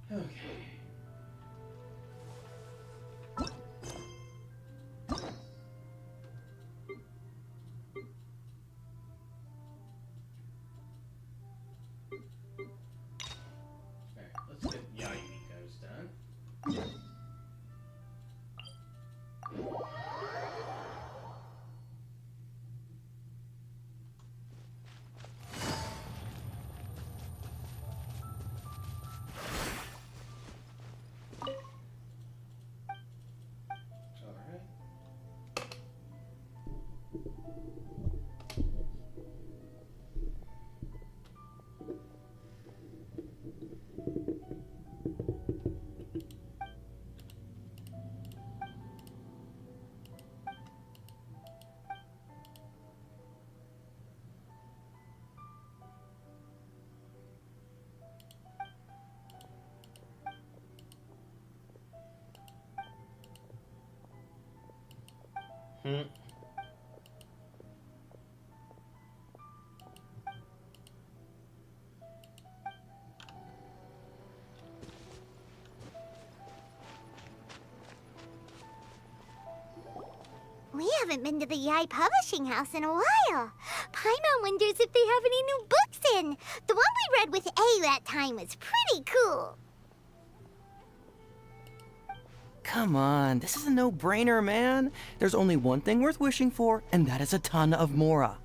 Okay. Alright, let's get Yayuhiko's done. Alright. Hmm. We haven't been to the Yai Publishing House in a while. Paimon wonders if they have any new books in. The one we read with A that time was pretty cool. Come on, this is a no-brainer, man. There's only one thing worth wishing for, and that is a ton of Mora.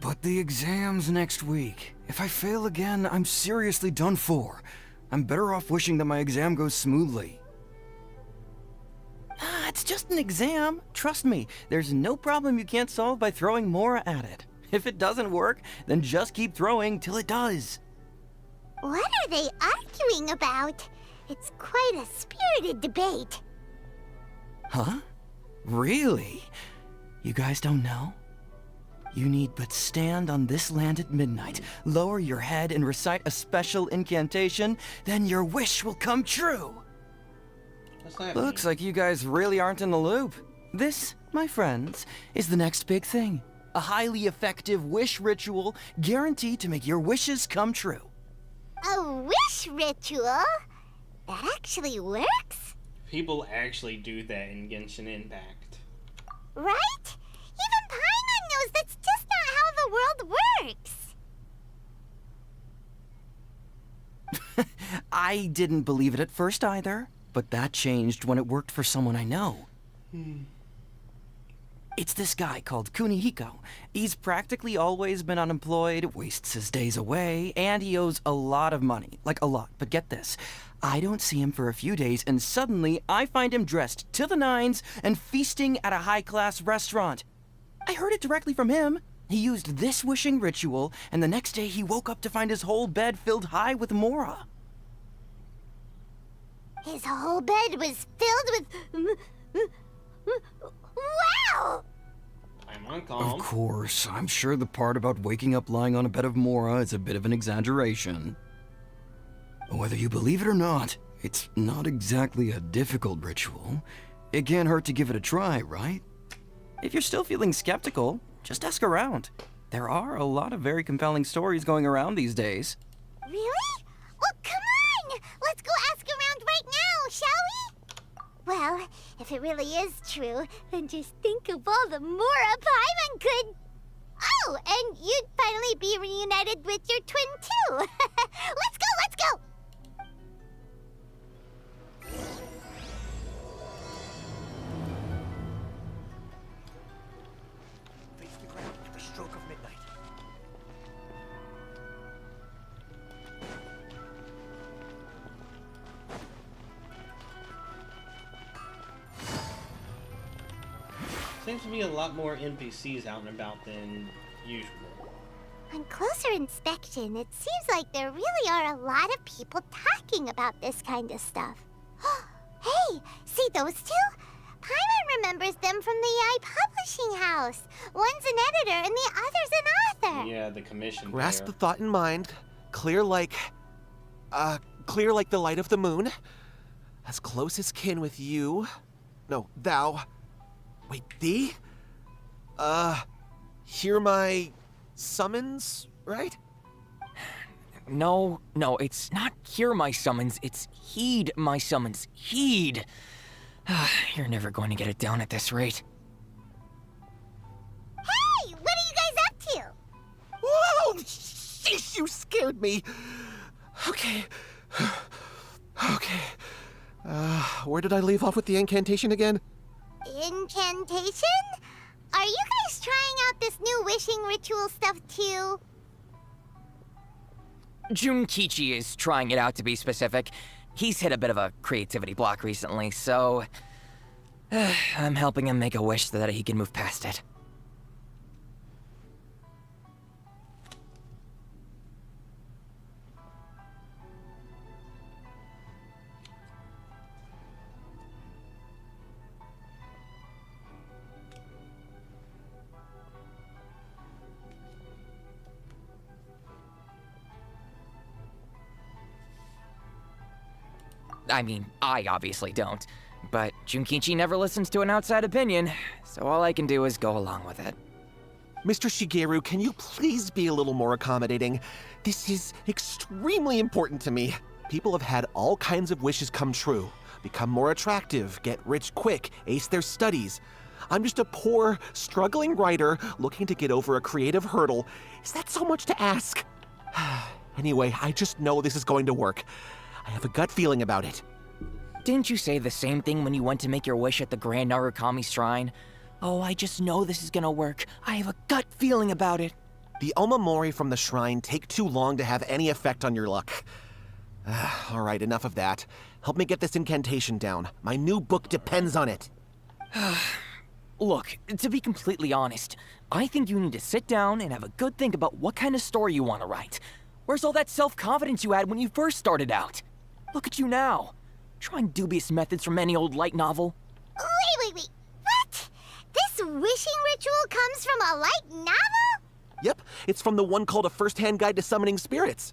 But the exam's next week. If I fail again, I'm seriously done for. I'm better off wishing that my exam goes smoothly. Ah, it's just an exam. Trust me, there's no problem you can't solve by throwing Mora at it. If it doesn't work, then just keep throwing till it does. What are they arguing about? It's quite a spirited debate. Huh? Really? You guys don't know? You need but stand on this land at midnight, lower your head and recite a special incantation, then your wish will come true. What's that Looks mean? like you guys really aren't in the loop. This, my friends, is the next big thing. A highly effective wish ritual guaranteed to make your wishes come true. A wish ritual? That actually works? People actually do that in Genshin Impact. Right? Even Paimon knows that's just not how the world works. I didn't believe it at first either, but that changed when it worked for someone I know. It's this guy called Kunihiko. He's practically always been unemployed, wastes his days away, and he owes a lot of money. Like a lot, but get this. I don't see him for a few days, and suddenly I find him dressed to the nines and feasting at a high-class restaurant. I heard it directly from him. He used this wishing ritual, and the next day he woke up to find his whole bed filled high with Mora. His whole bed was filled with... Wow! Paimon, calm. Of course, I'm sure the part about waking up lying on a bed of Mora is a bit of an exaggeration. Whether you believe it or not, it's not exactly a difficult ritual. It can't hurt to give it a try, right? If you're still feeling skeptical, just ask around. There are a lot of very compelling stories going around these days. Really? Well, come on! Let's go ask around right now, shall we? Well, if it really is true, then just think of all the Mora Paimon could... Oh, and you'd finally be reunited with your twin, too! Let's go, let's go! Face the ground at the stroke of midnight. Seems to be a lot more NPCs out and about than usual. On closer inspection, it seems like there really are a lot of people talking about this kind of stuff. Hey, see those two? Paimon remembers them from the Yai Publishing House. One's an editor and the other's an author. Yeah, the commission. Grasp there. the thought in mind. Clear like the light of the moon. As close as kin with you. No, thou. Wait, thee? Hear my summons, right? No, it's not hear my summons, it's heed my summons. Heed! You're never going to get it down at this rate. Hey, what are you guys up to? Whoa! Sheesh, you scared me. Okay. Okay. Where did I leave off with the incantation again? Incantation? Are you guys trying out this new wishing ritual stuff too? Junkichi is trying it out, to be specific. He's hit a bit of a creativity block recently, so I'm helping him make a wish so that he can move past it. I mean, I obviously don't. But Junkichi never listens to an outside opinion, so all I can do is go along with it. Mr. Shigeru, can you please be a little more accommodating? This is extremely important to me. People have had all kinds of wishes come true. Become more attractive, get rich quick, ace their studies. I'm just a poor, struggling writer looking to get over a creative hurdle. Is that so much to ask? Anyway, I just know this is going to work. I have a gut feeling about it. Didn't you say the same thing when you went to make your wish at the Grand Narukami Shrine? Oh, I just know this is gonna work. I have a gut feeling about it. The Omamori from the shrine take too long to have any effect on your luck. All right, enough of that. Help me get this incantation down. My new book depends on it. Look, to be completely honest, I think you need to sit down and have a good think about what kind of story you want to write. Where's all that self-confidence you had when you first started out? Look at you now. Trying dubious methods from any old light novel. Wait. What? This wishing ritual comes from a light novel? Yep, it's from the one called A First-Hand Guide to Summoning Spirits.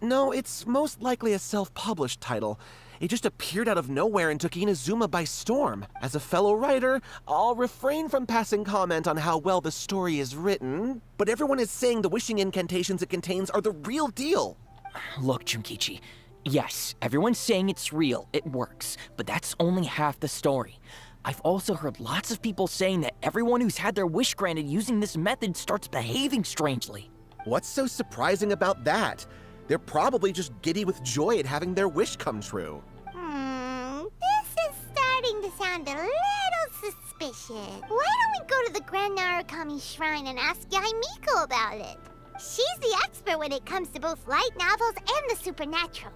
No, it's most likely a self-published title. It just appeared out of nowhere and took Inazuma by storm. As a fellow writer, I'll refrain from passing comment on how well the story is written, but everyone is saying the wishing incantations it contains are the real deal. Look, Junkichi. Yes, everyone's saying it's real, it works, but that's only half the story. I've also heard lots of people saying that everyone who's had their wish granted using this method starts behaving strangely. What's so surprising about that? They're probably just giddy with joy at having their wish come true. This is starting to sound a little suspicious. Why don't we go to the Grand Narukami Shrine and ask Yaimiko about it? She's the expert when it comes to both light novels and the supernatural.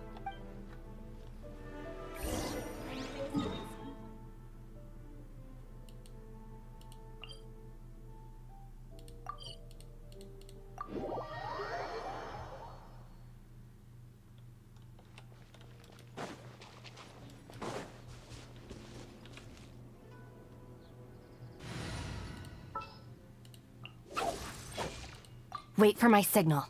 Wait for my signal.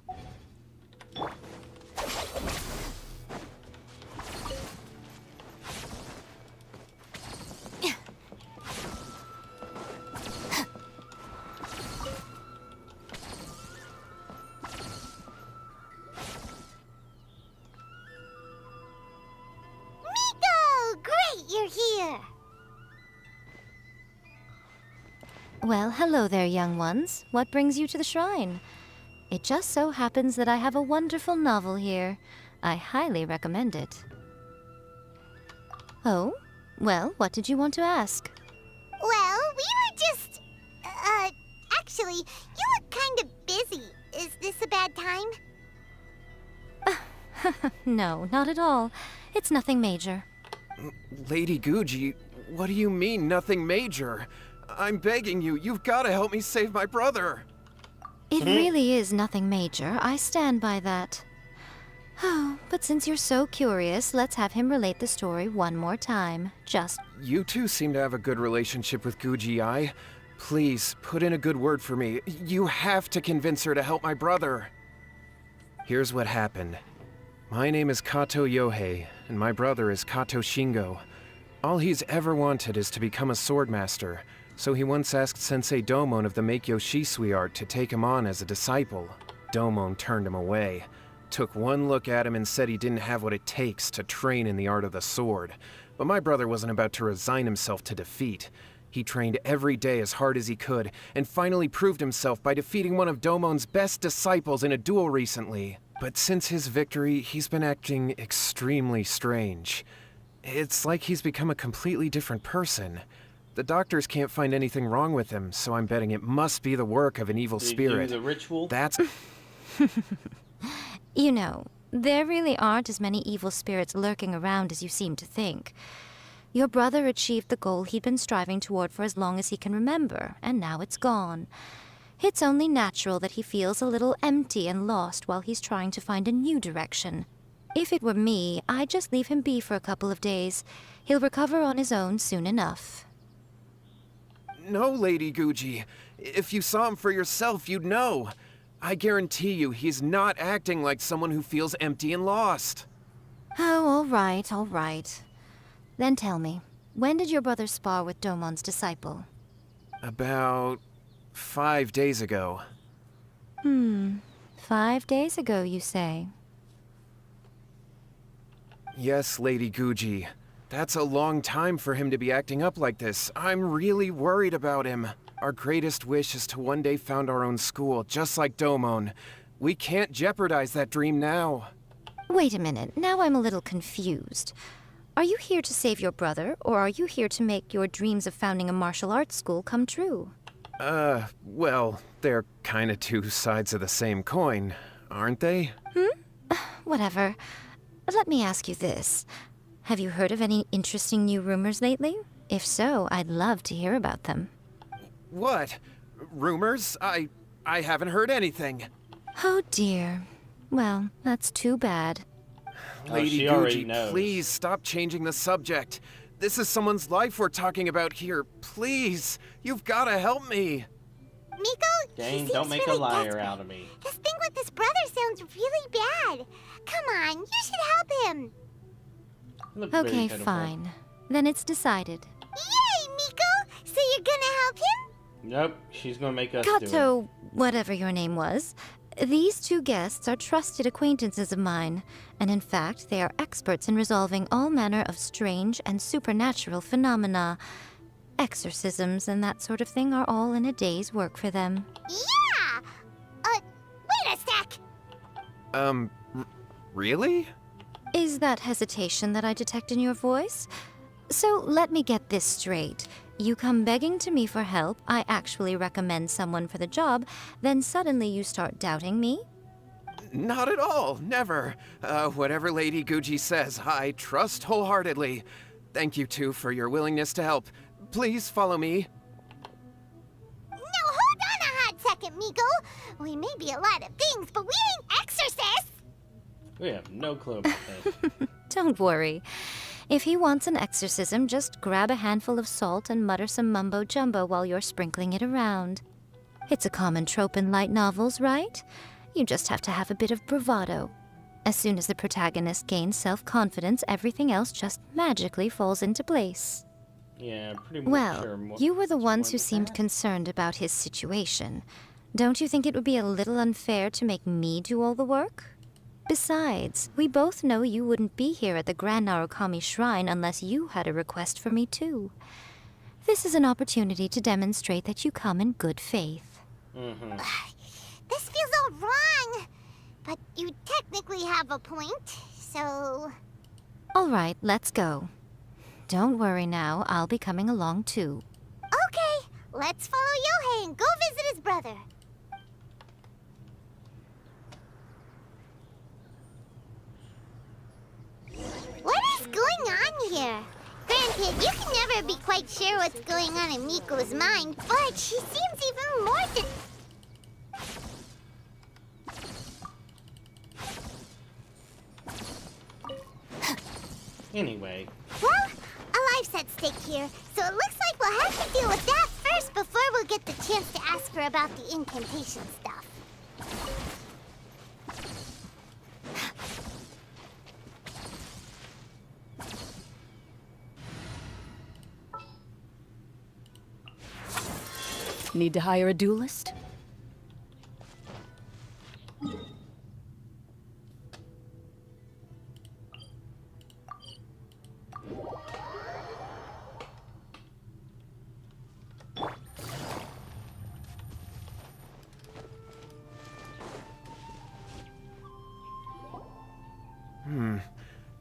Miko! Great, you're here! Well, hello there, young ones. What brings you to the shrine? It just so happens that I have a wonderful novel here. I highly recommend it. Oh? Well, what did you want to ask? Well, we were just... actually, you look kind of busy. Is this a bad time? No, not at all. It's nothing major. Lady Guji, what do you mean, nothing major? I'm begging you, you've got to help me save my brother. It really is nothing major. I stand by that. Oh, but since you're so curious, let's have him relate the story one more time. Just... You two seem to have a good relationship with Guji-ai. Please, put in a good word for me. You have to convince her to help my brother. Here's what happened. My name is Kato Yohei, and my brother is Kato Shingo. All he's ever wanted is to become a swordmaster, so he once asked Sensei Domon of the Meikyo Shisui art to take him on as a disciple. Domon turned him away. Took one look at him and said he didn't have what it takes to train in the art of the sword. But my brother wasn't about to resign himself to defeat. He trained every day as hard as he could, and finally proved himself by defeating one of Domon's best disciples in a duel recently. But since his victory, he's been acting extremely strange. It's like he's become a completely different person. The doctors can't find anything wrong with him, so I'm betting it must be the work of an evil Did he spirit. do the ritual? That's... You know, there really aren't as many evil spirits lurking around as you seem to think. Your brother achieved the goal he'd been striving toward for as long as he can remember, and now it's gone. It's only natural that he feels a little empty and lost while he's trying to find a new direction. If it were me, I'd just leave him be for a couple of days. He'll recover on his own soon enough. No, Lady Guji. If you saw him for yourself, you'd know. I guarantee you he's not acting like someone who feels empty and lost. Oh, all right, all right. Then tell me, when did your brother spar with Domon's disciple? About 5 days ago. 5 days ago, you say? Yes, Lady Guji. That's a long time for him to be acting up like this. I'm really worried about him. Our greatest wish is to one day found our own school, just like Domon. We can't jeopardize that dream now. Wait a minute, now I'm a little confused. Are you here to save your brother, or are you here to make your dreams of founding a martial arts school come true? Well, they're kinda two sides of the same coin, aren't they? Whatever. Let me ask you this. Have you heard of any interesting new rumors lately? If so, I'd love to hear about them. What? Rumors? I haven't heard anything. Oh dear. Well, that's too bad. Lady she already Guji, knows. please stop changing the subject. This is someone's life we're talking about here. Please, you've gotta help me. Miko, Dang, he seems don't make really a liar desperate. out of me. This thing with his brother sounds really bad. Come on, you should help him. You look very Okay, pitiful. fine. Then it's decided. Yay, Miko! So you're gonna help him? Nope, she's gonna make us do it. Kato, whatever your name was, these two guests are trusted acquaintances of mine, and in fact, they are experts in resolving all manner of strange and supernatural phenomena. Exorcisms and that sort of thing are all in a day's work for them. Yeah! Wait a sec! Really? Is that hesitation that I detect in your voice? So let me get this straight. You come begging to me for help, I actually recommend someone for the job, then suddenly you start doubting me? Not at all, never. Whatever Lady Guji says, I trust wholeheartedly. Thank you two for your willingness to help. Please follow me. No, hold on a hot second, Miko. We may be a lot of things, but we ain't exorcists! We have no clue about this. Don't worry. If he wants an exorcism, just grab a handful of salt and mutter some mumbo-jumbo while you're sprinkling it around. It's a common trope in light novels, right? You just have to have a bit of bravado. As soon as the protagonist gains self-confidence, everything else just magically falls into place. Yeah, pretty much. Well, sure more- you were the much ones more who than seemed that. concerned about his situation. Don't you think it would be a little unfair to make me do all the work? Besides, we both know you wouldn't be here at the Grand Narukami Shrine unless you had a request for me too. This is an opportunity to demonstrate that you come in good faith. This feels all wrong. But you technically have a point, so... All right, let's go. Don't worry now, I'll be coming along too. Okay, let's follow Yohei and go visit his brother. What is going on here? Granted, you can never be quite sure what's going on in Miko's mind, but she seems even more than... Anyway, Well, a life's at stake here, so it looks like we'll have to deal with that first before we'll get the chance to ask her about the incantation stuff. Need to hire a duelist?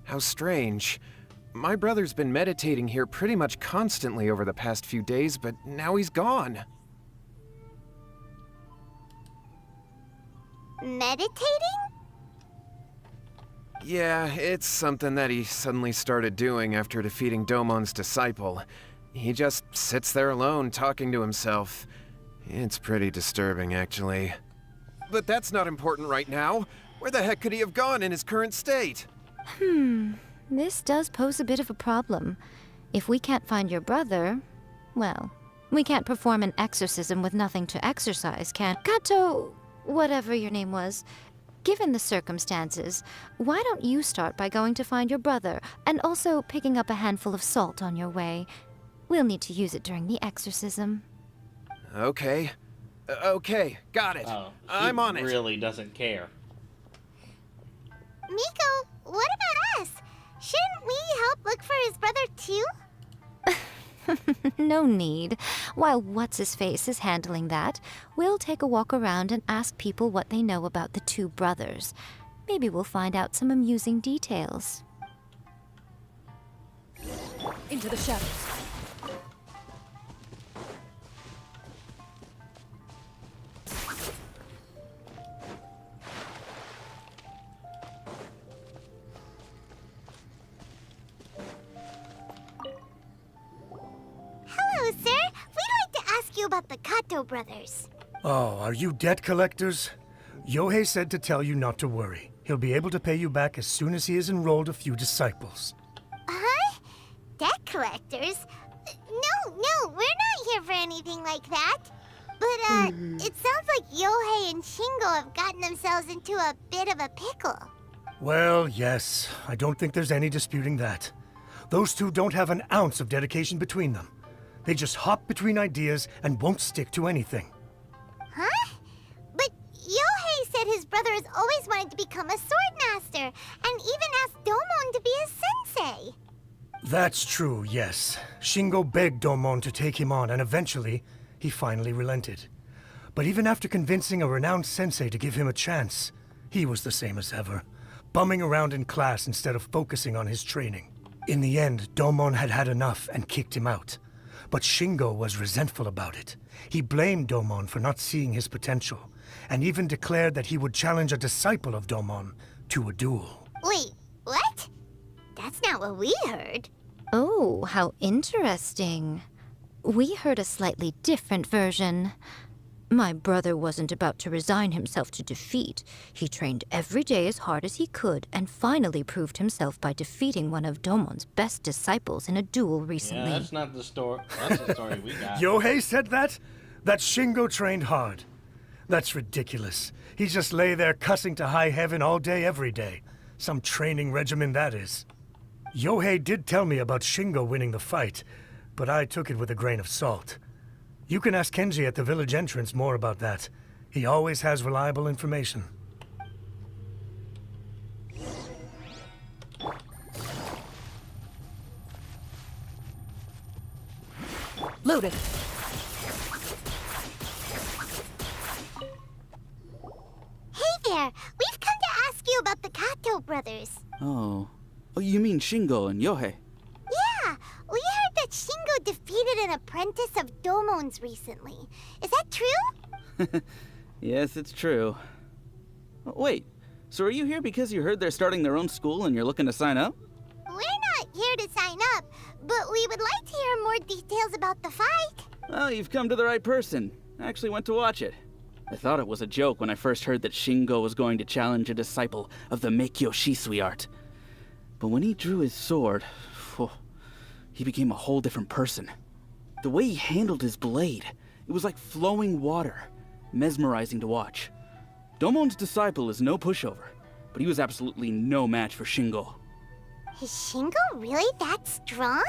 How strange. My brother's been meditating here pretty much constantly over the past few days, but now he's gone. Meditating? Yeah, it's something that he suddenly started doing after defeating Domon's disciple. He just sits there alone, talking to himself. It's pretty disturbing, actually. But that's not important right now. Where the heck could he have gone in his current state? This does pose a bit of a problem. If we can't find your brother, well, we can't perform an exorcism with nothing to exorcise, can Kato, whatever your name was. Given the circumstances, why don't you start by going to find your brother, and also picking up a handful of salt on your way? We'll need to use it during the exorcism. Okay. Okay, got it. Oh, I'm on it. He really doesn't care. Miko, what about us? Shouldn't we help look for his brother too? No need. While What's-His-Face is handling that, we'll take a walk around and ask people what they know about the two brothers. Maybe we'll find out some amusing details. Into the shadows. Hello, sir. We'd like to ask you about the Kato brothers. Oh, are you debt collectors? Yohei said to tell you not to worry. He'll be able to pay you back as soon as he has enrolled a few disciples. Huh? Debt collectors? No, we're not here for anything like that. But, it sounds like Yohei and Shingo have gotten themselves into a bit of a pickle. Well, yes. I don't think there's any disputing that. Those two don't have an ounce of dedication between them. They just hop between ideas and won't stick to anything. Huh? But Yohei said his brother has always wanted to become a sword master, and even asked Domon to be his sensei. That's true, yes. Shingo begged Domon to take him on, and eventually, he finally relented. But even after convincing a renowned sensei to give him a chance, he was the same as ever, bumming around in class instead of focusing on his training. In the end, Domon had had enough and kicked him out. But Shingo was resentful about it. He blamed Domon for not seeing his potential, and even declared that he would challenge a disciple of Domon to a duel. Wait, what? That's not what we heard. Oh, how interesting. We heard a slightly different version. My brother wasn't about to resign himself to defeat. He trained every day as hard as he could and finally proved himself by defeating one of Domon's best disciples in a duel recently. Yeah, that's not the story. That's the story we got. Yohei said that? That Shingo trained hard. That's ridiculous. He just lay there cussing to high heaven all day, every day. Some training regimen, that is. Yohei did tell me about Shingo winning the fight, but I took it with a grain of salt. You can ask Kenji at the village entrance more about that. He always has reliable information. Loaded. Hey there, we've come to ask you about the Kato brothers. Oh, you mean Shingo and Yohei? Yeah, we heard that Shingo defeated an apprentice of Domon's recently. Is that true? Yes, it's true. Wait, so are you here because you heard they're starting their own school and you're looking to sign up? We're not here to sign up, but we would like to hear more details about the fight. Well, you've come to the right person. I actually went to watch it. I thought it was a joke when I first heard that Shingo was going to challenge a disciple of the Meikyo Shisui art. But when he drew his sword, he became a whole different person. The way he handled his blade, it was like flowing water, mesmerizing to watch. Domon's disciple is no pushover, but he was absolutely no match for Shingo. Is Shingo really that strong?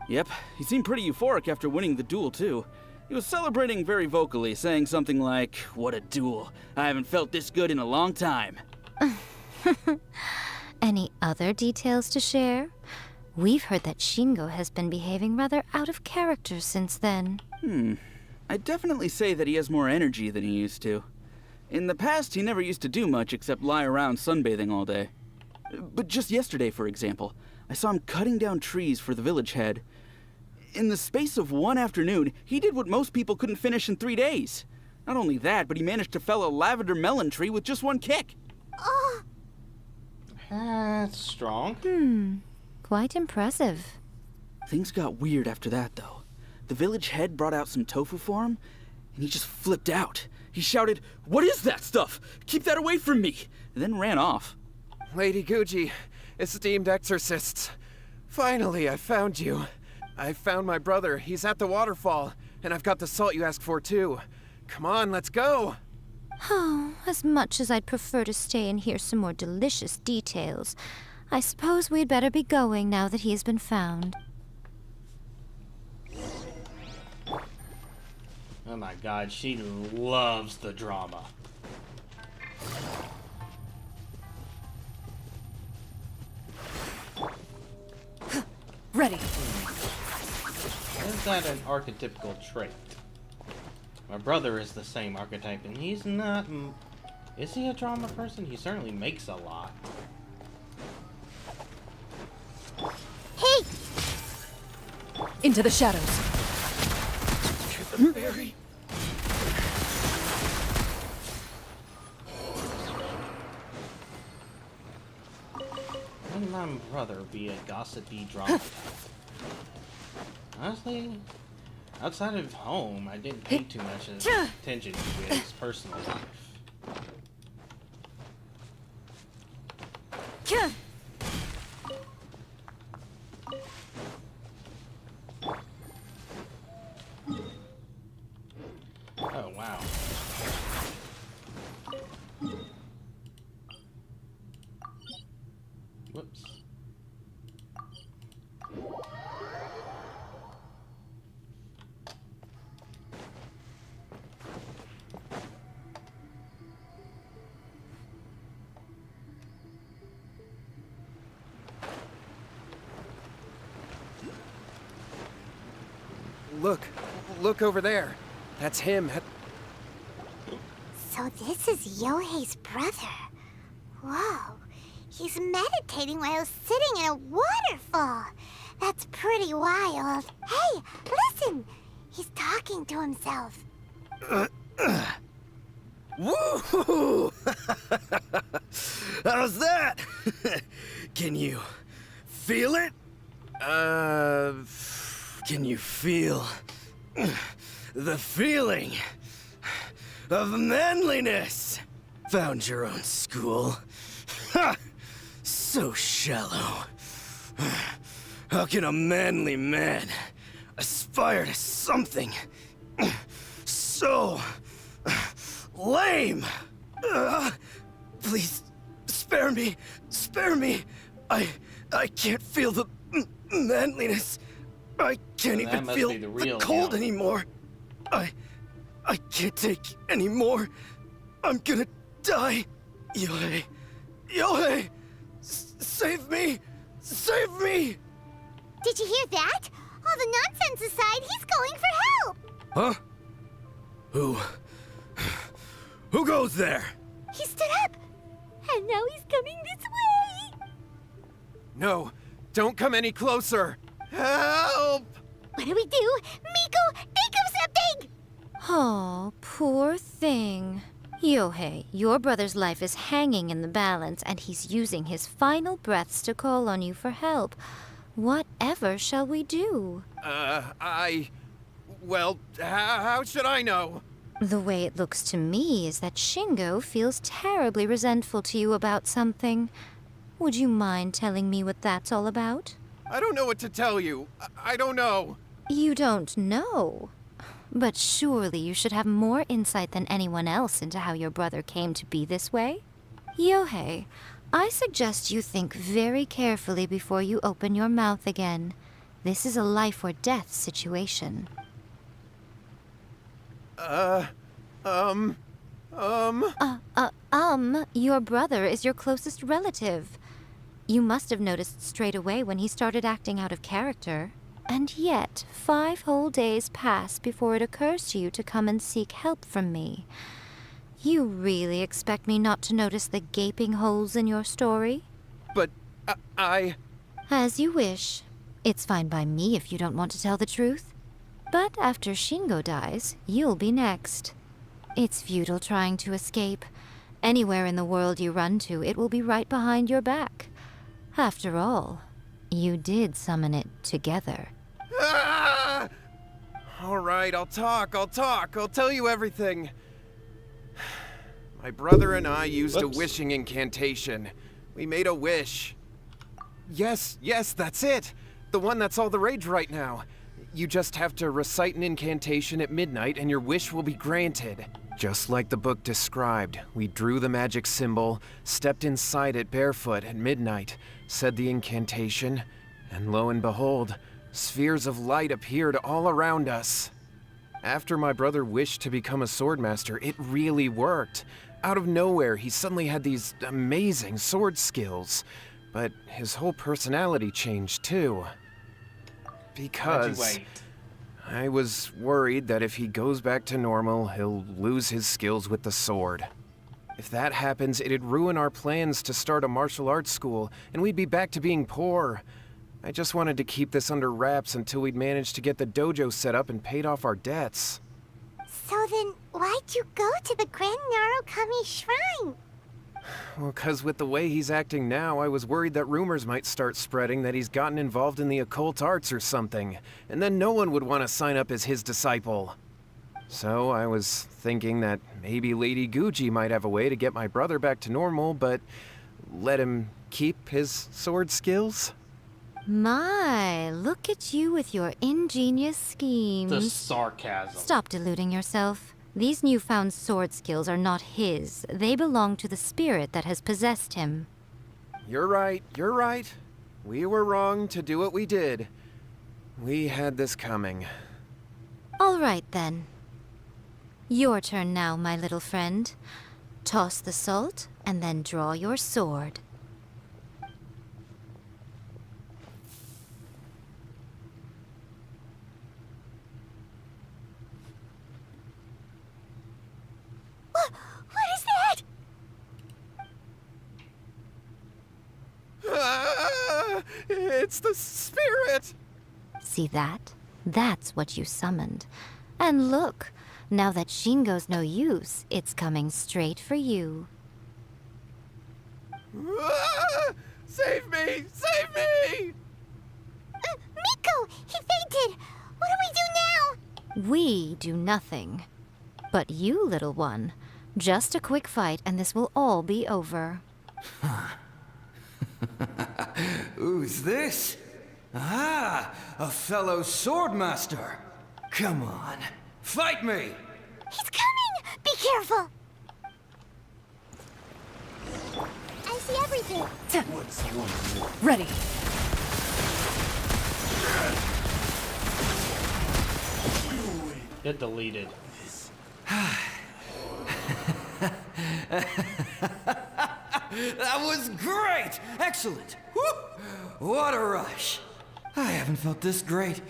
Yep, he seemed pretty euphoric after winning the duel, too. He was celebrating very vocally, saying something like, "What a duel. I haven't felt this good in a long time." Any other details to share? We've heard that Shingo has been behaving rather out of character since then. I'd definitely say that he has more energy than he used to. In the past, he never used to do much except lie around sunbathing all day. But just yesterday, for example, I saw him cutting down trees for the village head. In the space of one afternoon, he did what most people couldn't finish in 3 days. Not only that, but he managed to fell a lavender melon tree with just one kick. Oh, That's strong. Quite impressive. Things got weird after that, though. The village head brought out some tofu for him, and he just flipped out. He shouted, "What is that stuff? Keep that away from me!" and then ran off. Lady Guji, esteemed exorcists. Finally, I found you. I found my brother. He's at the waterfall, and I've got the salt you asked for, too. Come on, let's go! Oh, as much as I'd prefer to stay and hear some more delicious details, I suppose we'd better be going now that he has been found. Oh my god, she loves the drama. Ready. Is that an archetypical trait? My brother is the same archetype, and he's not... Is he a drama person? He certainly makes a lot. hey! Into the shadows. Barry. Wouldn't my brother be a gossipy drama type? Honestly, outside of home, I didn't pay too much attention to his personal life. Oh, wow. Whoops. Look over there. That's him. So this is Yohei's brother. Whoa. He's meditating while sitting in a waterfall. That's pretty wild. Hey, listen! He's talking to himself. Woo! How's that? Can you feel it? Can you feel the feeling of manliness? Found your own school. Ha! So shallow. How can a manly man aspire to something so lame? Please, spare me. Spare me. I can't feel the manliness. I can't So that even must feel be the the real cold Yohei. anymore. I can't take any more. I'm gonna die. Yohei. Yohei! Save me! Save me! Did you hear that? All the nonsense aside, he's going for help! Huh? Who goes there? He stood up! And now he's coming this way! No, don't come any closer. Help! What do we do? Miko, think of something! Oh, poor thing. Yohei, your brother's life is hanging in the balance, and he's using his final breaths to call on you for help. Whatever shall we do? Well, how should I know? The way it looks to me is that Shingo feels terribly resentful to you about something. Would you mind telling me what that's all about? I don't know what to tell you. I don't know. You don't know? But surely you should have more insight than anyone else into how your brother came to be this way? Yohei, I suggest you think very carefully before you open your mouth again. This is a life or death situation. Your brother is your closest relative. You must have noticed straight away when he started acting out of character. And yet, 5 whole days pass before it occurs to you to come and seek help from me. You really expect me not to notice the gaping holes in your story? but I... As you wish. It's fine by me if you don't want to tell the truth. But after Shingo dies, you'll be next. It's futile trying to escape. Anywhere in the world you run to, it will be right behind your back. After all, you did summon it together. Ah! All right, I'll talk. I'll tell you everything. My brother and I used a wishing incantation. We made a wish. Yes, that's it. The one that's all the rage right now. You just have to recite an incantation at midnight and your wish will be granted. Just like the book described, we drew the magic symbol, stepped inside it barefoot at midnight, said the incantation, and lo and behold, spheres of light appeared all around us. After my brother wished to become a swordmaster, it really worked. Out of nowhere, he suddenly had these amazing sword skills. But his whole personality changed too. Because I was worried that if he goes back to normal, he'll lose his skills with the sword. If that happens, it'd ruin our plans to start a martial arts school, and we'd be back to being poor. I just wanted to keep this under wraps until we'd managed to get the dojo set up and paid off our debts. So then, why'd you go to the Grand Narukami Shrine? Well, 'cause with the way he's acting now, I was worried that rumors might start spreading that he's gotten involved in the occult arts or something, and then no one would want to sign up as his disciple. So I was thinking that maybe Lady Guji might have a way to get my brother back to normal, but let him keep his sword skills? My, look at you with your ingenious schemes. The sarcasm. Stop deluding yourself. These newfound sword skills are not his. They belong to the spirit that has possessed him. You're right. We were wrong to do what we did. We had this coming. All right, then. Your turn now, my little friend. Toss the salt, and then draw your sword. What is that? It's the spirit! See that? That's what you summoned. And look, now that Shingo's no use, it's coming straight for you. Save me! Save me! Miko! He fainted! What do we do now? We do nothing. But you, little one, just a quick fight and this will all be over. Who's this? Ah, a fellow swordmaster. Come on, fight me! He's coming! Be careful! I see everything. Ready. Get deleted. That was great! Excellent! Woo! What a rush! I haven't felt this great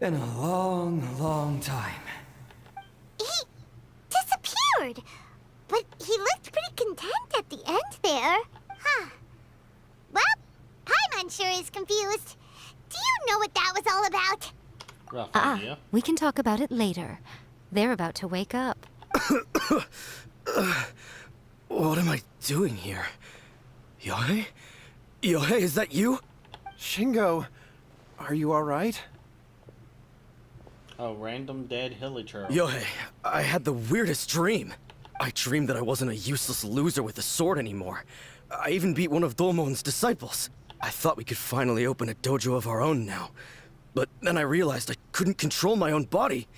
in a long, long time. He disappeared! But he looked pretty content at the end there. Huh. Well, Paimon sure is confused. Do you know what that was all about? Rough idea. We can talk about it later. They're about to wake up. What am I doing here? Yohei? Yohei, is that you? Shingo, are you alright? Oh, random dead hilichurl. Yohei, I had the weirdest dream. I dreamed that I wasn't a useless loser with a sword anymore. I even beat one of Domon's disciples. I thought we could finally open a dojo of our own now. But then I realized I couldn't control my own body.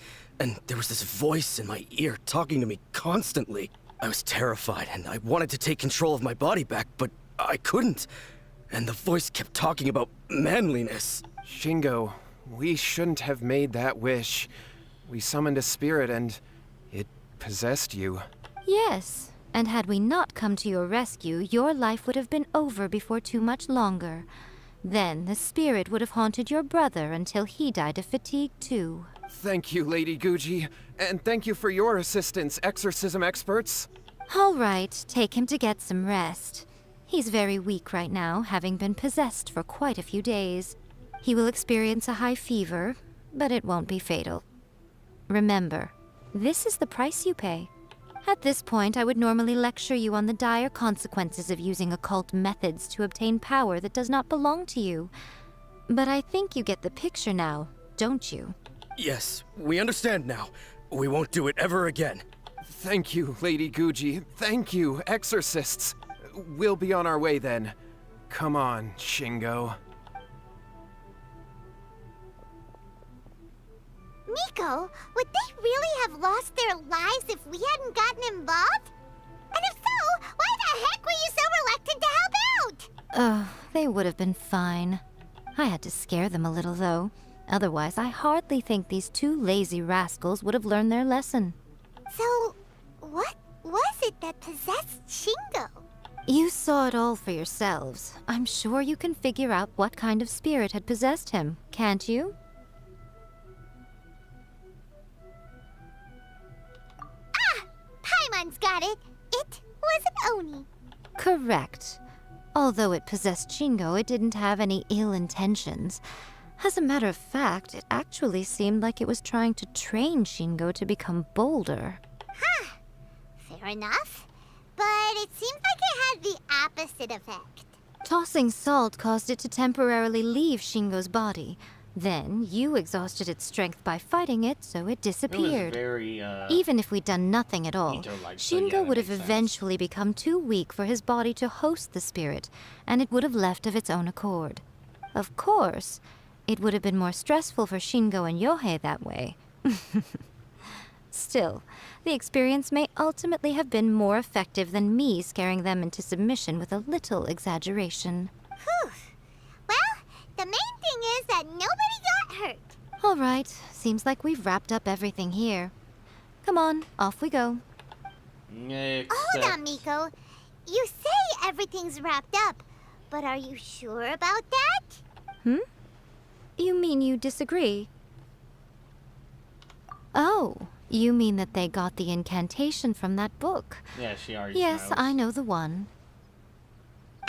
And there was this voice in my ear talking to me constantly. I was terrified and I wanted to take control of my body back, but I couldn't. And the voice kept talking about manliness. Shingo, we shouldn't have made that wish. We summoned a spirit and it possessed you. Yes, and had we not come to your rescue, your life would have been over before too much longer. Then the spirit would have haunted your brother until he died of fatigue too. Thank you, Lady Guji. And thank you for your assistance, exorcism experts. All right, take him to get some rest. He's very weak right now, having been possessed for quite a few days. He will experience a high fever, but it won't be fatal. Remember, this is the price you pay. At this point, I would normally lecture you on the dire consequences of using occult methods to obtain power that does not belong to you. But I think you get the picture now, don't you? Yes, we understand now. We won't do it ever again. Thank you, Lady Guji. Thank you, exorcists. We'll be on our way then. Come on, Shingo. Miko, would they really have lost their lives if we hadn't gotten involved? And if so, why the heck were you so reluctant to help out? Oh, they would have been fine. I had to scare them a little, though. Otherwise, I hardly think these two lazy rascals would have learned their lesson. So, what was it that possessed Shingo? You saw it all for yourselves. I'm sure you can figure out what kind of spirit had possessed him, can't you? Paimon's got it. It was an Oni. Correct. Although it possessed Shingo, it didn't have any ill intentions. As a matter of fact, it actually seemed like it was trying to train Shingo to become bolder. Huh. Fair enough. But it seems like it had the opposite effect. Tossing salt caused it to temporarily leave Shingo's body. Then, you exhausted its strength by fighting it, so it It was disappeared. very, Even if we'd done nothing at all, Ito-like, so yeah, Shingo that would have makes sense. eventually become too weak for his body to host the spirit, and it would have left of its own accord. Of course, it would have been more stressful for Shingo and Yohei that way. Still, the experience may ultimately have been more effective than me scaring them into submission with a little exaggeration. Whew. Well, the main thing is that nobody got hurt. All right, seems like we've wrapped up everything here. Come on, off we go. Hold on, Miko. You say everything's wrapped up, but are you sure about that? You mean you disagree? Oh, you mean that they got the incantation from that book? Yeah, she already Yes, knows. I know the one.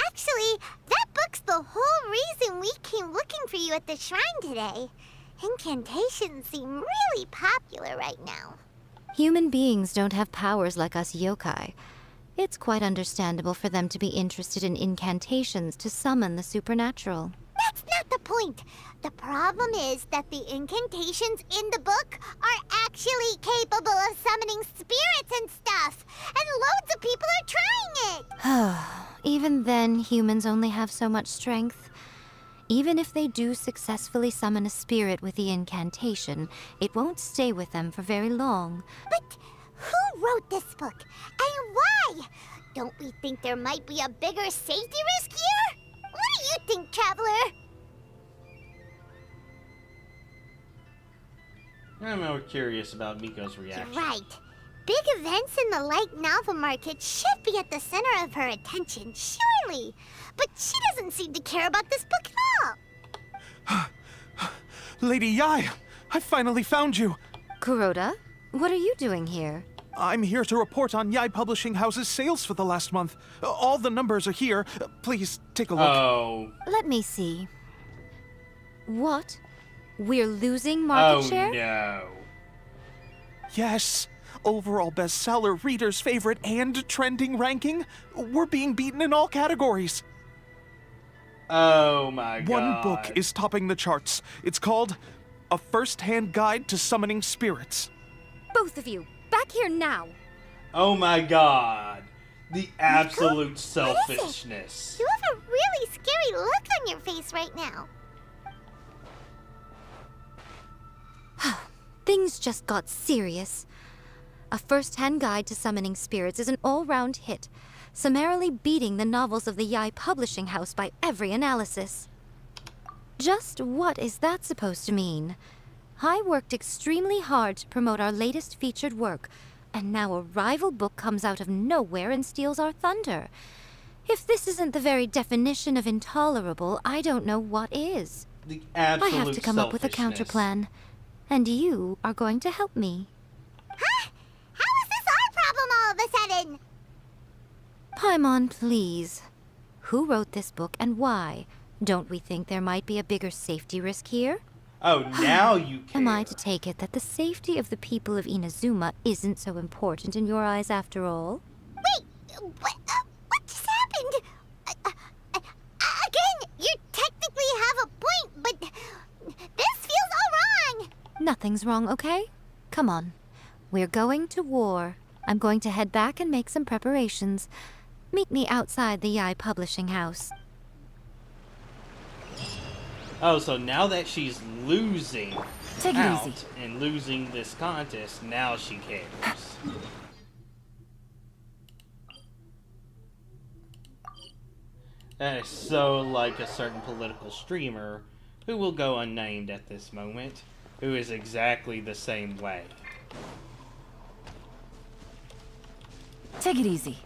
Actually, that book's the whole reason we came looking for you at the shrine today. Incantations seem really popular right now. Human beings don't have powers like us yokai. It's quite understandable for them to be interested in incantations to summon the supernatural. That's not the point. The problem is that the incantations in the book are actually capable of summoning spirits and stuff. And loads of people are trying it. Even then, humans only have so much strength. Even if they do successfully summon a spirit with the incantation, it won't stay with them for very long. But who wrote this book? And why? Don't we think there might be a bigger safety risk here? What do you think, Traveler? I'm more curious about Miko's reaction. Right. Big events in the light novel market should be at the center of her attention, surely. But she doesn't seem to care about this book at all. Lady Yai, I finally found you. Kuroda, what are you doing here? I'm here to report on Yai Publishing House's sales for the last month. All the numbers are here. Please take a look. Oh. Let me see. What? We're losing market share? No. Yes. Overall bestseller, reader's favorite, and trending ranking. We're being beaten in all categories. Oh my god. One book is topping the charts. It's called A First-Hand Guide to Summoning Spirits. Both of you, back here now. Oh my god. The absolute What is it? selfishness. You have a really scary look on your face right now. Things just got serious. A First-Hand Guide to Summoning Spirits is an all-round hit, summarily beating the novels of the Yai Publishing House by every analysis. Just what is that supposed to mean? I worked extremely hard to promote our latest featured work, and now a rival book comes out of nowhere and steals our thunder. If this isn't the very definition of intolerable, I don't know what is. The I absolute have to come up with a selfishness. counterplan, and you are going to help me. Huh? How is this our problem all of a sudden? Paimon, please. who wrote this book and why. Don't we think there might be a bigger safety risk here? Oh, now you care. Am I to take it that the safety of the people of Inazuma isn't so important in your eyes after all? Wait, what just happened? Again, you technically have a point, but this feels all wrong. Nothing's wrong, okay? Come on. We're going to war. I'm going to head back and make some preparations. Meet me outside the Yae Publishing House. Oh, so now that she's losing Take it out easy. and losing this contest, now she cares. That is so like a certain political streamer who will go unnamed at this moment, who is exactly the same way. Take it easy.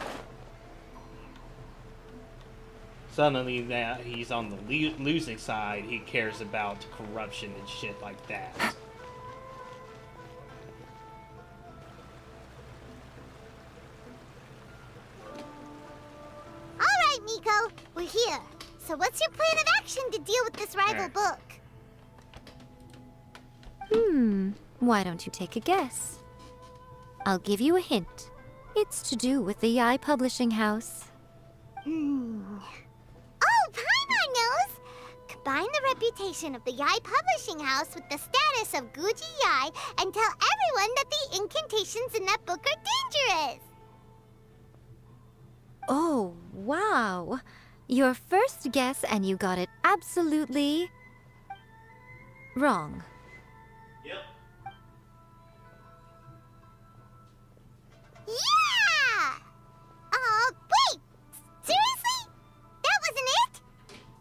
Suddenly that he's on the losing side, he cares about corruption and shit like that. Alright, Miko, we're here. So what's your plan of action to deal with this rival Alright. book? Why don't you take a guess? I'll give you a hint. It's to do with the Yae Publishing House. Oh, Paimon knows! Combine the reputation of the Yae Publishing House with the status of Guji Yae and tell everyone that the incantations in that book are dangerous! Oh, wow. Your first guess and you got it absolutely wrong. Yep. Yeah! Wait! Seriously? That wasn't it?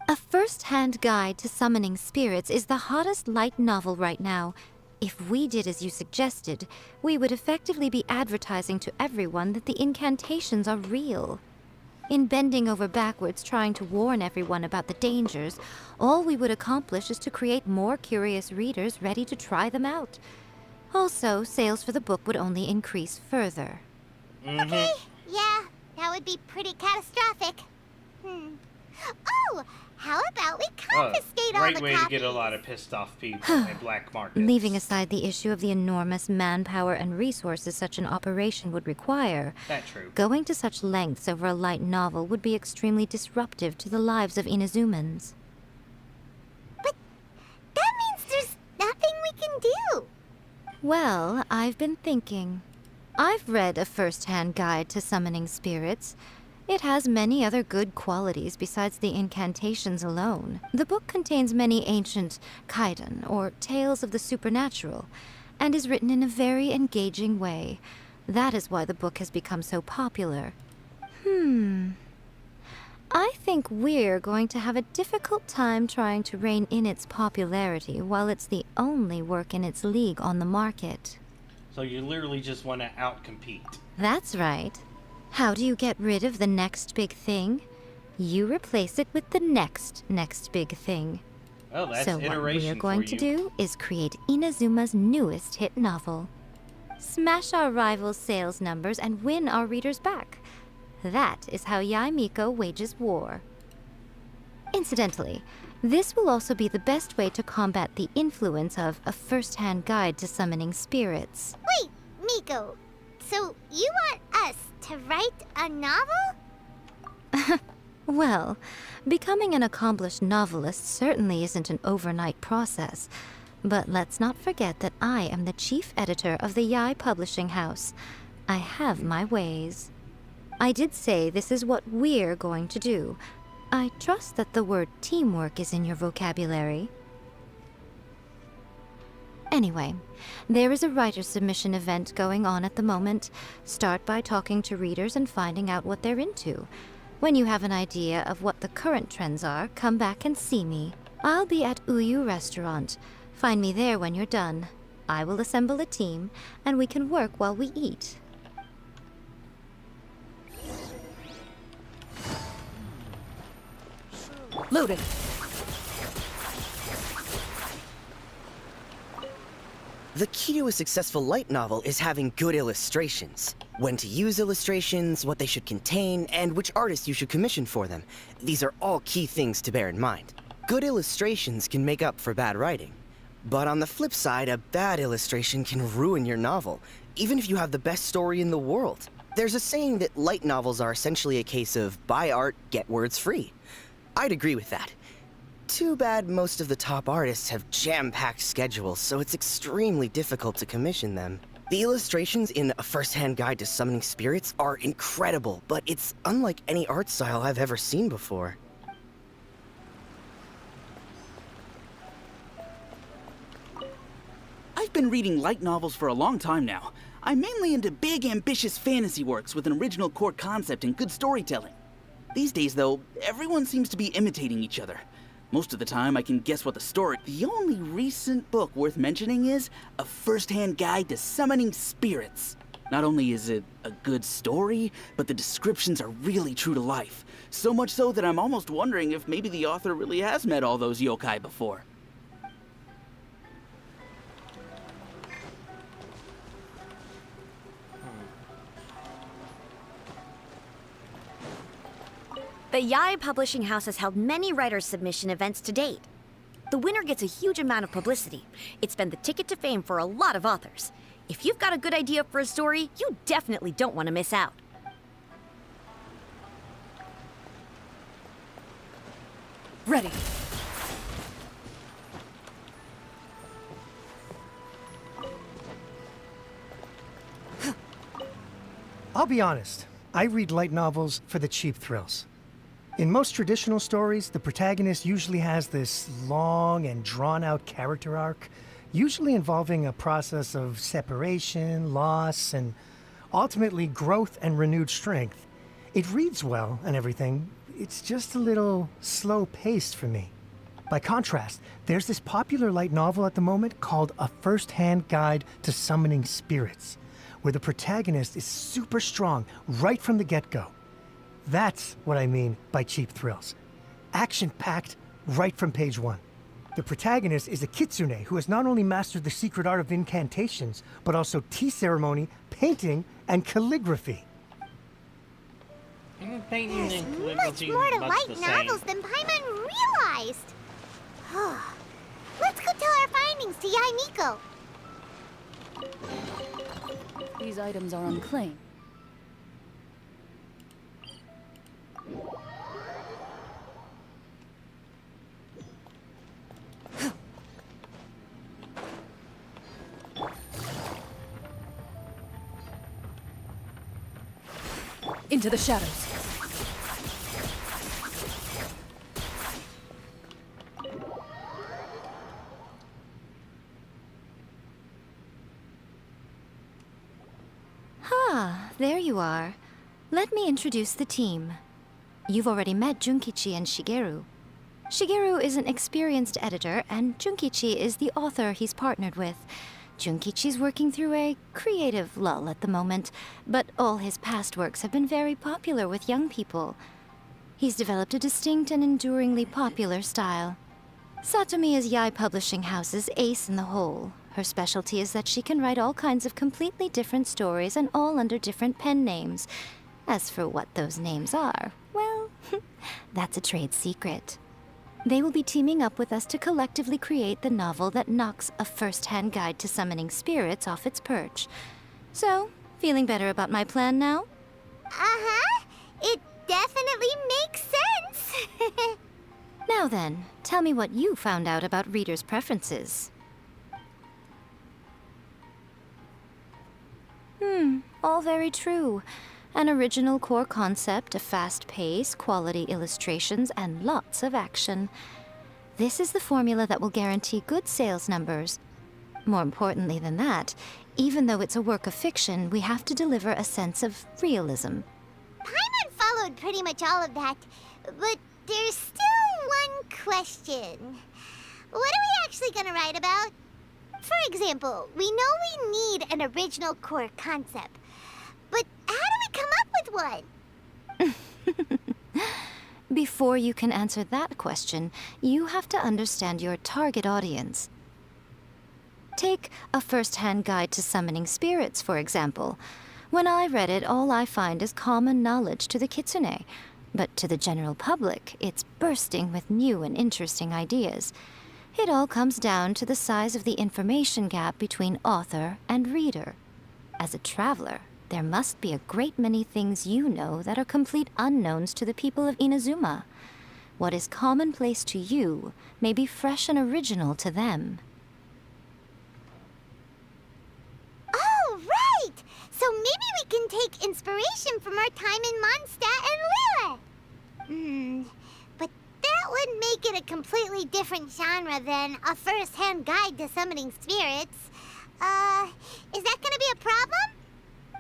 A first-hand guide to summoning spirits is the hottest light novel right now. If we did as you suggested, we would effectively be advertising to everyone that the incantations are real. In bending over backwards trying to warn everyone about the dangers, all we would accomplish is to create more curious readers ready to try them out. Also, sales for the book would only increase further. Okay, yeah, that would be pretty catastrophic. Oh, how about we confiscate all Great the way copies? to get a lot of pissed off people at black markets. Leaving aside the issue of the enormous manpower and resources such an operation would require, That's true. going to such lengths over a light novel would be extremely disruptive to the lives of Inazumans. But that means there's nothing we can do. Well, I've been thinking. I've read a first-hand guide to summoning spirits. It has many other good qualities besides the incantations alone. The book contains many ancient kaidan, or tales of the supernatural, and is written in a very engaging way. That is why the book has become so popular. I think we're going to have a difficult time trying to rein in its popularity while it's the only work in its league on the market. So you literally just want to outcompete. That's right. How do you get rid of the next big thing? You replace it with the next big thing. Oh, that's So what iteration we're going for to you. do is create Inazuma's newest hit novel. Smash our rivals' sales numbers and win our readers back. That is how Yae Miko wages war. Incidentally, this will also be the best way to combat the influence of a first-hand guide to summoning spirits. Wait, Miko, so you want us to write a novel? Well, becoming an accomplished novelist certainly isn't an overnight process. But let's not forget that I am the chief editor of the Yae Publishing House. I have my ways. I did say this is what we're going to do. I trust that the word teamwork is in your vocabulary. Anyway, there is a writer submission event going on at the moment. Start by talking to readers and finding out what they're into. When you have an idea of what the current trends are, come back and see me. I'll be at Uyu Restaurant. Find me there when you're done. I will assemble a team, and we can work while we eat. Loaded. The key to a successful light novel is having good illustrations. when to use illustrations, what they should contain, and which artist you should commission for them. These are all key things to bear in mind. Good illustrations can make up for bad writing. But on the flip side, a bad illustration can ruin your novel, even if you have the best story in the world. There's a saying that light novels are essentially a case of buy art, get words free. I'd agree with that. Too bad most of the top artists have jam-packed schedules, so it's extremely difficult to commission them. The illustrations in A First-Hand Guide to Summoning Spirits are incredible, but it's unlike any art style I've ever seen before. I've been reading light novels for a long time now. I'm mainly into big, ambitious fantasy works with an original core concept and good storytelling. These days, though, everyone seems to be imitating each other. Most of the time, I can guess what the story... The only recent book worth mentioning is A First-Hand Guide to Summoning Spirits. Not only is it a good story, but the descriptions are really true to life. So much so that I'm almost wondering if maybe the author really has met all those yokai before. The Yae Publishing House has held many writers' submission events to date. The winner gets a huge amount of publicity. It's been the ticket to fame for a lot of authors. If you've got a good idea for a story, you definitely don't want to miss out. Ready. I'll be honest, I read light novels for the cheap thrills. In most traditional stories, the protagonist usually has this long and drawn-out character arc, usually involving a process of separation, loss, and ultimately growth and renewed strength. It reads well and everything, it's just a little slow-paced for me. By contrast, there's this popular light novel at the moment called A First-Hand Guide to Summoning Spirits, where the protagonist is super strong right from the get-go. That's what I mean by cheap thrills. Action-packed right from page one. The protagonist is a kitsune who has not only mastered the secret art of incantations, but also tea ceremony, painting, and calligraphy. Painting There's and much calligraphy more to is much light the same. novels than Paimon realized. Let's go tell our findings to Yae Miko. These items are unclaimed. Into the shadows. There you are. Let me introduce the team. You've already met Junkichi and Shigeru. Shigeru is an experienced editor, and Junkichi is the author he's partnered with. Junkichi's working through a creative lull at the moment, but all his past works have been very popular with young people. He's developed a distinct and enduringly popular style. Satomi is Yae Publishing House's ace in the hole. Her specialty is that she can write all kinds of completely different stories and all under different pen names. As for what those names are, well, that's a trade secret. They will be teaming up with us to collectively create the novel that knocks A First-Hand Guide to Summoning Spirits off its perch. So, feeling better about my plan now? Uh-huh. It definitely makes sense. Now then, tell me what you found out about readers' preferences. All very true. An original core concept, a fast pace, quality illustrations, and lots of action. This is the formula that will guarantee good sales numbers. More importantly than that, even though it's a work of fiction, we have to deliver a sense of realism. Paimon followed pretty much all of that, but there's still one question. What are we actually gonna write about? For example, we know we need an original core concept, but how do we come up with one? Before you can answer that question, you have to understand your target audience. Take A First-Hand Guide to Summoning Spirits, for example. When I read it, all I find is common knowledge to the kitsune. But to the general public, it's bursting with new and interesting ideas. It all comes down to the size of the information gap between author and reader. As a traveler, there must be a great many things you know that are complete unknowns to the people of Inazuma. What is commonplace to you may be fresh and original to them. Oh, right! So maybe we can take inspiration from our time in Mondstadt and Liyue. But that would make it a completely different genre than a first-hand guide to summoning spirits. Is that gonna be a problem?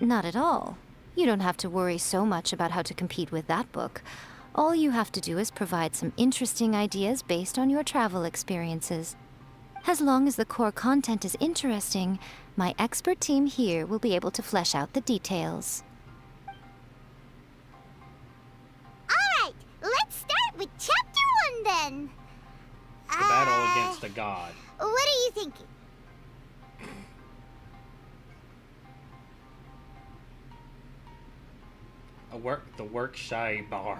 Not at all. You don't have to worry so much about how to compete with that book. All you have to do is provide some interesting ideas based on your travel experiences. As long as the core content is interesting, my expert team here will be able to flesh out the details. Alright, let's start with Chapter 1 then. The battle against a god. What are you thinking? The work-shy bard.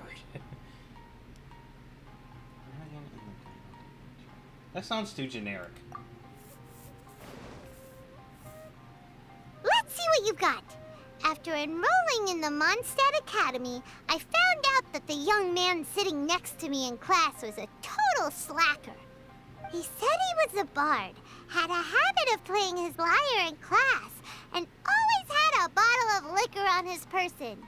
That sounds too generic. Let's see what you've got. After enrolling in the Mondstadt Academy, I found out that the young man sitting next to me in class was a total slacker. He said he was a bard, had a habit of playing his lyre in class, and always had a bottle of liquor on his person.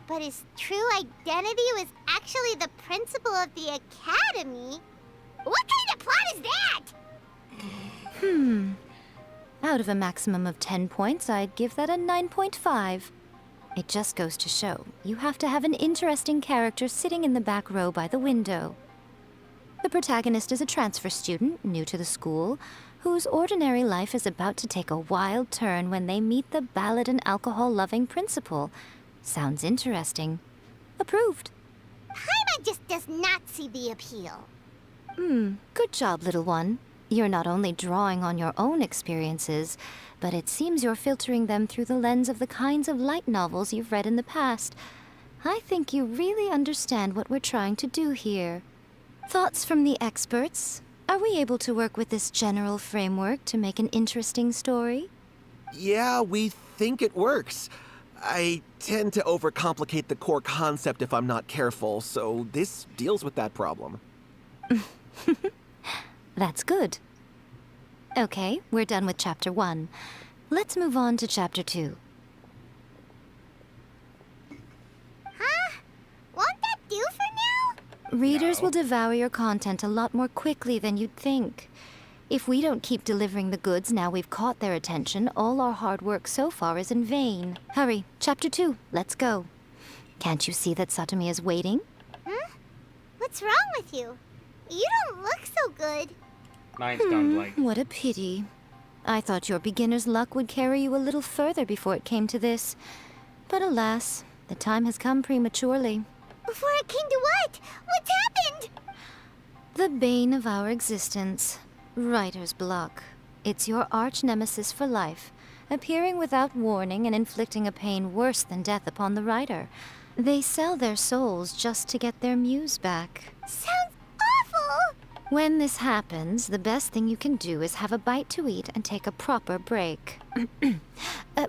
But his true identity was actually the principal of the academy? What kind of plot is that? Out of a maximum of 10 points, I'd give that a 9.5. It just goes to show, you have to have an interesting character sitting in the back row by the window. The protagonist is a transfer student, new to the school, whose ordinary life is about to take a wild turn when they meet the ballad and alcohol-loving principal. Sounds interesting. Approved. Paimon just does not see the appeal. Good job, little one. You're not only drawing on your own experiences, but it seems you're filtering them through the lens of the kinds of light novels you've read in the past. I think you really understand what we're trying to do here. Thoughts from the experts? Are we able to work with this general framework to make an interesting story? Yeah, we think it works. I tend to overcomplicate the core concept if I'm not careful, so this deals with that problem. That's good. Okay, we're done with Chapter 1. Let's move on to Chapter 2. Huh? Won't that do for now? Readers will devour your content a lot more quickly than you'd think. If we don't keep delivering the goods now we've caught their attention, all our hard work so far is in vain. Hurry, Chapter 2, let's go. Can't you see that Satomi is waiting? What's wrong with you? You don't look so good. Mine's gone blank. What a pity. I thought your beginner's luck would carry you a little further before it came to this. But alas, the time has come prematurely. Before it came to what? What's happened? The bane of our existence. Writer's block. It's your arch nemesis for life, appearing without warning and inflicting a pain worse than death upon the writer. They sell their souls just to get their muse back. Sounds awful! When this happens, the best thing you can do is have a bite to eat and take a proper break.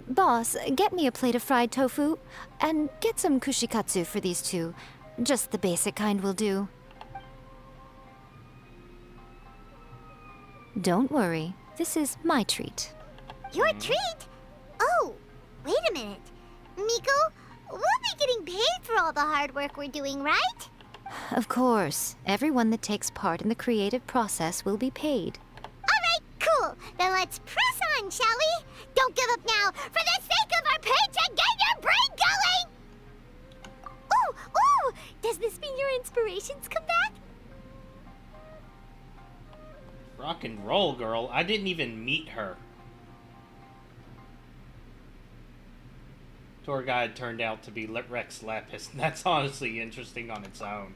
Boss, get me a plate of fried tofu, and get some kushikatsu for these two. Just the basic kind will do. Don't worry, this is my treat. Your treat? Oh, wait a minute. Miko, we'll be getting paid for all the hard work we're doing, right? Of course, everyone that takes part in the creative process will be paid. Alright, cool. Then let's press on, shall we? Don't give up now. For the sake of our paycheck, get your brain going! Ooh! Does this mean your inspirations come back? Rock and roll, girl. I didn't even meet her. Tour guide turned out to be Rex Lapis. That's honestly interesting on its own.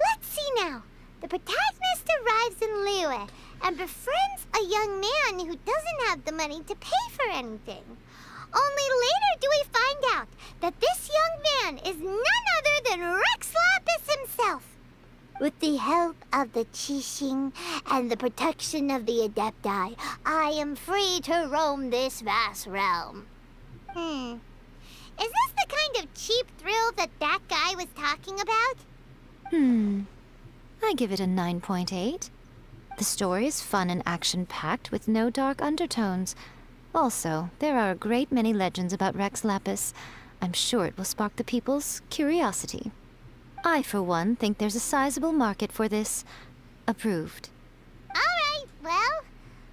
Let's see now. The protagonist arrives in Liyue and befriends a young man who doesn't have the money to pay for anything. Only later do we find out that this young man is none other than Rex Lapis himself. With the help of the Qixing and the protection of the Adepti, I am free to roam this vast realm. Is this the kind of cheap thrill that guy was talking about? I give it a 9.8. The story is fun and action-packed with no dark undertones. Also, there are a great many legends about Rex Lapis. I'm sure it will spark the people's curiosity. I, for one, think there's a sizable market for this. Approved. Alright, well,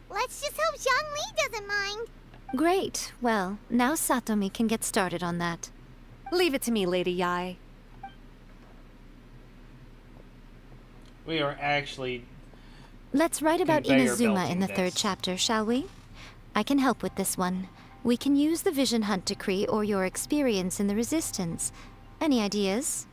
let's just hope Zhongli doesn't mind. Great. Well, now Satomi can get started on that. Leave it to me, Lady Yai. We are actually... Let's write about conveyor Inazuma in the belting third this. chapter, shall we? I can help with this one. We can use the Vision Hunt decree or your experience in the Resistance. Any ideas?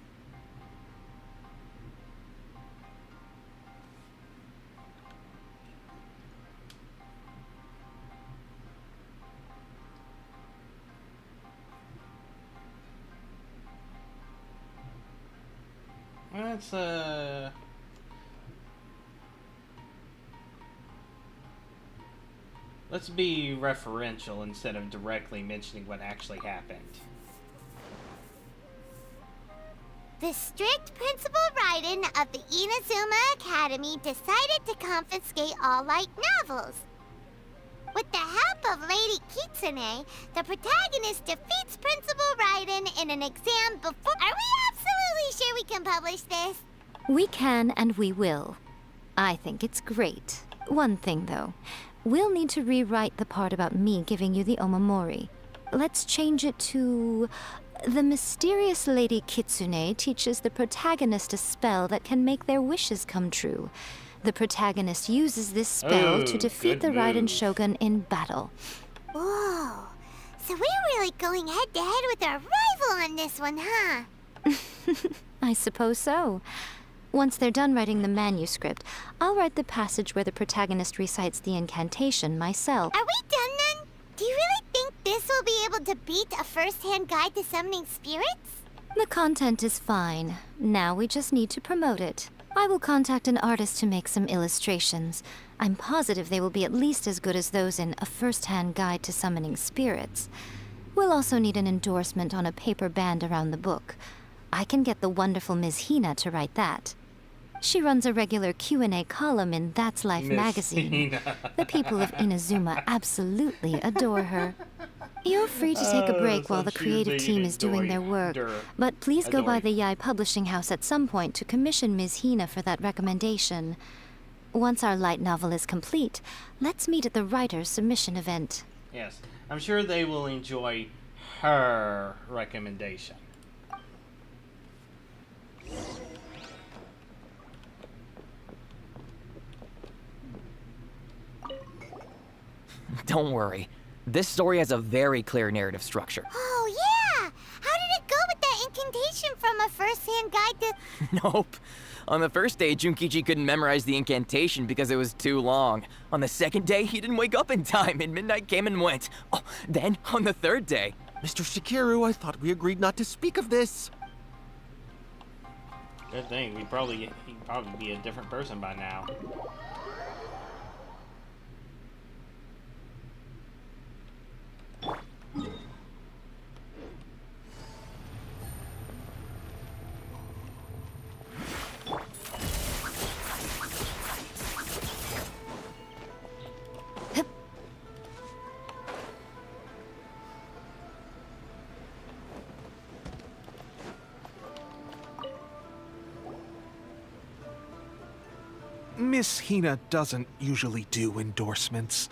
Let's be referential instead of directly mentioning what actually happened. The strict Principal Raiden of the Inazuma Academy decided to confiscate all light novels. With the help of Lady Kitsune, the protagonist defeats Principal Raiden in an exam before... Are we absolutely sure we can publish this? We can and we will. I think it's great. One thing, though. We'll need to rewrite the part about me giving you the Omamori. Let's change it to... The mysterious Lady Kitsune teaches the protagonist a spell that can make their wishes come true. The protagonist uses this spell to defeat the Raiden Shogun in battle. Whoa. So we're really going head-to-head with our rival on this one, huh? I suppose so. Once they're done writing the manuscript, I'll write the passage where the protagonist recites the incantation myself. Are we done then? Do you really think this will be able to beat a first-hand guide to summoning spirits? The content is fine. Now we just need to promote it. I will contact an artist to make some illustrations. I'm positive they will be at least as good as those in A First-Hand Guide to Summoning Spirits. We'll also need an endorsement on a paper band around the book. I can get the wonderful Ms. Hina to write that. She runs a regular Q&A column in That's Life Miss magazine. Hina. The people of Inazuma absolutely adore her. You're free to take a break while the creative team is doing their work, but please go by the Yai Publishing House at some point to commission Ms. Hina for that recommendation. Once our light novel is complete, let's meet at the writer's submission event. Yes, I'm sure they will enjoy her recommendation. Don't worry. This story has a very clear narrative structure. Oh, yeah! How did it go with that incantation from A First-Hand Guide to... Nope. On the first day, Junkichi couldn't memorize the incantation because it was too long. On the second day, he didn't wake up in time, and midnight came and went. Oh, then, on the third day... Mr. Shikiru, I thought we agreed not to speak of this. Good thing. He'd probably be a different person by now. Miss Hina doesn't usually do endorsements,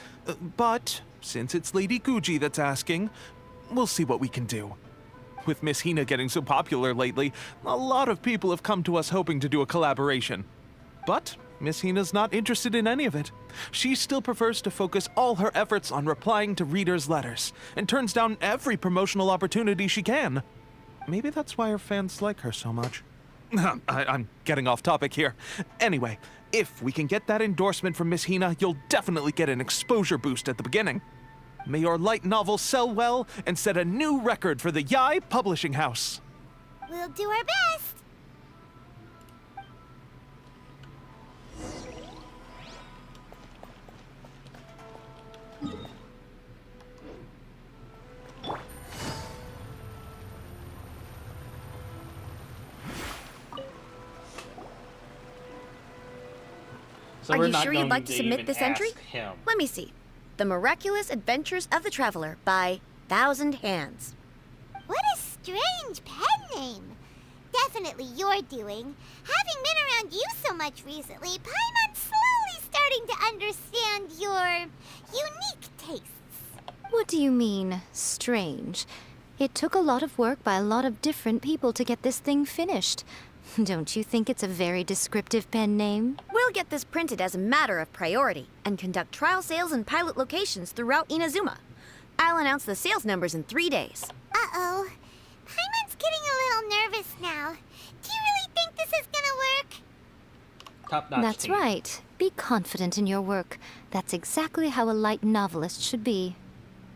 but since it's Lady Guji that's asking, we'll see what we can do. With Miss Hina getting so popular lately, a lot of people have come to us hoping to do a collaboration. But Miss Hina's not interested in any of it. She still prefers to focus all her efforts on replying to readers' letters, and turns down every promotional opportunity she can. Maybe that's why her fans like her so much. I'm getting off topic here. Anyway, if we can get that endorsement from Miss Hina, you'll definitely get an exposure boost at the beginning. May your light novel sell well and set a new record for the Yae Publishing House. We'll do our best. So Are we're you not sure you'd going like to submit even this entry? ask him. Let me see. The Miraculous Adventures of the Traveler by Thousand Hands. What a strange pen name. Definitely your doing. Having been around you so much recently, Paimon's slowly starting to understand your unique tastes. What do you mean, strange? It took a lot of work by a lot of different people to get this thing finished. Don't you think it's a very descriptive pen name? We'll get this printed as a matter of priority and conduct trial sales in pilot locations throughout Inazuma. I'll announce the sales numbers in 3 days. Uh-oh. Paimon's getting a little nervous now. Do you really think this is gonna work? Top-notch That's team. right. Be confident in your work. That's exactly how a light novelist should be.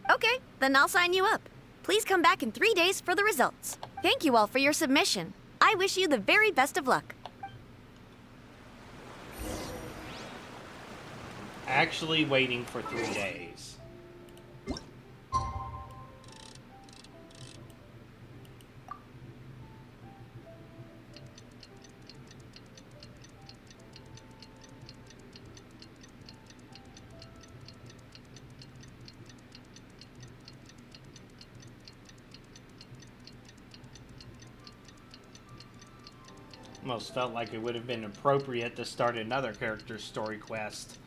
Okay, then I'll sign you up. Please come back in 3 days for the results. Thank you all for your submission. I wish you the very best of luck. Actually waiting for 3 days. Almost felt like it would have been appropriate to start another character's story quest.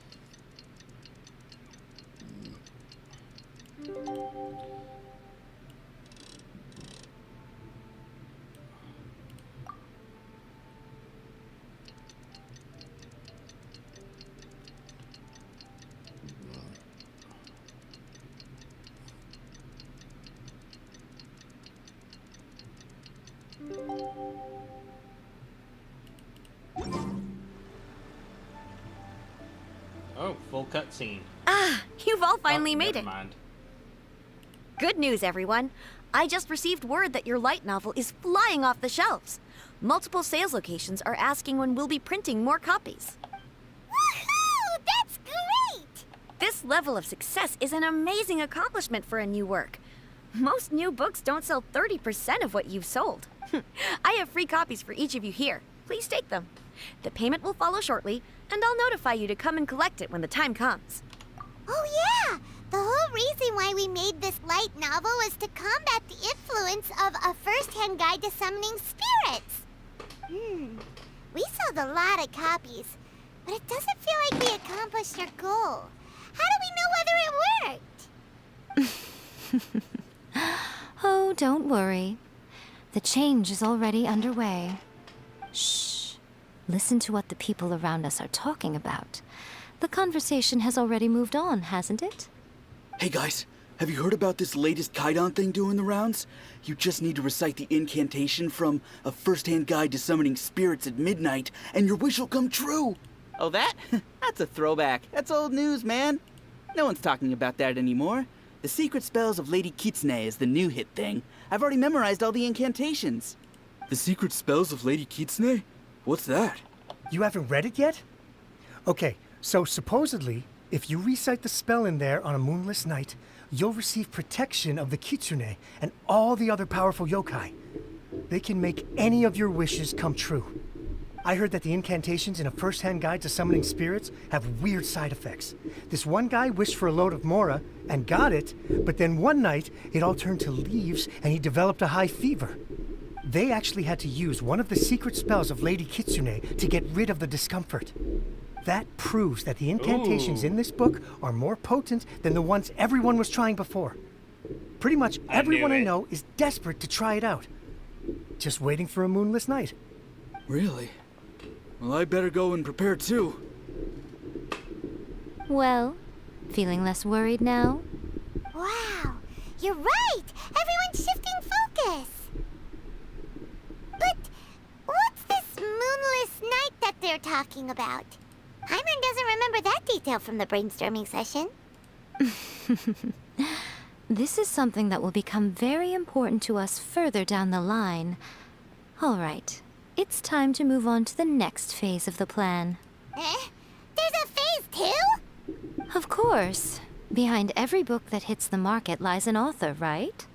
Oh, full cutscene. Ah, you've all finally made never it. Mind. Good news, everyone. I just received word that your light novel is flying off the shelves. Multiple sales locations are asking when we'll be printing more copies. Woohoo! That's great! This level of success is an amazing accomplishment for a new work. Most new books don't sell 30% of what you've sold. I have free copies for each of you here. Please take them. The payment will follow shortly, and I'll notify you to come and collect it when the time comes. Oh yeah! The whole reason why we made this light novel was to combat the influence of a first-hand guide to summoning spirits. We sold a lot of copies, but it doesn't feel like we accomplished our goal. How do we know whether it worked? Oh, don't worry. The change is already underway. Shh. Listen to what the people around us are talking about. The conversation has already moved on, hasn't it? Hey guys, have you heard about this latest Kaidan thing doing the rounds? You just need to recite the incantation from A First-Hand Guide to Summoning Spirits at Midnight, and your wish will come true! Oh, that? That's a throwback. That's old news, man. No one's talking about that anymore. The Secret Spells of Lady Kitsune is the new hit thing. I've already memorized all the incantations. The Secret Spells of Lady Kitsune? What's that? You haven't read it yet? Okay, so supposedly, if you recite the spell in there on a moonless night, you'll receive protection of the Kitsune and all the other powerful yokai. They can make any of your wishes come true. I heard that the incantations in A First-Hand Guide to Summoning Spirits have weird side effects. This one guy wished for a load of mora and got it, but then one night it all turned to leaves and he developed a high fever. They actually had to use one of the secret spells of Lady Kitsune to get rid of the discomfort. That proves that the incantations in this book are more potent than the ones everyone was trying before. Pretty much everyone I know is desperate to try it out. Just waiting for a moonless night. Really? Well, I better go and prepare too. Well, feeling less worried now? Wow, you're right! Everyone's shifting focus! But what's this talking about? Paimon doesn't remember that detail from the brainstorming session. This is something that will become very important to us further down the line. All right, it's time to move on to the next phase of the plan. There's a phase 2? Of course. Behind every book that hits the market lies an author, right?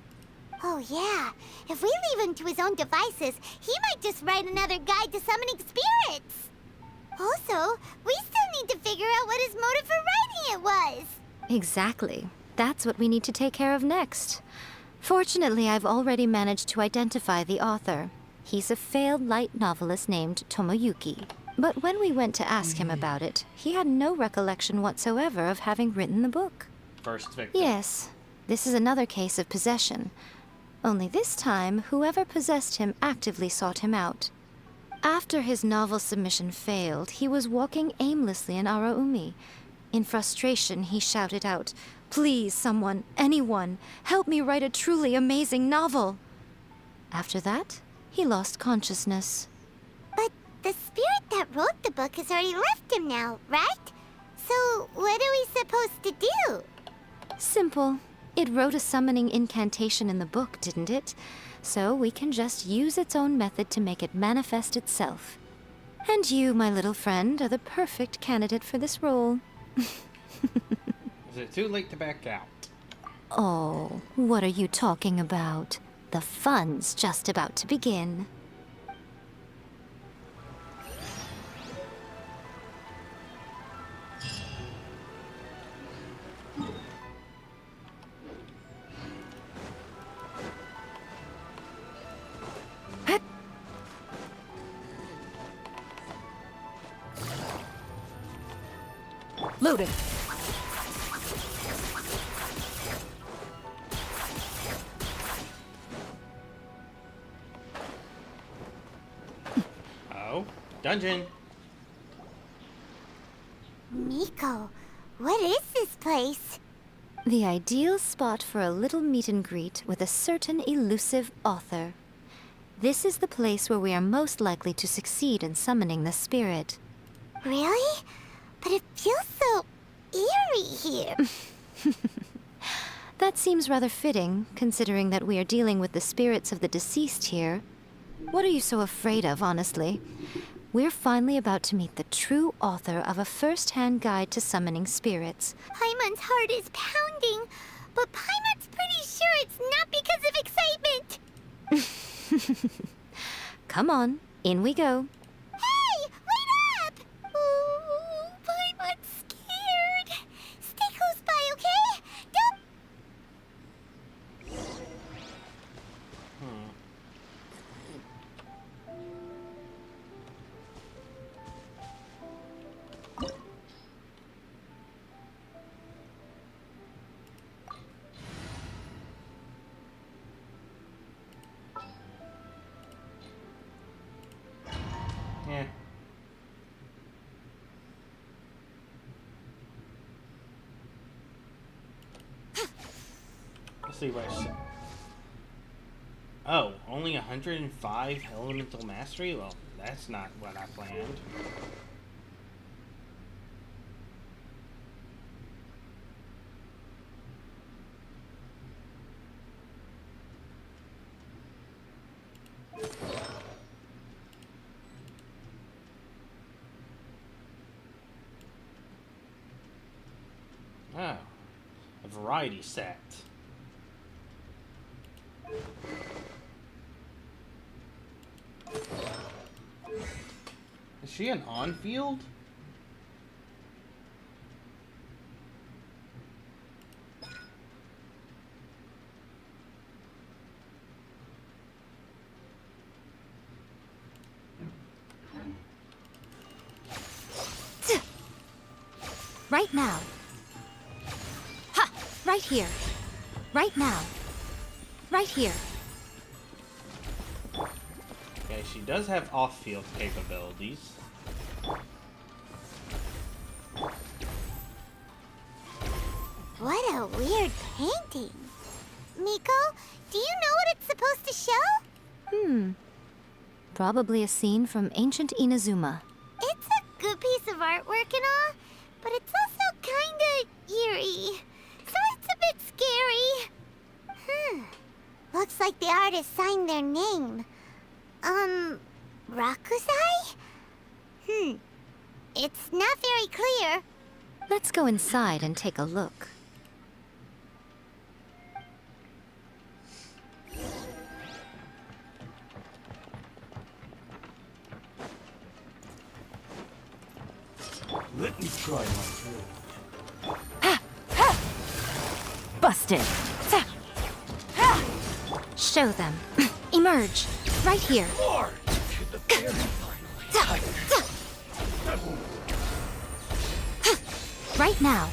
Oh yeah, if we leave him to his own devices, he might just write another guide to summoning spirits. Also, we still need to figure out what his motive for writing it was. Exactly. That's what we need to take care of next. Fortunately, I've already managed to identify the author. He's a failed light novelist named Tomoyuki. But when we went to ask him about it, he had no recollection whatsoever of having written the book. First victim. Yes, this is another case of possession. Only this time, whoever possessed him actively sought him out. After his novel submission failed, he was walking aimlessly in Araumi. In frustration, he shouted out, "Please, someone, anyone, help me write a truly amazing novel." After that, he lost consciousness. But the spirit that wrote the book has already left him now, right? So what are we supposed to do? Simple. It wrote a summoning incantation in the book, didn't it? So we can just use its own method to make it manifest itself. And you, my little friend, are the perfect candidate for this role. Is it too late to back out? Oh, what are you talking about? The fun's just about to begin. Loaded. Oh, dungeon. Miko, what is this place? The ideal spot for a little meet and greet with a certain elusive author. This is the place where we are most likely to succeed in summoning the spirit. Really? But it feels so eerie here. That seems rather fitting, considering that we are dealing with the spirits of the deceased here. What are you so afraid of, honestly? We're finally about to meet the true author of a first-hand guide to summoning spirits. Paimon's heart is pounding, but Paimon's pretty sure it's not because of excitement. Come on, in we go. Hey, wait up! Ooh, Paimon's scared. Stay close by, okay? Don't... Yeah. Let's see what I said. Oh, only 105 elemental mastery? Well, that's not what I planned. Oh, a variety set. Is she an on-field? Right now. Ha! Right here. Right now. Right here. Okay, she does have off-field capabilities. What a weird painting. Miko, do you know what it's supposed to show? Probably a scene from ancient Inazuma. It's a artwork and all, but it's also kinda eerie. So it's a bit scary. Looks like the artist signed their name. Rakusai? It's not very clear. Let's go inside and take a look. Let me try my throat. Busted. Show them. Emerge. Right here. Right now.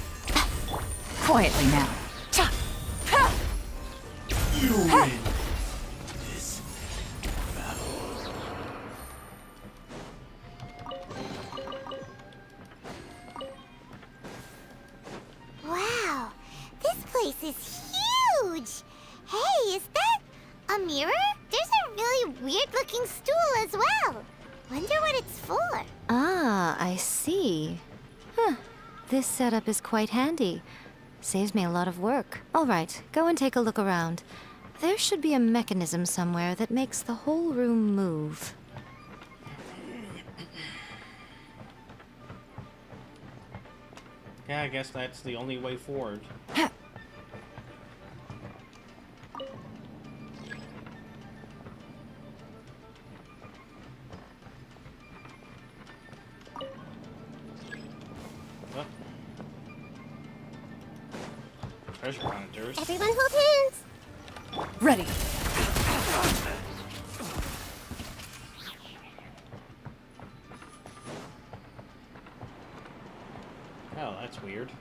Quietly now. You win. Wow, this place is huge. Hey, is that a mirror? There's a really weird-looking stool as well. Wonder what it's for. Ah, I see. Huh. This setup is quite handy. Saves me a lot of work. All right, go and take a look around. There should be a mechanism somewhere that makes the whole room move. Yeah, I guess that's the only way forward. Oh. Treasure hunters. Everyone hold hands. Ready. Oh, that's weird.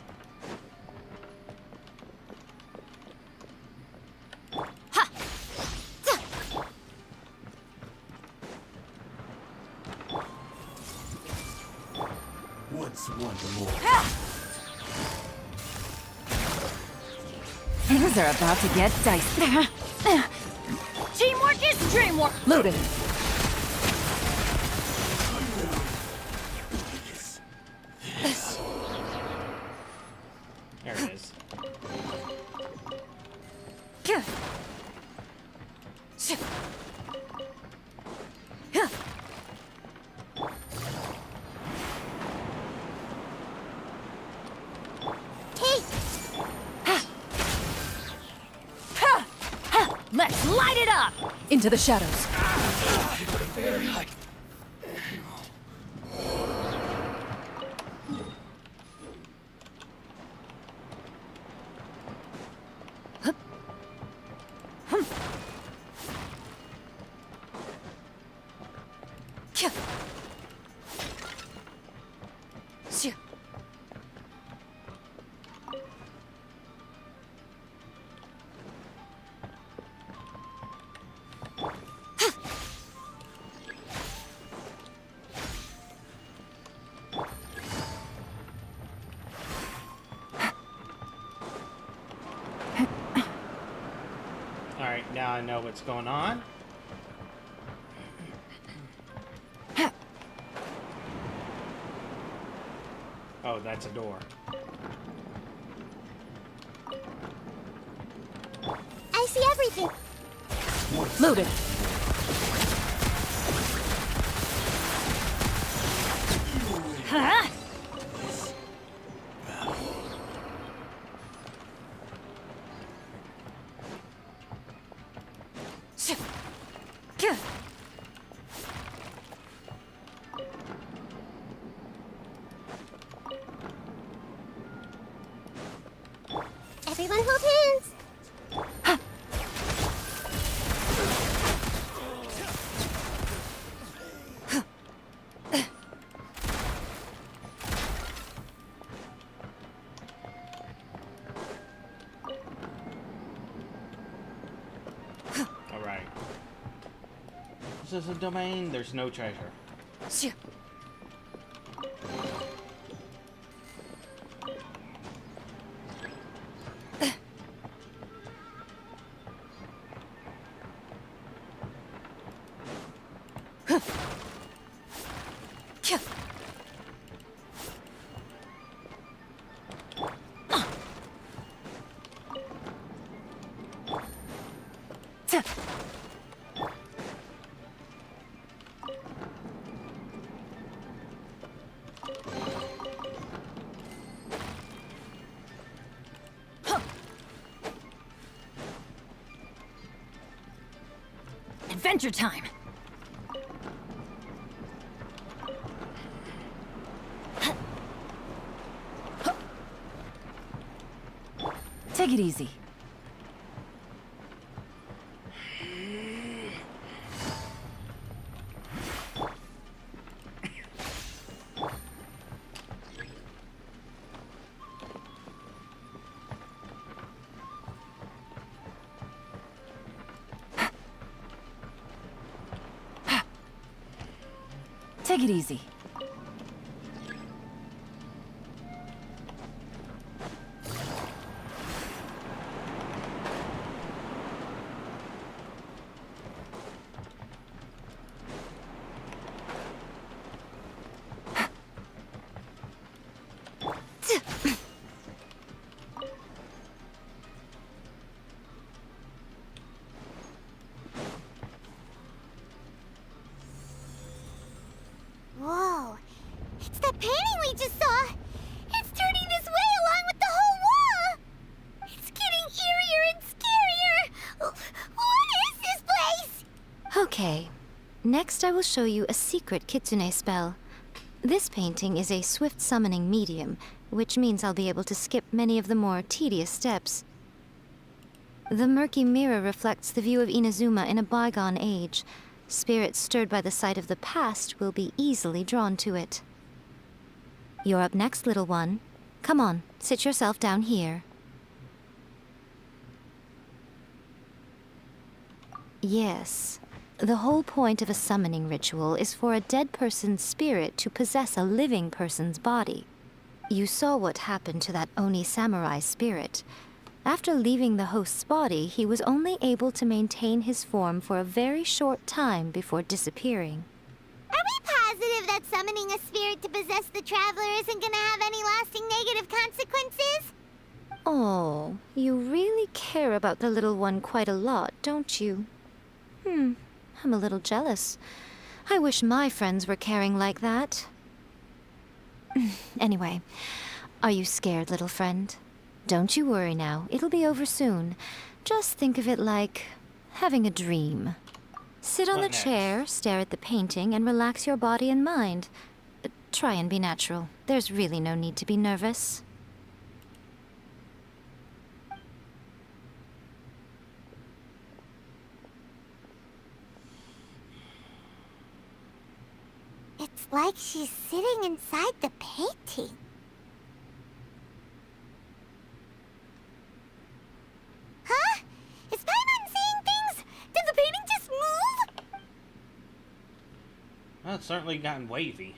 What's one more? Things are about to get dicey. Teamwork is dreamwork! Loaded. There it is. Let's light it up! Into the shadows. Alright, now I know what's going on. Oh, that's a door. I see everything. Loaded. Huh? Everyone hold hands. Alright. This is a domain, there's no treasure. Adventure time! Take it easy. Take it easy. Whoa, it's that painting we just saw. It's turning this way along with the whole wall. It's getting eerier and scarier. What is this place? Okay. Next, I will show you a secret kitsune spell. This painting is a swift summoning medium, which means I'll be able to skip many of the more tedious steps. The murky mirror reflects the view of Inazuma in a bygone age. Spirits stirred by the sight of the past will be easily drawn to it. You're up next, little one. Come on, sit yourself down here. Yes. The whole point of a summoning ritual is for a dead person's spirit to possess a living person's body. You saw what happened to that Oni samurai spirit. After leaving the host's body, he was only able to maintain his form for a very short time before disappearing. Are we positive that summoning a spirit to possess the traveler isn't gonna have any lasting negative consequences? Oh, you really care about the little one quite a lot, don't you? I'm a little jealous. I wish my friends were caring like that. Anyway, are you scared, little friend? Don't you worry now, it'll be over soon. Just think of it like having a dream. Sit on the chair, stare at the painting, and relax your body and mind. Try and be natural. There's really no need to be nervous. It's like she's sitting inside the painting. Huh? Is Paimon seeing things? Did the painting just move? Well, it's certainly gotten wavy.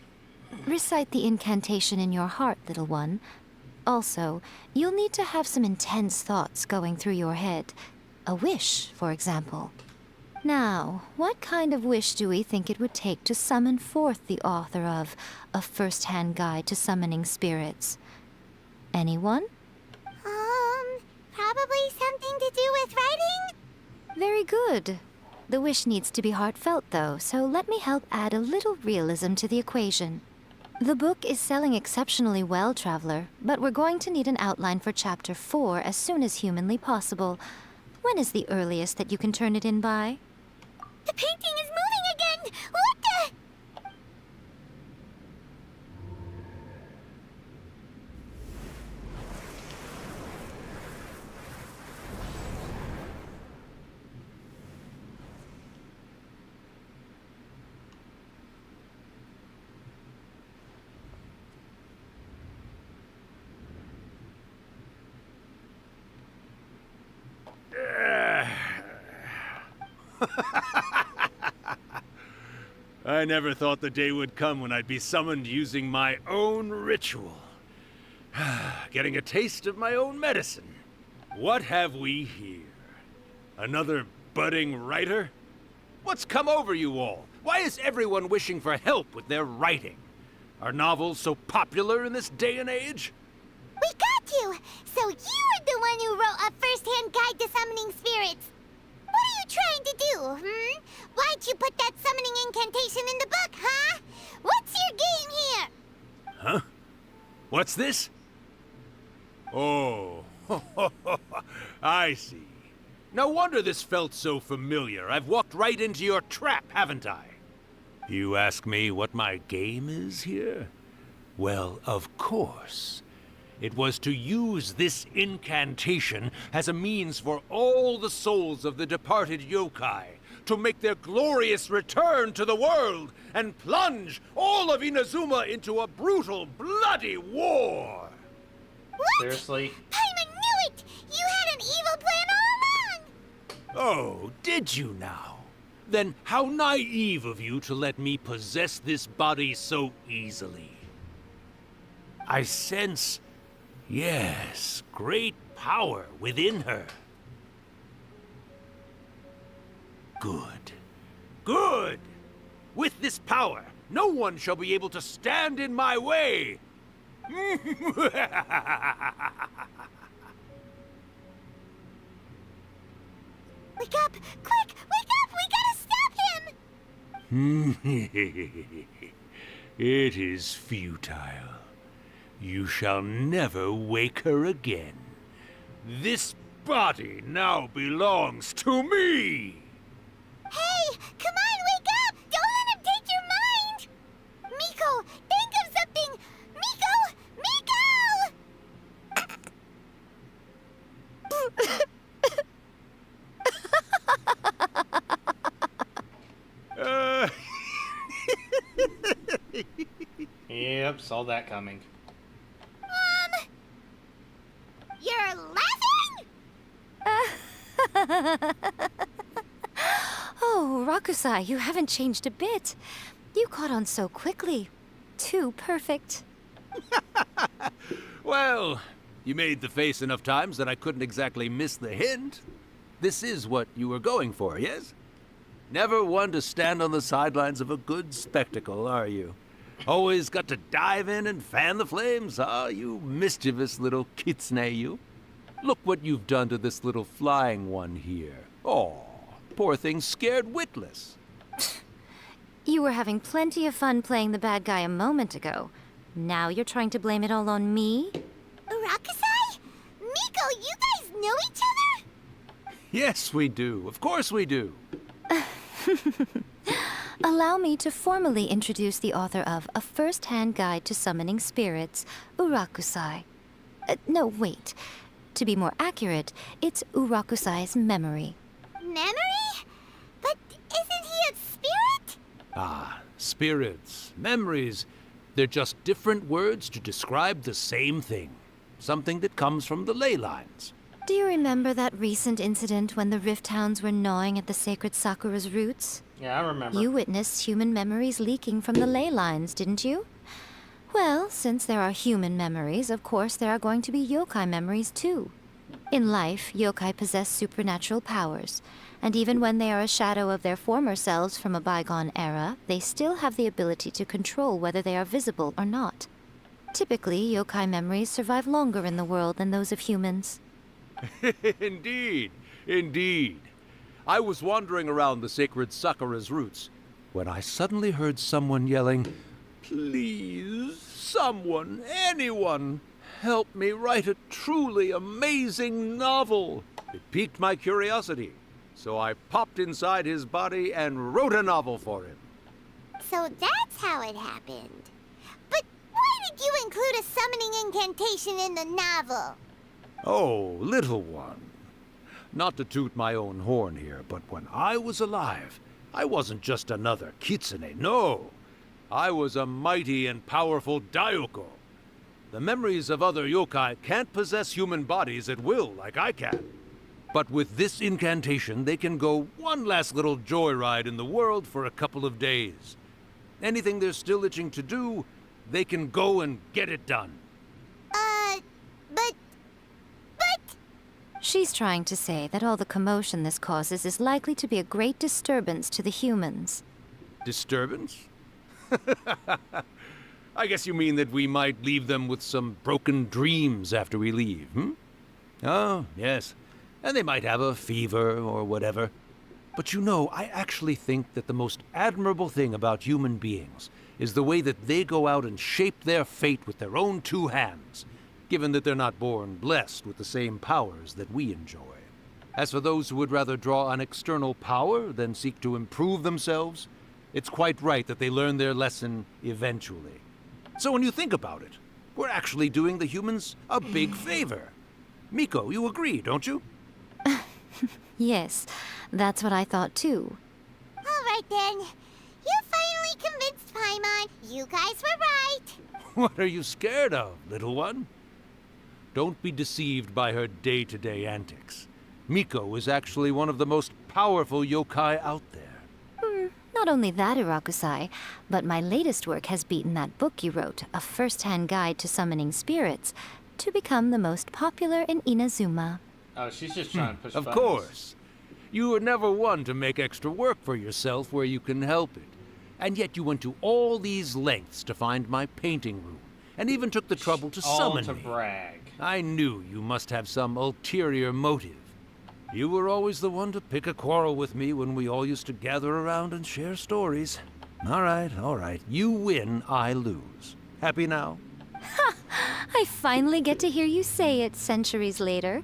Recite the incantation in your heart, little one. Also, you'll need to have some intense thoughts going through your head. A wish, for example. Now, what kind of wish do we think it would take to summon forth the author of A First-Hand Guide to Summoning Spirits? Anyone? Probably something to do with writing? Very good. The wish needs to be heartfelt, though, so let me help add a little realism to the equation. The book is selling exceptionally well, Traveler, but we're going to need an outline for Chapter 4 as soon as humanly possible. When is the earliest that you can turn it in by? The painting is moving again! What the... I never thought the day would come when I'd be summoned using my own ritual. Getting a taste of my own medicine. What have we here? Another budding writer? What's come over you all? Why is everyone wishing for help with their writing? Are novels so popular in this day and age? We got you! So you're the one who wrote A First-Hand Guide to Summoning Spirits! What are you trying hmm? Why'd you put that summoning incantation in the book, huh? What's your game here? Huh? What's this? Oh, I see. No wonder this felt so familiar. I've walked right into your trap, haven't I? You ask me what my game is here? Well, of course. It was to use this incantation as a means for all the souls of the departed yokai to make their glorious return to the world and plunge all of Inazuma into a brutal, bloody war. What? Seriously? Paimon knew it! You had an evil plan all along! Oh, did you now? Then how naive of you to let me possess this body so easily. I sense, yes, great power within her. Good. Good! With this power, no one shall be able to stand in my way! Wake up! Quick! Wake up! We gotta stop him! It is futile. You shall never wake her again. This body now belongs to me! Hey! Come on, wake up! Don't let him take your mind! Miko, think of something! Miko! Yep, saw that coming. You're laughing? Oh, Rakusai, you haven't changed a bit. You caught on so quickly. Too perfect. Well, you made the face enough times that I couldn't exactly miss the hint. This is what you were going for, yes? Never one to stand on the sidelines of a good spectacle, are you? Always got to dive in and fan the flames, huh? You mischievous little kitsune, you. Look what you've done to this little flying one here. Oh, poor thing scared witless. You were having plenty of fun playing the bad guy a moment ago. Now you're trying to blame it all on me? Rakusai? Miko, you guys know each other? Yes, we do. Of course we do. Allow me to formally introduce the author of A First-Hand Guide to Summoning Spirits, Urakusai. No, wait. To be more accurate, it's Urakusai's memory. Memory? But isn't he a spirit? Ah, spirits, memories. They're just different words to describe the same thing. Something that comes from the ley lines. Do you remember that recent incident when the Rift Hounds were gnawing at the sacred Sakura's roots? Yeah, I remember. You witnessed human memories leaking from the ley lines, didn't you? Well, since there are human memories, of course there are going to be yokai memories too. In life, yokai possess supernatural powers, and even when they are a shadow of their former selves from a bygone era, they still have the ability to control whether they are visible or not. Typically, yokai memories survive longer in the world than those of humans. Indeed, indeed. I was wandering around the sacred Sakura's roots when I suddenly heard someone yelling, "Please, someone, anyone, help me write a truly amazing novel." It piqued my curiosity, so I popped inside his body and wrote a novel for him. So that's how it happened. But why did you include a summoning incantation in the novel? Oh, little one. Not to toot my own horn here, but when I was alive, I wasn't just another kitsune, no. I was a mighty and powerful Daiyoko. The memories of other yokai can't possess human bodies at will like I can. But with this incantation, they can go one last little joyride in the world for a couple of days. Anything they're still itching to do, they can go and get it done. But... She's trying to say that all the commotion this causes is likely to be a great disturbance to the humans. Disturbance? I guess you mean that we might leave them with some broken dreams after we leave, hmm? Oh, yes. And they might have a fever or whatever. But you know, I actually think that the most admirable thing about human beings is the way that they go out and shape their fate with their own two hands, given that they're not born blessed with the same powers that we enjoy. As for those who would rather draw on external power than seek to improve themselves, it's quite right that they learn their lesson eventually. So when you think about it, we're actually doing the humans a big favor. Miko, you agree, don't you? Yes, that's what I thought too. All right then. You finally convinced Paimon. You guys were right. What are you scared of, little one? Don't be deceived by her day-to-day antics. Miko is actually one of the most powerful yokai out there. Not only that, Urakusai, but my latest work has beaten that book you wrote, A First-Hand Guide to Summoning Spirits, to become the most popular in Inazuma. Oh, she's just trying to push Of buttons. course. You were never one to make extra work for yourself where you can help it. And yet you went to all these lengths to find my painting room, and even took the trouble to All summon to me. brag. I knew you must have some ulterior motive. You were always the one to pick a quarrel with me when we all used to gather around and share stories. All right. You win, I lose. Happy now? I finally get to hear you say it centuries later.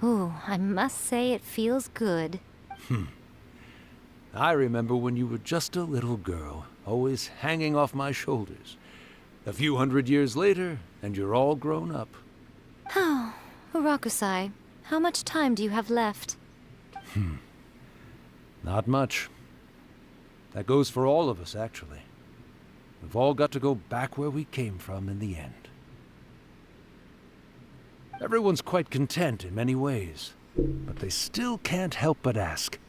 Ooh, I must say it feels good. I remember when you were just a little girl, always hanging off my shoulders. A few hundred years later, and you're all grown up. Oh, Urakusai, how much time do you have left? Not much. That goes for all of us, actually. We've all got to go back where we came from in the end. Everyone's quite content in many ways, but they still can't help but ask,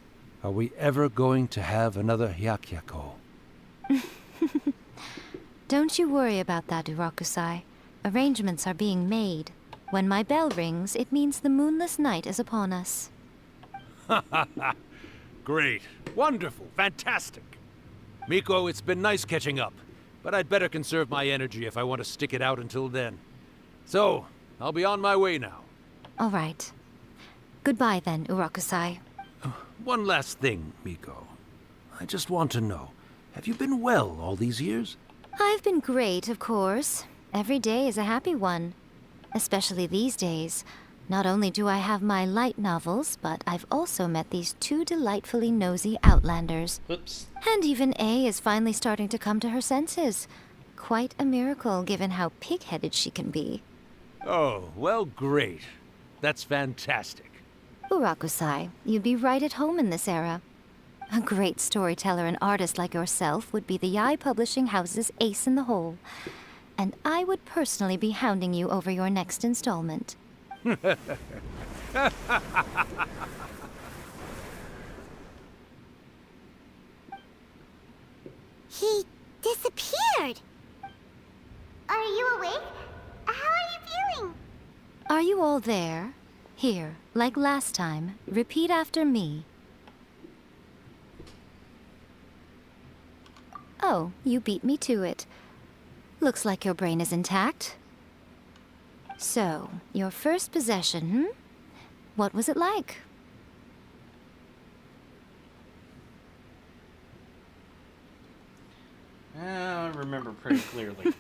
are we ever going to have another Hyakyako? Don't you worry about that, Urakusai. Arrangements are being made. When my bell rings, it means the moonless night is upon us. Great. Wonderful. Fantastic. Miko, it's been nice catching up, but I'd better conserve my energy if I want to stick it out until then. So, I'll be on my way now. All right. Goodbye then, Urakusai. One last thing, Miko. I just want to know, have you been well all these years? I've been great, of course. Every day is a happy one. Especially these days. Not only do I have my light novels, but I've also met these two delightfully nosy outlanders. Oops. And even A is finally starting to come to her senses. Quite a miracle, given how pig-headed she can be. Oh, well, great. That's fantastic. Urakusai, you'd be right at home in this era. A great storyteller and artist like yourself would be the Yae Publishing House's ace in the hole. And I would personally be hounding you over your next installment. He disappeared. Are you awake? How are you feeling? Are you all there? Here, like last time, repeat after me. Oh, you beat me to it. Looks like your brain is intact. So, your first possession, What was it like? I remember pretty clearly.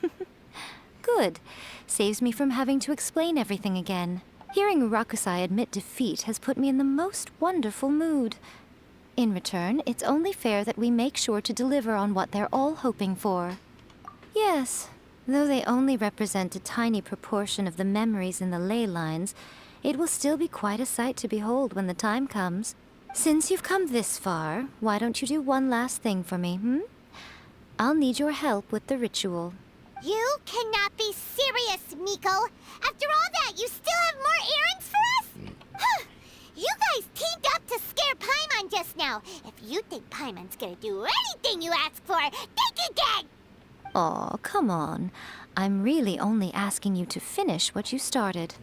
Good. Saves me from having to explain everything again. Hearing Urakusai admit defeat has put me in the most wonderful mood. In return, it's only fair that we make sure to deliver on what they're all hoping for. Yes, though they only represent a tiny proportion of the memories in the ley lines, it will still be quite a sight to behold when the time comes. Since you've come this far, why don't you do one last thing for me, I'll need your help with the ritual. You cannot be serious, Miko. After all that, you still have more errands for us? You guys teamed up to scare Paimon just now. If you think Paimon's gonna do anything you ask for, think again! Aw, come on. I'm really only asking you to finish what you started.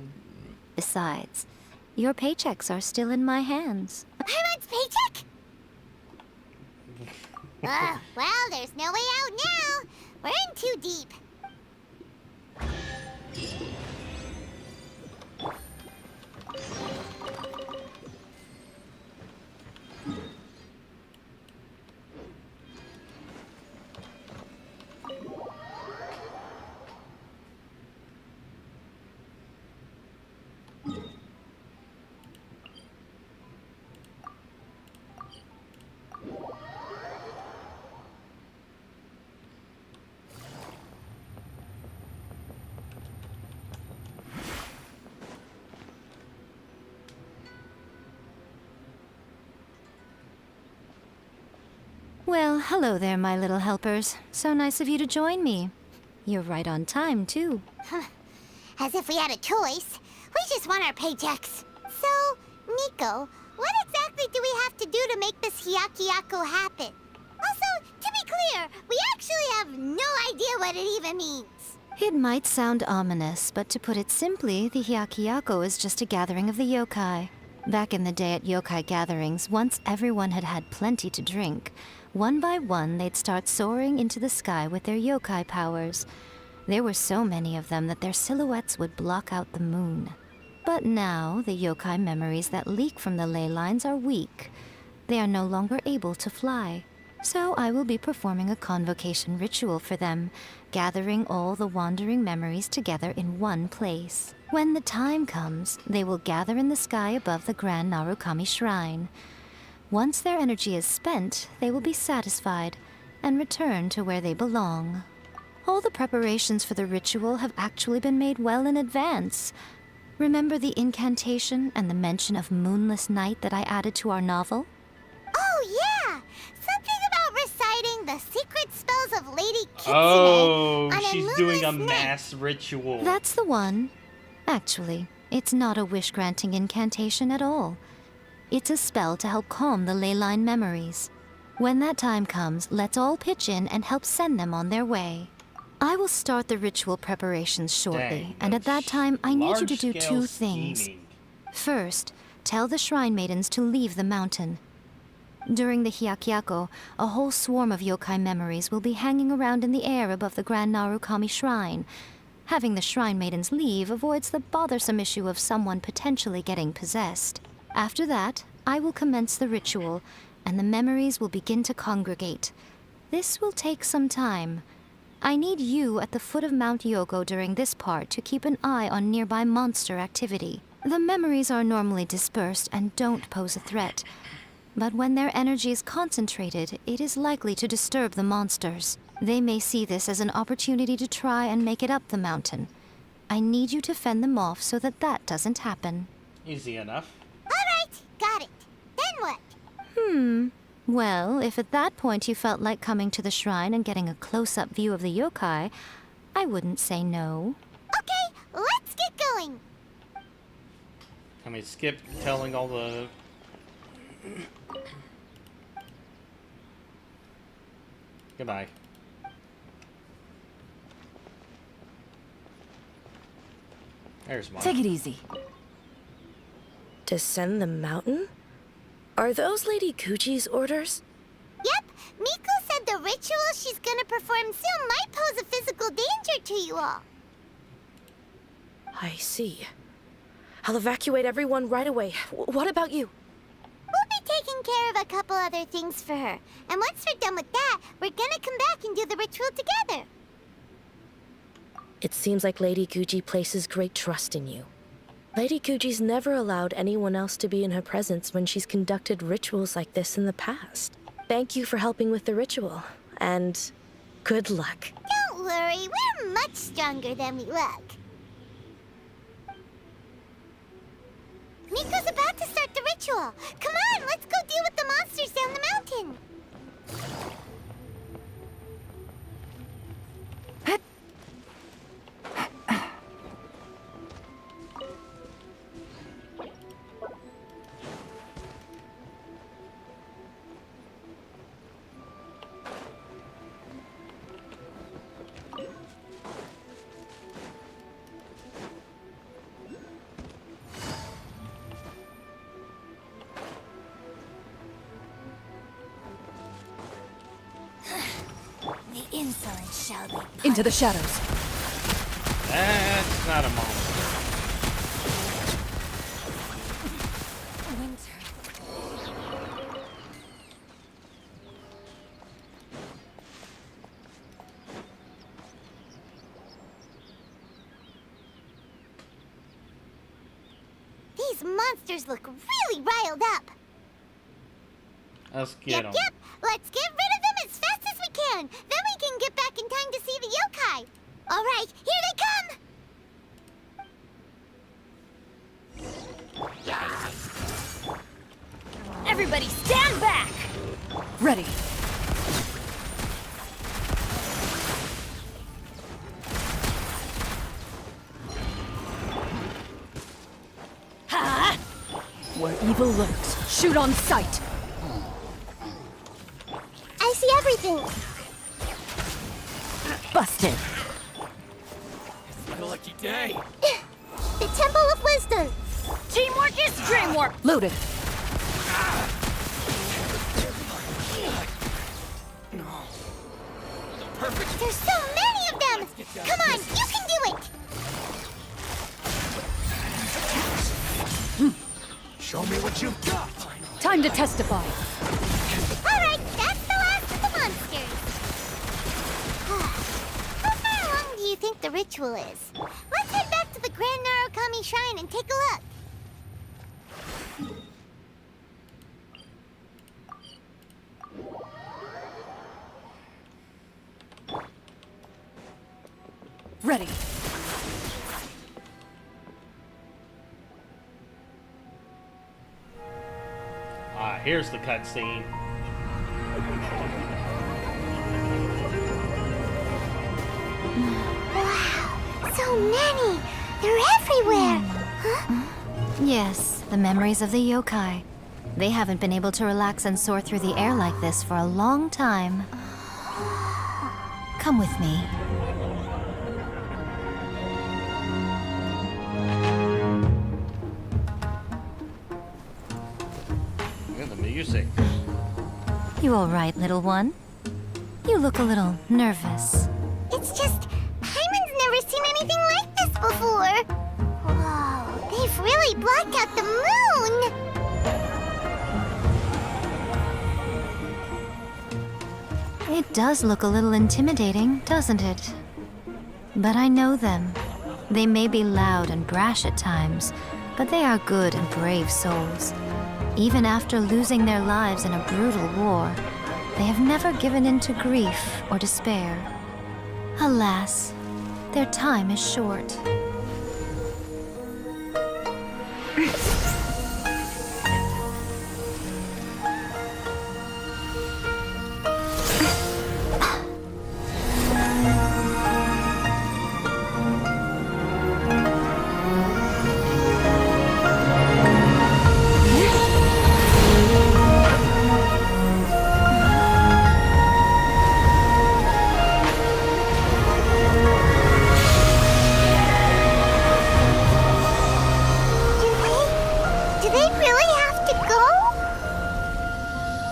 Besides, your paychecks are still in my hands. Paimon's paycheck? Well, there's no way out now. We're in too deep. Well, hello there, my little helpers. So nice of you to join me. You're right on time, too. As if we had a choice. We just want our paychecks. So, Miko, what exactly do we have to do to make this Hyakyako happen? Also, to be clear, we actually have no idea what it even means. It might sound ominous, but to put it simply, the Hyakyako is just a gathering of the yokai. Back in the day at yokai gatherings, once everyone had had plenty to drink, one by one they'd start soaring into the sky with their yokai powers. There were so many of them that their silhouettes would block out the moon. But now, the yokai memories that leak from the ley lines are weak. They are no longer able to fly. So I will be performing a convocation ritual for them, gathering all the wandering memories together in one place. When the time comes, they will gather in the sky above the Grand Narukami Shrine. Once their energy is spent, they will be satisfied and return to where they belong. All the preparations for the ritual have actually been made well in advance. Remember the incantation and the mention of moonless night that I added to our novel? Oh, yeah! Something about reciting the secret spells of Lady Kitsune Oh, on she's a doing a moonless night. mass ritual. That's the one. Actually, it's not a wish-granting incantation at all. It's a spell to help calm the ley line memories. When that time comes, let's all pitch in and help send them on their way. I will start the ritual preparations shortly, Dang, and at that time I need you to do large-scale two things. scheming. First, tell the Shrine Maidens to leave the mountain. During the Hyakyako, a whole swarm of yokai memories will be hanging around in the air above the Grand Narukami Shrine. Having the Shrine Maidens leave avoids the bothersome issue of someone potentially getting possessed. After that, I will commence the ritual, and the memories will begin to congregate. This will take some time. I need you at the foot of Mount Yogo during this part to keep an eye on nearby monster activity. The memories are normally dispersed and don't pose a threat, but when their energy is concentrated, it is likely to disturb the monsters. They may see this as an opportunity to try and make it up the mountain. I need you to fend them off so that that doesn't happen. Easy enough. Alright, got it. Then what? Well, if at that point you felt like coming to the shrine and getting a close-up view of the yokai, I wouldn't say no. Okay, let's get going. I mean, skip telling all the... Goodbye. There's one. Take it easy. Descend the mountain? Are those Lady Kuji's orders? Yep, Miko said the ritual she's gonna perform soon might pose a physical danger to you all. I see. I'll evacuate everyone right away. What about you? We'll be taking care of a couple other things for her. And once we're done with that, we're gonna come back and do the ritual together. It seems like Lady Guji places great trust in you. Lady Guji's never allowed anyone else to be in her presence when she's conducted rituals like this in the past. Thank you for helping with the ritual, and good luck. Don't worry, we're much stronger than we look. Miko's about to start the ritual. Come on, let's go deal with the monsters down the mountain. The insolent shall be into the shadows. That's not a monster. These monsters look really riled up. Let's get them. Yep, let's get rid of them as fast as we can. Then we can get back in time to see the yokai. All right, here they come. Everybody stand back! Ready. evil lurks. Shoot on sight. I see everything. Busted. It's a lucky day. The Temple of Wisdom. Teamwork is dreamwork. Loaded. There's so many of them! Come on, you can do it! Show me what you've got! Time to testify. Alright, that's the last of the monsters. How far along do you think the ritual is? Let's head back to the Grand Narukami Shrine and take a look. Ready. Ah, here's the cutscene. Wow, so many! They're everywhere! Huh? Yes, the memories of the yokai. They haven't been able to relax and soar through the air like this for a long time. Come with me. Look at the music. You all right, little one? You look a little nervous. It's just, Paimon's never seen anything like this before! Whoa, they've really blocked out the moon! It does look a little intimidating, doesn't it? But I know them. They may be loud and brash at times, but they are good and brave souls. Even after losing their lives in a brutal war, they have never given in to grief or despair. Alas, their time is short.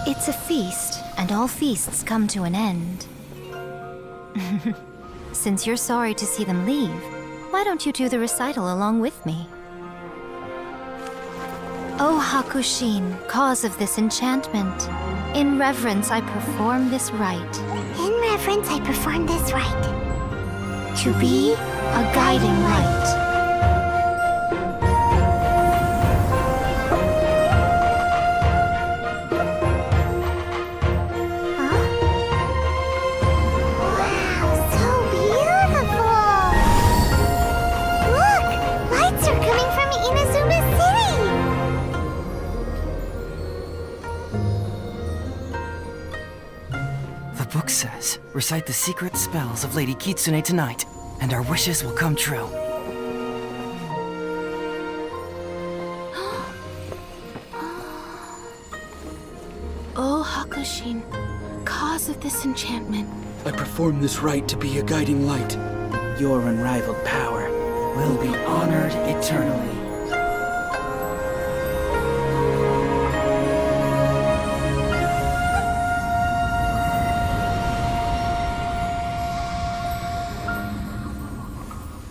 It's a feast, and all feasts come to an end. Since you're sorry to see them leave, why don't you do the recital along with me? O Hakushin, cause of this enchantment, in reverence I perform this rite. In reverence I perform this rite. To be a guiding light. The book says, recite the secret spells of Lady Kitsune tonight, and our wishes will come true. O Hakushin, cause of this enchantment. I perform this rite to be a guiding light. Your unrivaled power Will be honored eternally.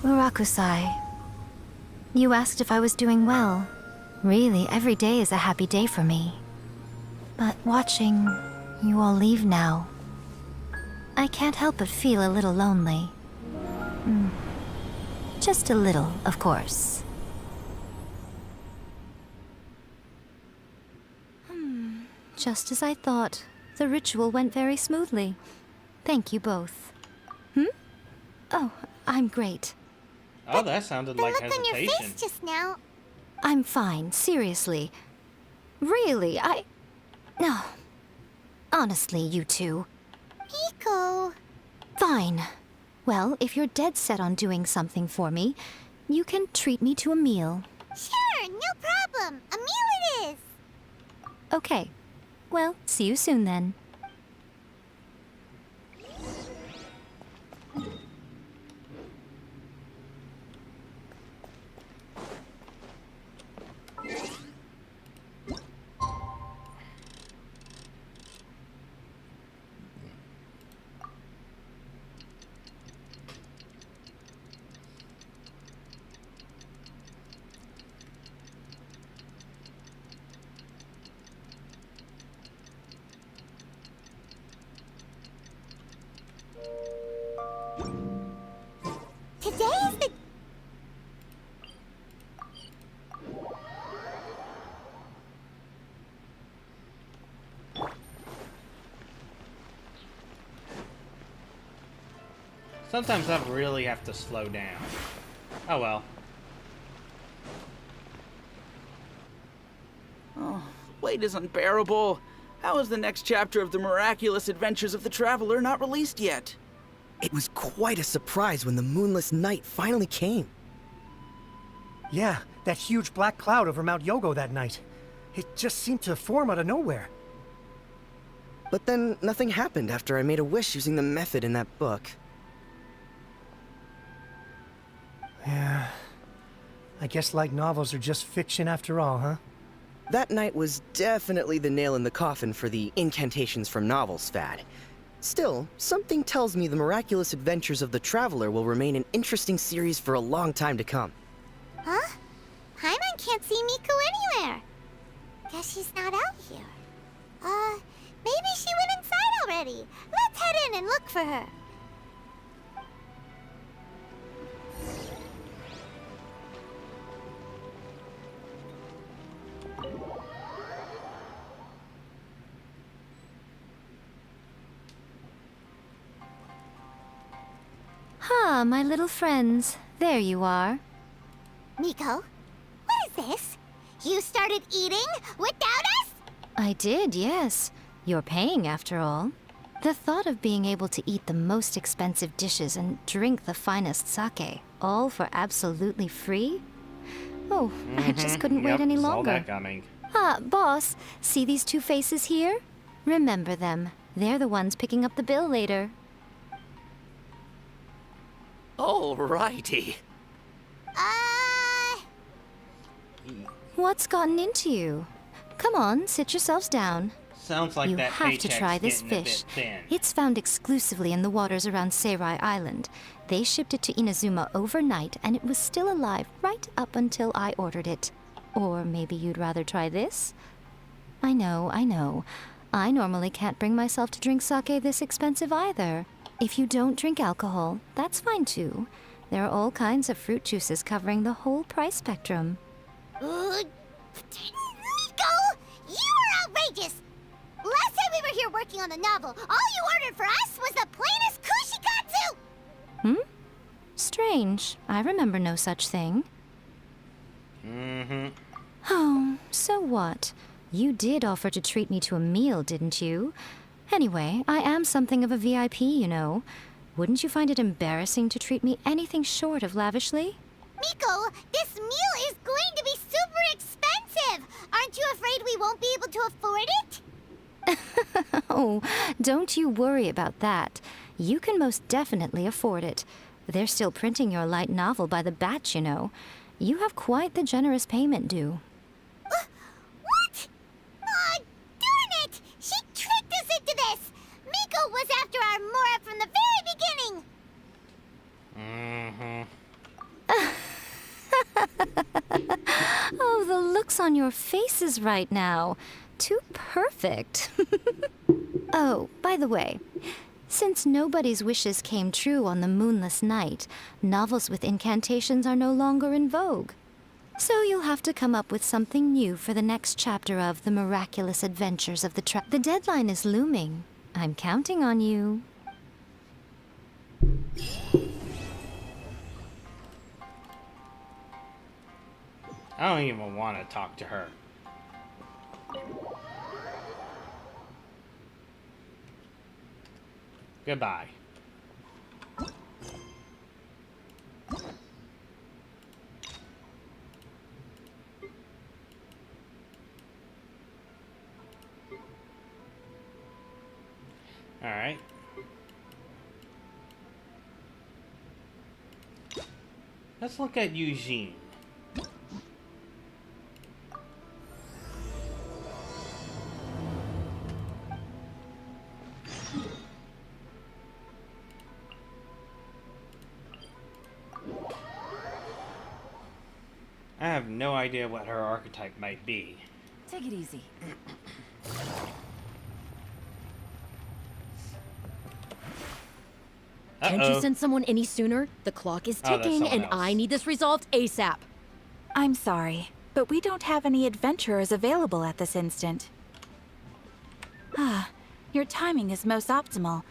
Urakusai, you asked if I was doing well. Really, every day is a happy day for me. But watching you all leave now, I can't help but feel a little lonely. Just a little, of course. Just as I thought, the ritual went very smoothly. Thank you both. Oh, I'm great. Oh, that sounded like The look on your hesitation. face just now. I'm fine, seriously. Really, No. Honestly, you two. Hiko. Fine. Well, if you're dead set on doing something for me, you can treat me to a meal. Sure, no problem. A meal it is. Okay. Well, see you soon then. Today is the... Sometimes I really have to slow down. Oh well. Oh, wait is unbearable. How is the next chapter of the miraculous adventures of the Traveler not released yet? It was quite a surprise when the moonless night finally came. Yeah, that huge black cloud over Mount Yogo that night. It just seemed to form out of nowhere. But then nothing happened after I made a wish using the method in that book. Yeah. I guess light novels are just fiction after all, huh? That night was definitely the nail in the coffin for the incantations from novels fad. Still, something tells me the miraculous adventures of the Traveler will remain an interesting series for a long time to come. Huh? Paimon can't see Miko anywhere. Guess she's not out here. Maybe she went inside already. Let's head in and look for her. Ah, my little friends. There you are. Miko, what is this? You started eating without us? I did, yes. You're paying, after all. The thought of being able to eat the most expensive dishes and drink the finest sake, all for absolutely free? Oh, I just couldn't wait any Saw longer. that coming. Ah, boss, see these two faces here? Remember them. They're the ones picking up the bill later. Alrighty. What's gotten into you? Come on, sit yourselves down. Sounds like You that have to paycheck's try this getting a fish. bit thin. It's found exclusively in the waters around Seirai Island. They shipped it to Inazuma overnight, and it was still alive right up until I ordered it. Or maybe you'd rather try this? I know, I know. I normally can't bring myself to drink sake this expensive either. If you don't drink alcohol, that's fine too. There are all kinds of fruit juices covering the whole price spectrum. Miko, you are outrageous! Last time we were here working on the novel, all you ordered for us was the plainest kushikatsu! Hmm? Strange. I remember no such thing. Mm-hmm. Oh, so what? You did offer to treat me to a meal, didn't you? Anyway, I am something of a VIP, you know. Wouldn't you find it embarrassing to treat me anything short of lavishly? Miko, this meal is going to be super expensive! Aren't you afraid we won't be able to afford it? Oh, don't you worry about that. You can most definitely afford it. They're still printing your light novel by the batch, you know. You have quite the generous payment due. What? Aw, darn it! She tricked us into this! Miko was after our Mora from the very beginning! Mm-hmm. Oh, the looks on your faces right now. Too perfect. Oh, by the way, since nobody's wishes came true on the moonless night, novels with incantations are no longer in vogue. So you'll have to come up with something new for the next chapter of The Miraculous Adventures of the The deadline is looming. I'm counting on you. I don't even want to talk to her. Goodbye. Alright. Let's look at Eugene. I have no idea what her archetype might be. Take it easy. Can't you send someone any sooner? The clock is ticking, and I need this resolved ASAP. I'm sorry, but we don't have any adventurers available at this instant. Ah, your timing is most optimal.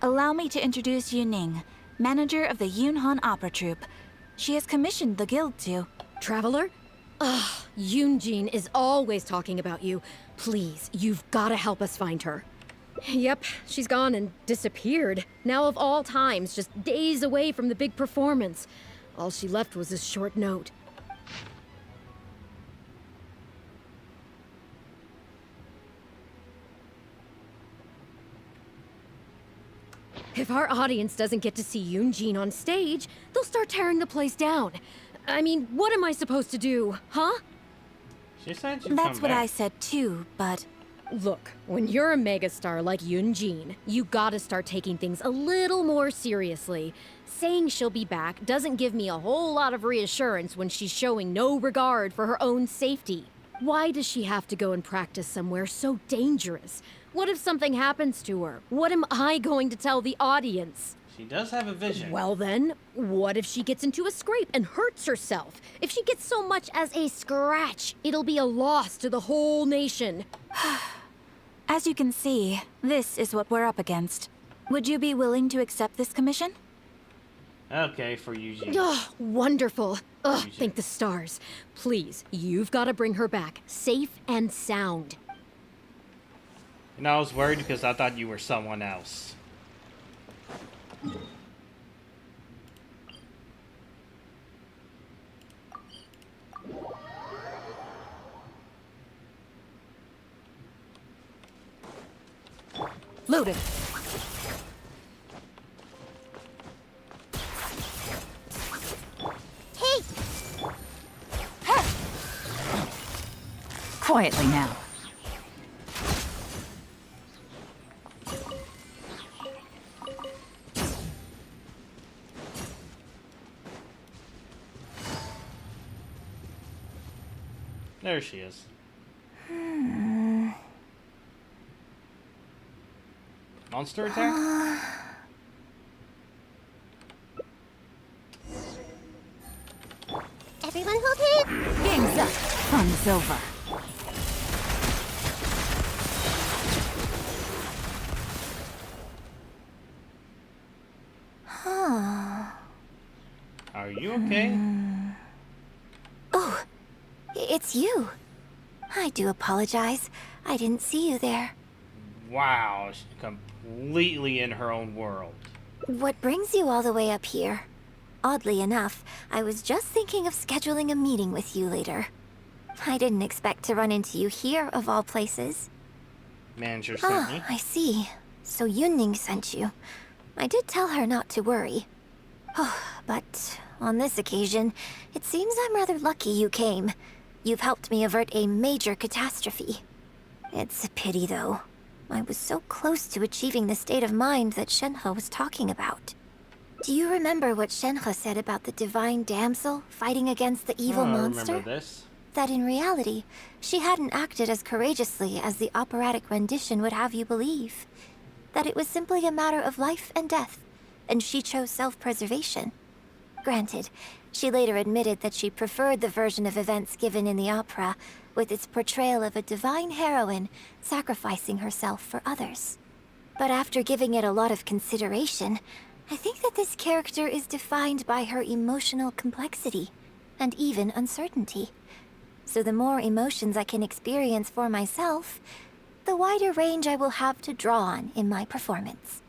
Allow me to introduce Yu Ning, manager of the Yunhan Opera Troupe. She has commissioned the guild to... Traveler? Ugh, Eugene is always talking about you. Please, you've gotta help us find her. Yep, she's gone and disappeared. Now of all times, just days away from the big performance. All she left was a short note. If our audience doesn't get to see Eugene on stage, they'll start tearing the place down. I mean, what am I supposed to do, huh? She said she'd That's come what back. I said too, but... Look, when you're a megastar like Eugene, you gotta start taking things a little more seriously. Saying she'll be back doesn't give me a whole lot of reassurance when she's showing no regard for her own safety. Why does she have to go and practice somewhere so dangerous? What if something happens to her? What am I going to tell the audience? She does have a vision. Well then, what if she gets into a scrape and hurts herself? If she gets so much as a scratch, it'll be a loss to the whole nation. As you can see, this is what we're up against. Would you be willing to accept this commission? Okay, for Eugene. Ugh, wonderful. Ugh, thank the stars. Please, you've got to bring her back, safe and sound. And I was worried because I thought you were someone else. Loaded. Hey! Quietly now. There she is. Monster attack? Everyone hold it! Game's up. Fun's over. Are you okay? Oh, it's you. I do apologize. I didn't see you there. Wow, she's completely in her own world. What brings you all the way up here? Oddly enough, I was just thinking of scheduling a meeting with you later. I didn't expect to run into you here, of all places. Manager sent me. I see. So Yunning sent you. I did tell her not to worry. Oh, but on this occasion, it seems I'm rather lucky you came. You've helped me avert a major catastrophe. It's a pity, though. I was so close to achieving the state of mind that Shenhe was talking about. Do you remember what Shenhe said about the divine damsel fighting against the evil monster? I remember this. That in reality, she hadn't acted as courageously as the operatic rendition would have you believe. That it was simply a matter of life and death, and she chose self-preservation. Granted, she later admitted that she preferred the version of events given in the opera, with its portrayal of a divine heroine sacrificing herself for others. But after giving it a lot of consideration, I think that this character is defined by her emotional complexity, and even uncertainty. So the more emotions I can experience for myself, the wider range I will have to draw on in my performance.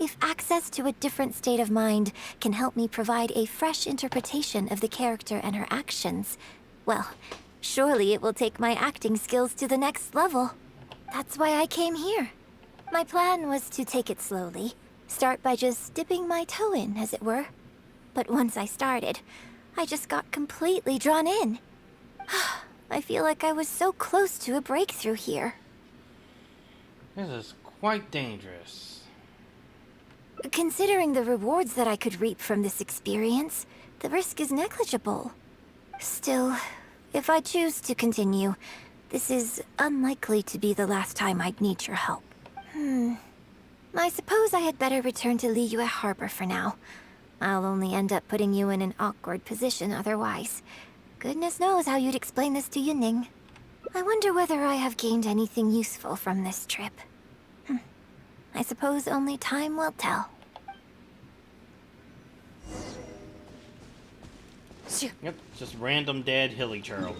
If access to a different state of mind can help me provide a fresh interpretation of the character and her actions, well, surely it will take my acting skills to the next level. That's why I came here. My plan was to take it slowly. Start by just dipping my toe in, as it were. But once I started, I just got completely drawn in. I feel like I was so close to a breakthrough here. This is quite dangerous. Considering the rewards that I could reap from this experience, the risk is negligible. Still, if I choose to continue, this is unlikely to be the last time I'd need your help. I suppose I had better return to Liyue Harbor for now. I'll only end up putting you in an awkward position otherwise. Goodness knows how you'd explain this to Yuning. I wonder whether I have gained anything useful from this trip. I suppose only time will tell. Yep, just random dead hilly churl.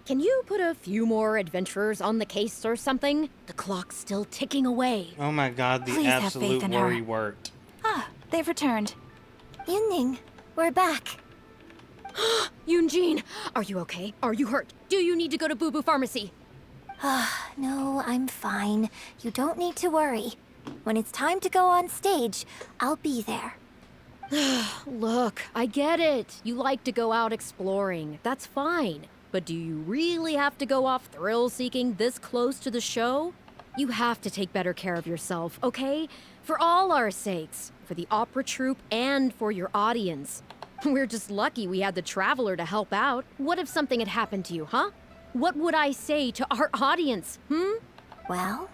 Can you put a few more adventurers on the case or something? The clock's still ticking away. Oh my god, the Please have absolute faith in her. worry worked. Ah, they've returned. Yuning, we're back. Yunjin, are you okay? Are you hurt? Do you need to go to Boo Boo Pharmacy? No, I'm fine. You don't need to worry. When it's time to go on stage, I'll be there. Look, I get it. You like to go out exploring. That's fine. But do you really have to go off thrill-seeking this close to the show? You have to take better care of yourself, okay? For all our sakes. For the opera troupe and for your audience. We're just lucky we had the Traveler to help out. What if something had happened to you, huh? What would I say to our audience, Well,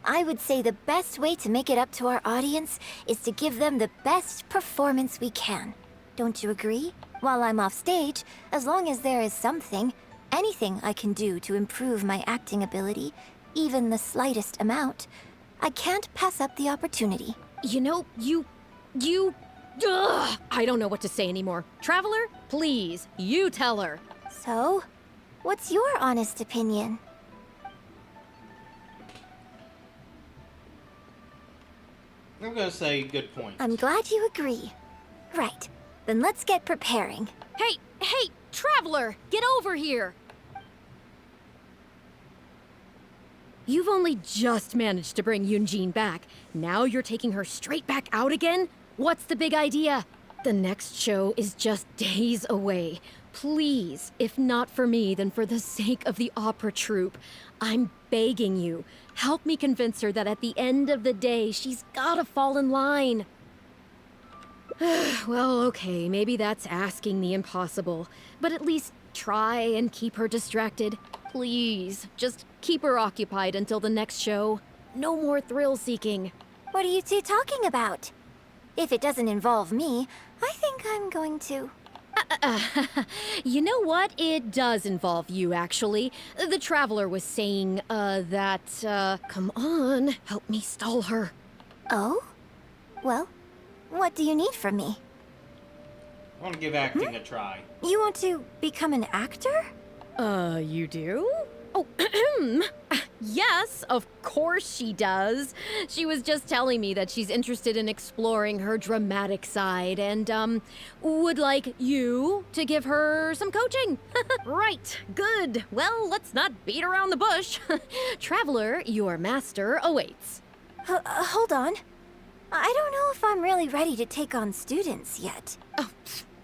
I would say the best way to make it up to our audience is to give them the best performance we can. Don't you agree? While I'm off stage, as long as there is something, anything I can do to improve my acting ability, even the slightest amount, I can't pass up the opportunity. You know, Ugh, I don't know what to say anymore. Traveler, please, you tell her. So, what's your honest opinion? I'm gonna say good point. I'm glad you agree. Right, then let's get preparing. Hey, Traveler, get over here. You've only just managed to bring Yunjin back. Now you're taking her straight back out again? What's the big idea? The next show is just days away. Please, if not for me, then for the sake of the opera troupe, I'm begging you, help me convince her that at the end of the day, she's gotta fall in line. Well, okay, maybe that's asking the impossible, but at least try and keep her distracted. Please, just keep her occupied until the next show. No more thrill-seeking. What are you two talking about? If it doesn't involve me, I think I'm going to... You know what? It does involve you, actually. The Traveler was saying, come on, help me stall her. Oh? Well, what do you need from me? I want to give acting a try. You want to become an actor? You do? Oh, yes, of course she does. She was just telling me that she's interested in exploring her dramatic side and, would like you to give her some coaching. Right, good. Well, let's not beat around the bush. Traveler, your master awaits. Hold on. I don't know if I'm really ready to take on students yet. Oh,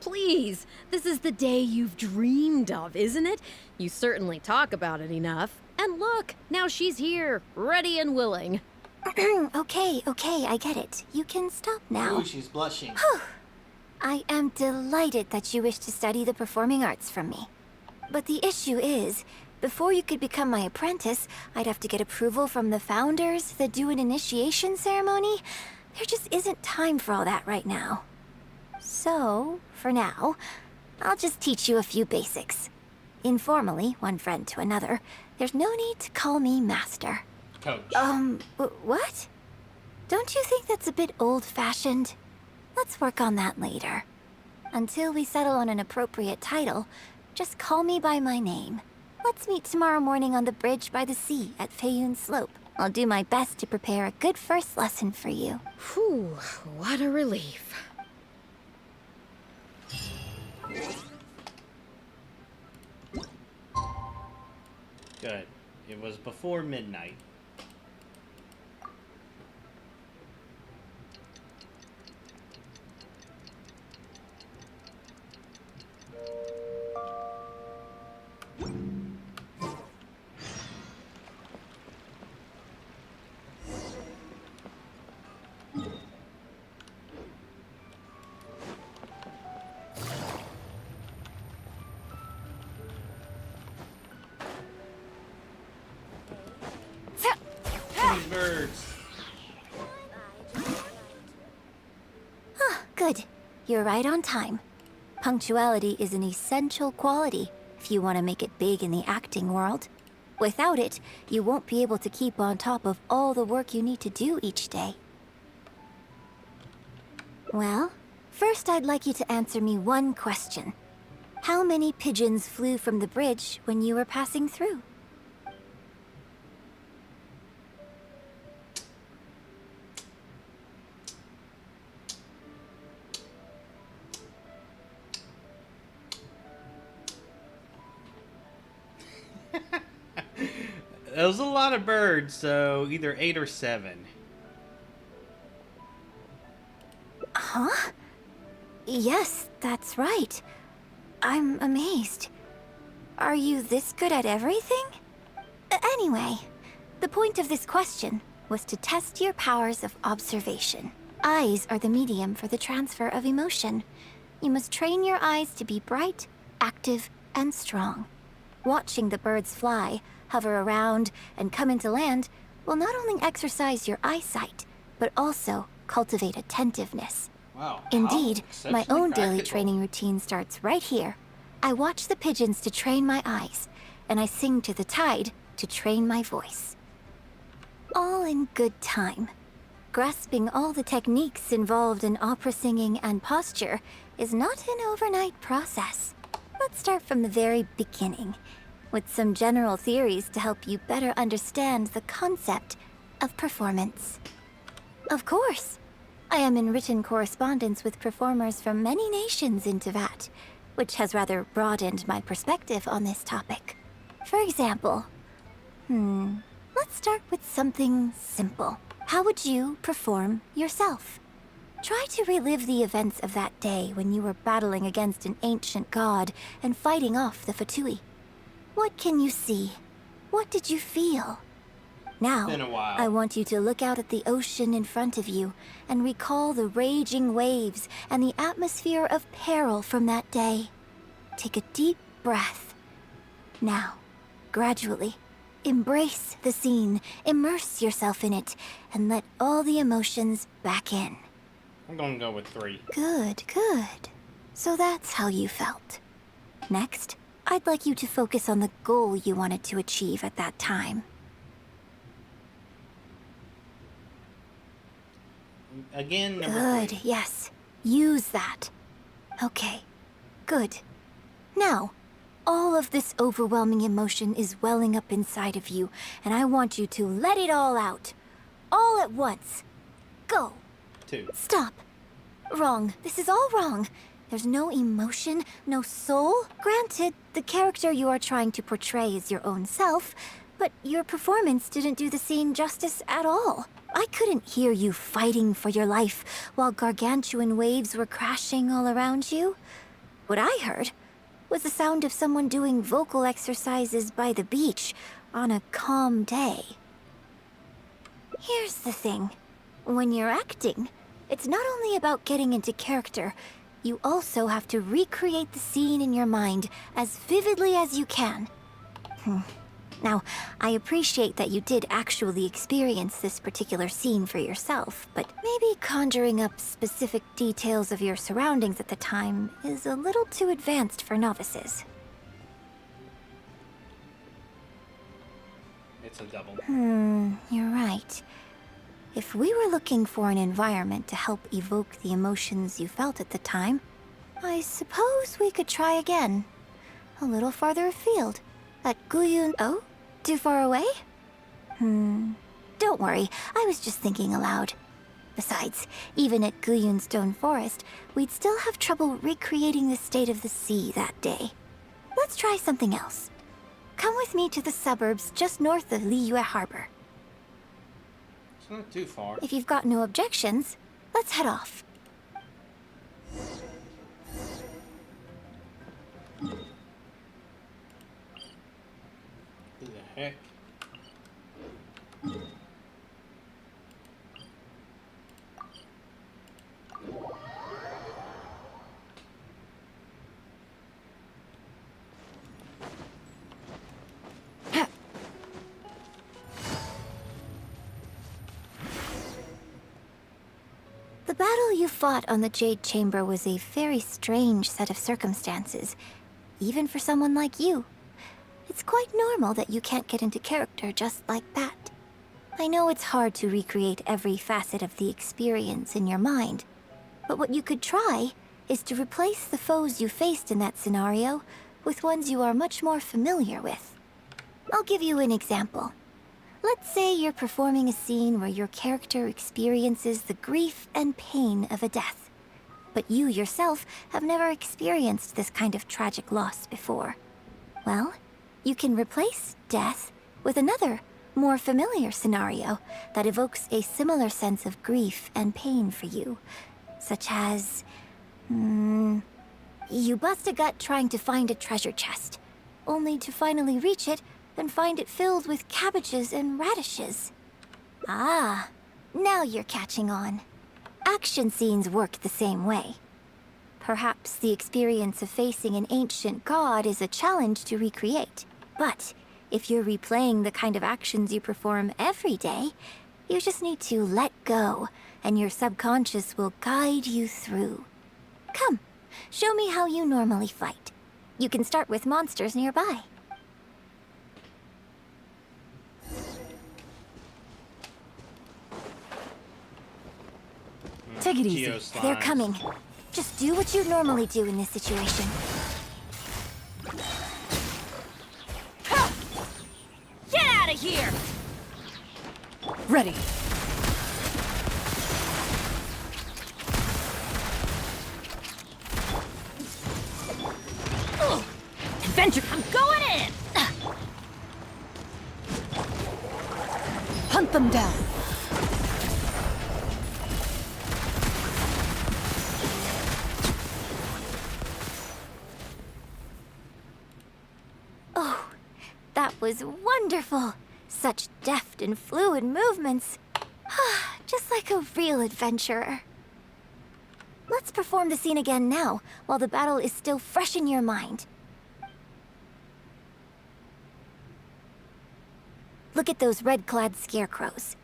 please. This is the day you've dreamed of, isn't it? You certainly talk about it enough. And look, now she's here, ready and willing. Okay, I get it. You can stop now. Ooh, she's blushing. I am delighted that you wish to study the performing arts from me. But the issue is, before you could become my apprentice, I'd have to get approval from the founders that do an initiation ceremony. There just isn't time for all that right now. So, for now, I'll just teach you a few basics. Informally, one friend to another, there's no need to call me master. Coach. What? Don't you think that's a bit old-fashioned? Let's work on that later. Until we settle on an appropriate title, just call me by my name. Let's meet tomorrow morning on the bridge by the sea at Feiyun Slope. I'll do my best to prepare a good first lesson for you. Whew, what a relief. Good. It was before midnight. These birds. Good. You're right on time. Punctuality is an essential quality if you want to make it big in the acting world. Without it, you won't be able to keep on top of all the work you need to do each day. Well, first I'd like you to answer me one question. How many pigeons flew from the bridge when you were passing through? There was a lot of birds, so either 8 or 7. Huh? Yes, that's right. I'm amazed. Are you this good at everything? Anyway, the point of this question was to test your powers of observation. Eyes are the medium for the transfer of emotion. You must train your eyes to be bright, active, and strong. Watching the birds fly, hover around, and come into land will not only exercise your eyesight, but also cultivate attentiveness. Wow. Indeed, my exceptionally own daily practical. training routine starts right here. I watch the pigeons to train my eyes, and I sing to the tide to train my voice. All in good time. Grasping all the techniques involved in opera singing and posture is not an overnight process. Let's start from the very beginning, with some general theories to help you better understand the concept of performance. Of course, I am in written correspondence with performers from many nations in Teyvat, which has rather broadened my perspective on this topic. For example, let's start with something simple. How would you perform yourself? Try to relive the events of that day when you were battling against an ancient god and fighting off the Fatui. What can you see? What did you feel? Now, Been a while. I want you to look out at the ocean in front of you and recall the raging waves and the atmosphere of peril from that day. Take a deep breath. Now, gradually, embrace the scene, immerse yourself in it, and let all the emotions back in. I'm gonna go with 3. Good, good. So that's how you felt. Next, I'd like you to focus on the goal you wanted to achieve at that time. Again, number Good, 3. yes. Use that. Okay, good. Now, all of this overwhelming emotion is welling up inside of you, and I want you to let it all out. All at once. Go. 2. Stop. Wrong. This is all wrong. There's no emotion, no soul. Granted, the character you are trying to portray is your own self, but your performance didn't do the scene justice at all. I couldn't hear you fighting for your life while gargantuan waves were crashing all around you. What I heard was the sound of someone doing vocal exercises by the beach on a calm day. Here's the thing. When you're acting, it's not only about getting into character, you also have to recreate the scene in your mind as vividly as you can. Now, I appreciate that you did actually experience this particular scene for yourself, but maybe conjuring up specific details of your surroundings at the time is a little too advanced for novices. It's a double. You're right. If we were looking for an environment to help evoke the emotions you felt at the time, I suppose we could try again. A little farther afield. At Guyun... Oh? Too far away? Don't worry, I was just thinking aloud. Besides, even at Guyun Stone Forest, we'd still have trouble recreating the state of the sea that day. Let's try something else. Come with me to the suburbs just north of Liyue Harbor. It's not too far. If you've got no objections, let's head off. Who the heck? The battle you fought on the Jade Chamber was a very strange set of circumstances, even for someone like you. It's quite normal that you can't get into character just like that. I know it's hard to recreate every facet of the experience in your mind, but what you could try is to replace the foes you faced in that scenario with ones you are much more familiar with. I'll give you an example. Let's say you're performing a scene where your character experiences the grief and pain of a death, but you yourself have never experienced this kind of tragic loss before. Well, you can replace death with another, more familiar scenario that evokes a similar sense of grief and pain for you, such as... you bust a gut trying to find a treasure chest, only to finally reach it and find it filled with cabbages and radishes. Ah, now you're catching on. Action scenes work the same way. Perhaps the experience of facing an ancient god is a challenge to recreate, but if you're replaying the kind of actions you perform every day, you just need to let go, and your subconscious will guide you through. Come, show me how you normally fight. You can start with monsters nearby. Take it easy. They're coming. Just do what you normally do in this situation. Get out of here! Ready. Adventure, I'm going in! Hunt them down. Oh, that was wonderful. Such deft and fluid movements. Just like a real adventurer. Let's perform the scene again now, while the battle is still fresh in your mind. Look at those red-clad scarecrows.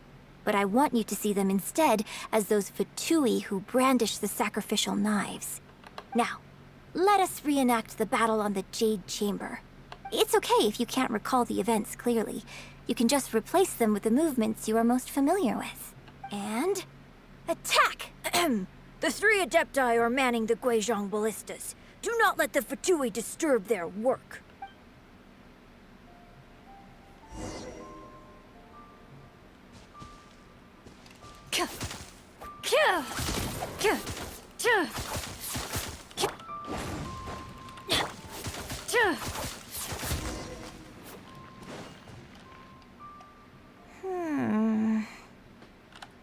But I want you to see them instead as those Fatui who brandish the sacrificial knives. Now, let us reenact the battle on the Jade Chamber. It's okay if you can't recall the events clearly. You can just replace them with the movements you are most familiar with. And... attack! The three Adepti are manning the Guizhong ballistas. Do not let the Fatui disturb their work.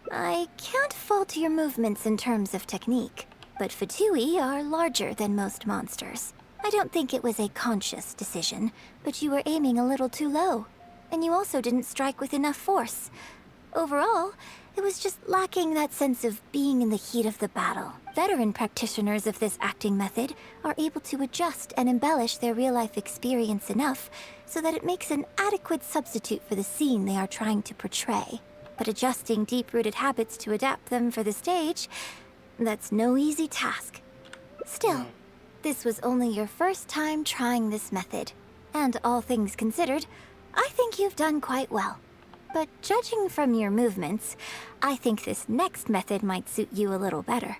I can't fault your movements in terms of technique, but Fatui are larger than most monsters. I don't think it was a conscious decision, but you were aiming a little too low. And you also didn't strike with enough force. Overall, it was just lacking that sense of being in the heat of the battle. Veteran practitioners of this acting method are able to adjust and embellish their real-life experience enough so that it makes an adequate substitute for the scene they are trying to portray. But adjusting deep-rooted habits to adapt them for the stage, that's no easy task. Still, this was only your first time trying this method, and all things considered, I think you've done quite well. But judging from your movements, I think this next method might suit you a little better.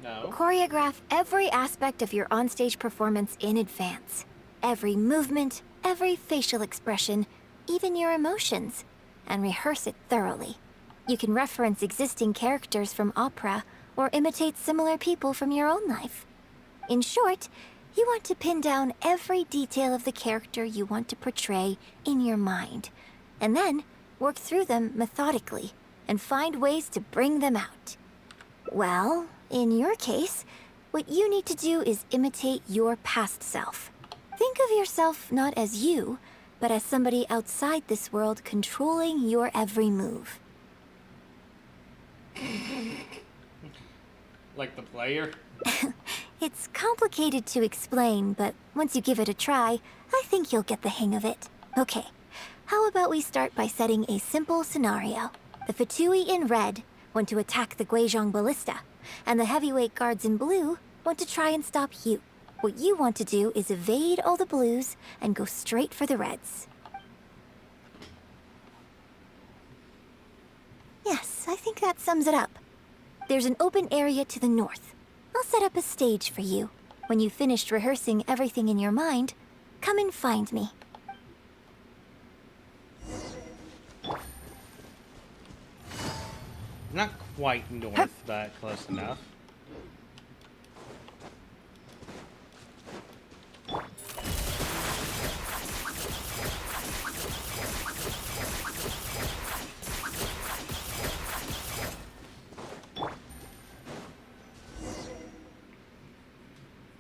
No. Choreograph every aspect of your onstage performance in advance. Every movement, every facial expression, even your emotions. and rehearse it thoroughly. You can reference existing characters from opera or imitate similar people from your own life. In short, you want to pin down every detail of the character you want to portray in your mind, and then work through them methodically and find ways to bring them out. Well, in your case, what you need to do is imitate your past self. Think of yourself not as you, but as somebody outside this world controlling your every move. Like the player? It's complicated to explain, but once you give it a try, I think you'll get the hang of it. Okay, how about we start by setting a simple scenario. The Fatui in red want to attack the Guizhong Ballista, and the heavyweight guards in blue want to try and stop you. What you want to do is evade all the blues and go straight for the reds. Yes, I think that sums it up. There's an open area to the north. I'll set up a stage for you. When you've finished rehearsing everything in your mind, come and find me. Not quite north, but close enough.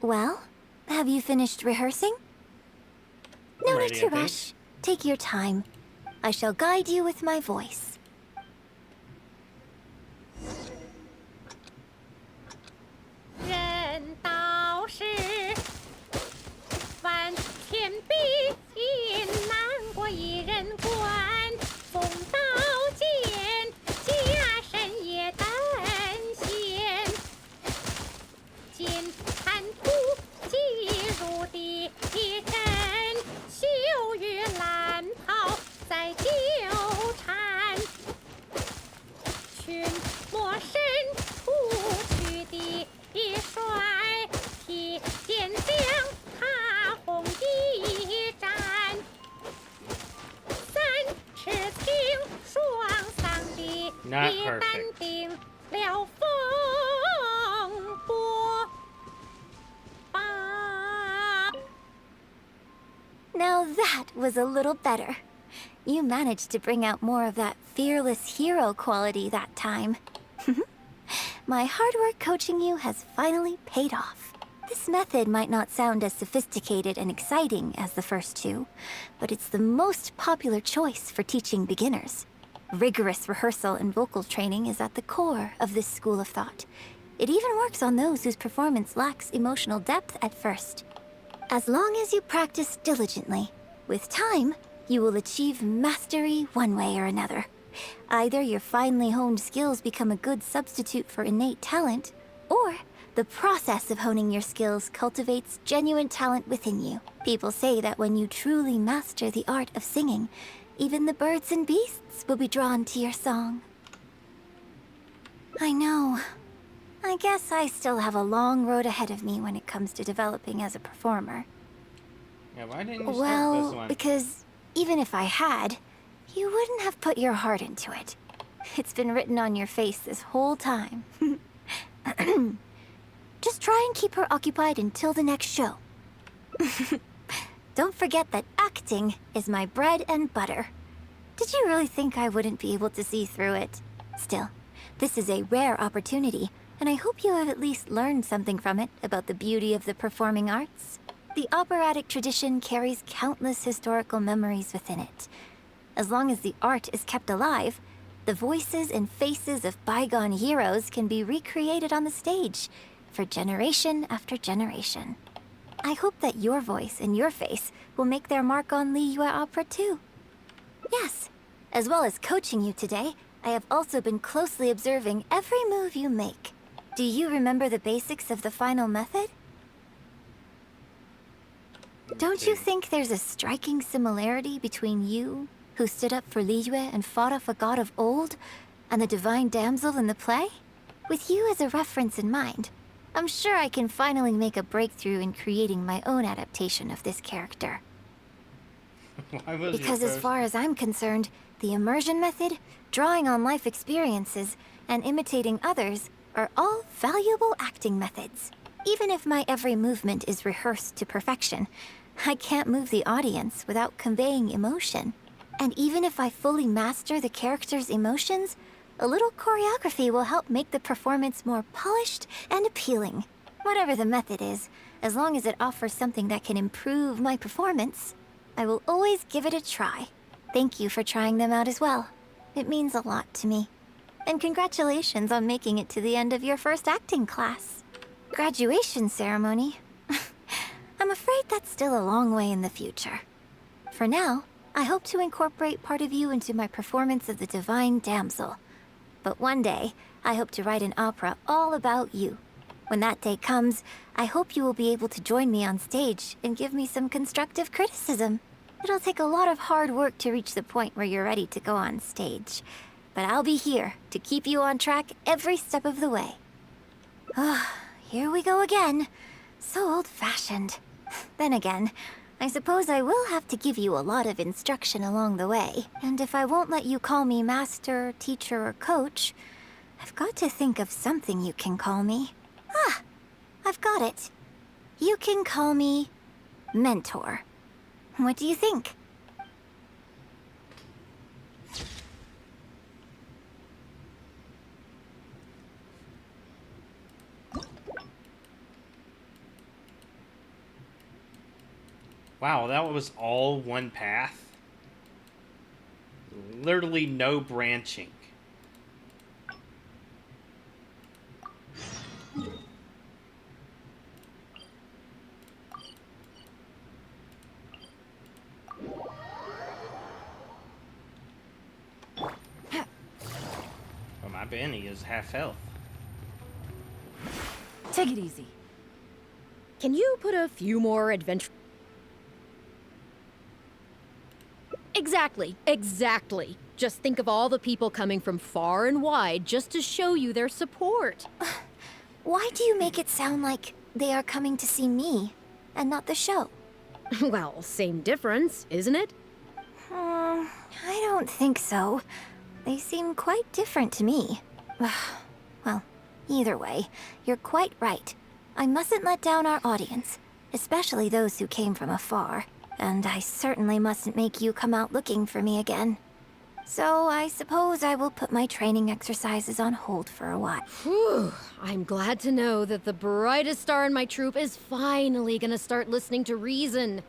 Well, have you finished rehearsing? No need Ready, to I think. rush. Take your time. I shall guide you with my voice. 人道是万千比心，难过一人关。风刀剑，家身也担心。金滩土，击入地震，秋雨蓝袍在纠缠。群魔神出去的帅，披剑将踏红一战。三尺青，双桑的 Not 也 perfect. 淡定了风波。 Now that was a little better. You managed to bring out more of that fearless hero quality that time. My hard work coaching you has finally paid off. This method might not sound as sophisticated and exciting as the first two, but it's the most popular choice for teaching beginners. Rigorous rehearsal and vocal training is at the core of this school of thought. It even works on those whose performance lacks emotional depth at first. As long as you practice diligently, with time, you will achieve mastery one way or another. Either your finely honed skills become a good substitute for innate talent, or the process of honing your skills cultivates genuine talent within you. People say that when you truly master the art of singing, even the birds and beasts will be drawn to your song. I know. I guess I still have a long road ahead of me when it comes to developing as a performer. Yeah, why didn't you start this Well, one? because even if I had, you wouldn't have put your heart into it. It's been written on your face this whole time. Just try and keep her occupied until the next show. Don't forget that acting is my bread and butter. Did you really think I wouldn't be able to see through it? Still, this is a rare opportunity, and I hope you have at least learned something from it about the beauty of the performing arts. The operatic tradition carries countless historical memories within it. As long as the art is kept alive, the voices and faces of bygone heroes can be recreated on the stage for generation after generation. I hope that your voice and your face will make their mark on Liyue Opera too. Yes, as well as coaching you today, I have also been closely observing every move you make. Do you remember the basics of the final method? Don't you think there's a striking similarity between you, who stood up for Liyue and fought off a god of old, and the divine damsel in the play? With you as a reference in mind, I'm sure I can finally make a breakthrough in creating my own adaptation of this character. Why was Because your as first- far as I'm concerned, The immersion method, drawing on life experiences, and imitating others are all valuable acting methods. Even if my every movement is rehearsed to perfection, I can't move the audience without conveying emotion. And even if I fully master the character's emotions, a little choreography will help make the performance more polished and appealing. Whatever the method is, as long as it offers something that can improve my performance, I will always give it a try. Thank you for trying them out as well. It means a lot to me. And congratulations on making it to the end of your first acting class. Graduation ceremony? I'm afraid that's still a long way in the future. For now, I hope to incorporate part of you into my performance of the Divine Damsel. But one day, I hope to write an opera all about you. When that day comes, I hope you will be able to join me on stage and give me some constructive criticism. It'll take a lot of hard work to reach the point where you're ready to go on stage. But I'll be here to keep you on track every step of the way. Ah, here we go again. So old-fashioned. Then again, I suppose I will have to give you a lot of instruction along the way. And if I won't let you call me master, teacher, or coach, I've got to think of something you can call me. Ah, I've got it. You can call me mentor. What do you think? Wow, that was all one path? Literally no branching. Well, my Benny is half health. Take it easy. Can you put a few more adventure... Exactly. Just think of all the people coming from far and wide just to show you their support. Why do you make it sound like they are coming to see me and not the show? Well, same difference, isn't it? I don't think so. They seem quite different to me. Well, either way, you're quite right. I mustn't let down our audience, especially those who came from afar. And I certainly mustn't make you come out looking for me again. So I suppose I will put my training exercises on hold for a while. Whew. I'm glad to know that the brightest star in my troupe is finally gonna start listening to reason.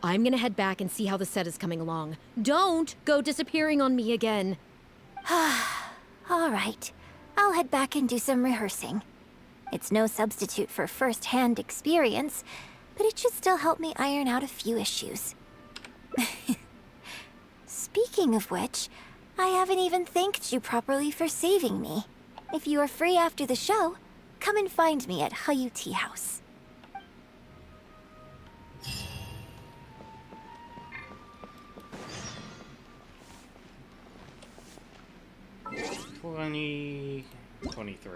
I'm gonna head back and see how the set is coming along. Don't go disappearing on me again. All right. I'll head back and do some rehearsing. It's no substitute for first-hand experience, but it should still help me iron out a few issues. Speaking of which, I haven't even thanked you properly for saving me. If you are free after the show, come and find me at Hayu Tea House. $20, $23.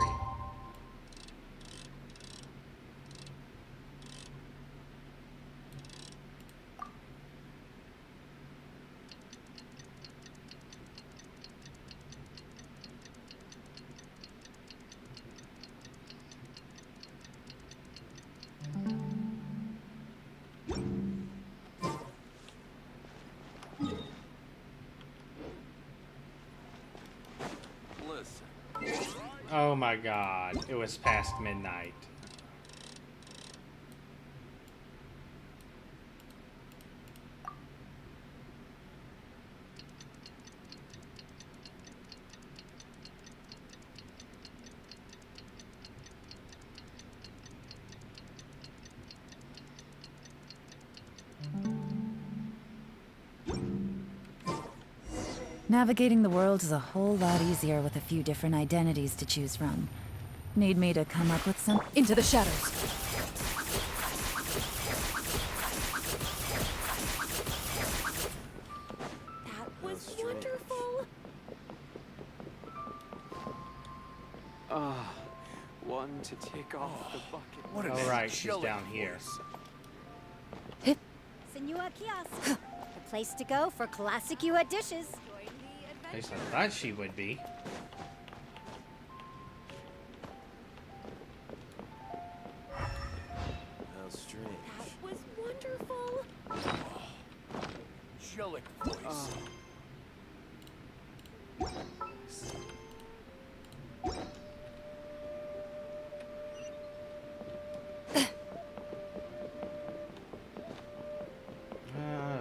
Oh my god, it was past midnight. Navigating the world is a whole lot easier with a few different identities to choose from. Need me to come up with some? Into the shadows. That was wonderful. One to take off the bucket. What Alright, she's down here. Senua Kias. place to go for classic Yue dishes. At least I thought she would be. How strange. That was wonderful. Angelic voice.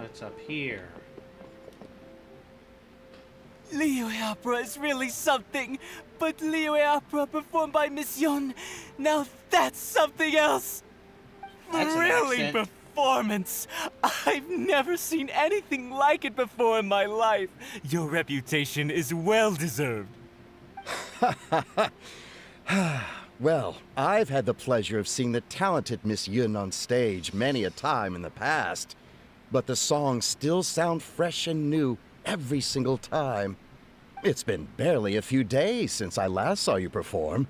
It's up here. Liyue opera is really something, but Liyue opera performed by Miss Yun, now that's something else. That's an Thrilling accent. performance. I've never seen anything like it before in my life. Your reputation is well deserved. Well, I've had the pleasure of seeing the talented Miss Yun on stage many a time in the past, but the songs still sound fresh and new every single time. It's been barely a few days since I last saw you perform.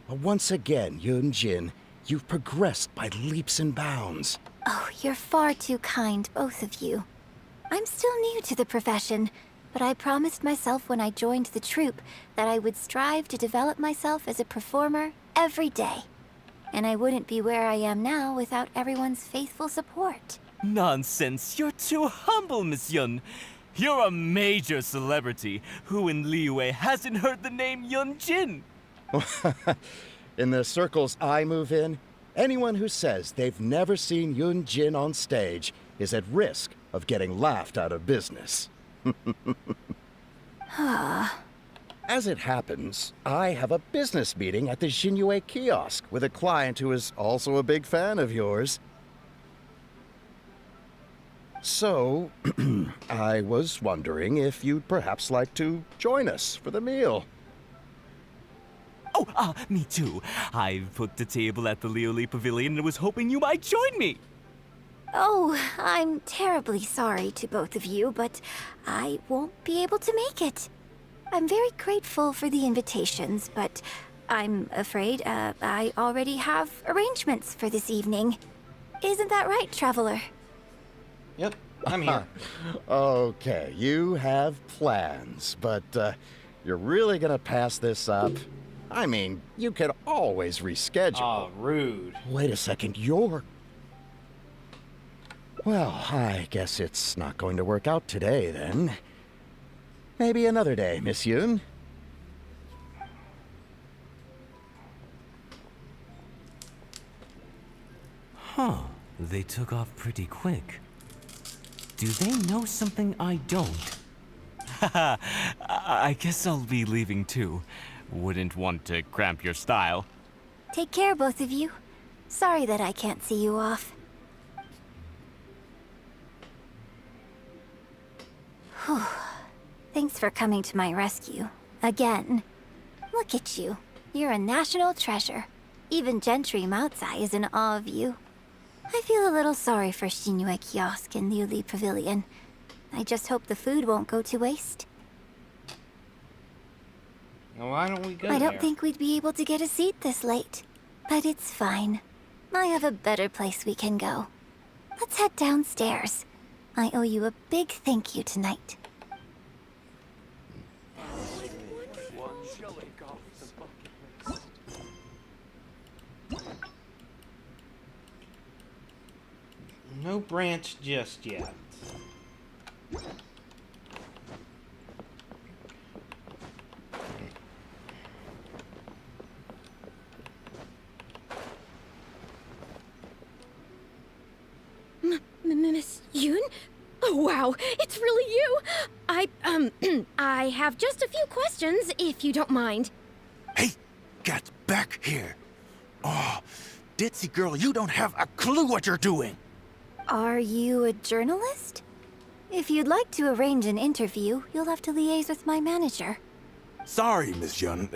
But once again, Yun Jin, you've progressed by leaps and bounds. Oh, you're far too kind, both of you. I'm still new to the profession, but I promised myself when I joined the troupe that I would strive to develop myself as a performer every day. And I wouldn't be where I am now without everyone's faithful support. Nonsense, you're too humble, Miss Yun. You're a major celebrity. Who in Liyue hasn't heard the name Yun Jin? In the circles I move in, anyone who says they've never seen Yun Jin on stage is at risk of getting laughed out of business. As it happens, I have a business meeting at the Xinyue kiosk with a client who is also a big fan of yours. So, I was wondering if you'd perhaps like to join us for the meal. Oh, me too. I've booked a table at the Lioli Pavilion and was hoping you might join me. Oh, I'm terribly sorry to both of you, but I won't be able to make it. I'm very grateful for the invitations, but I'm afraid I already have arrangements for this evening. Isn't that right, Traveler? Yep, I'm here. Okay, you have plans, but you're really gonna pass this up? I mean, you could always reschedule. Oh, rude. Wait a second, you're... Well, I guess it's not going to work out today, then. Maybe another day, Miss Yun. Huh. They took off pretty quick. Do they know something I don't? Haha, I guess I'll be leaving too. Wouldn't want to cramp your style. Take care, both of you. Sorry that I can't see you off. Whew. Thanks for coming to my rescue. Again. Look at you. You're a national treasure. Even Gentry Moutsai is in awe of you. I feel a little sorry for Xinyue Kiosk and Liuli Pavilion. I just hope the food won't go to waste. Well, why don't we go I don't there? think we'd be able to get a seat this late. But it's fine. I have a better place we can go. Let's head downstairs. I owe you a big thank you tonight. No branch just yet. Miss Yun? Oh, wow, it's really you! I have just a few questions, if you don't mind. Get back here! Oh, ditzy girl, you don't have a clue what you're doing! Are you a journalist? If you'd like to arrange an interview, you'll have to liaise with my manager. Sorry, Miss Yun.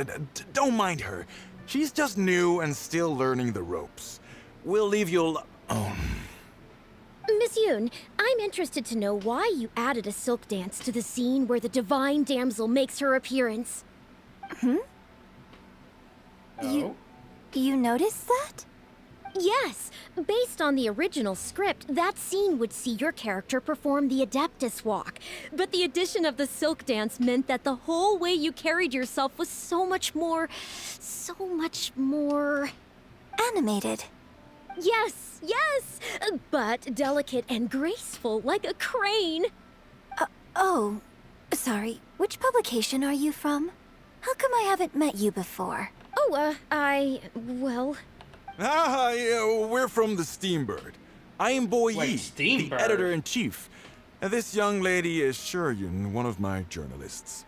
Don't mind her. She's just new and still learning the ropes. We'll leave you alone. Miss Yun, I'm interested to know why you added a silk dance to the scene where the divine damsel makes her appearance. You noticed that? Yes, based on the original script, that scene would see your character perform the Adeptus Walk. But the addition of the silk dance meant that the whole way you carried yourself was so much more... animated. Yes, but delicate and graceful like a crane. Oh, sorry. Which publication are you from? How come I haven't met you before? Oh, well... Ah, yeah, we're from the Steambird. I am Boy Yi, the editor-in-chief. And this young lady is Shuryun, one of my journalists.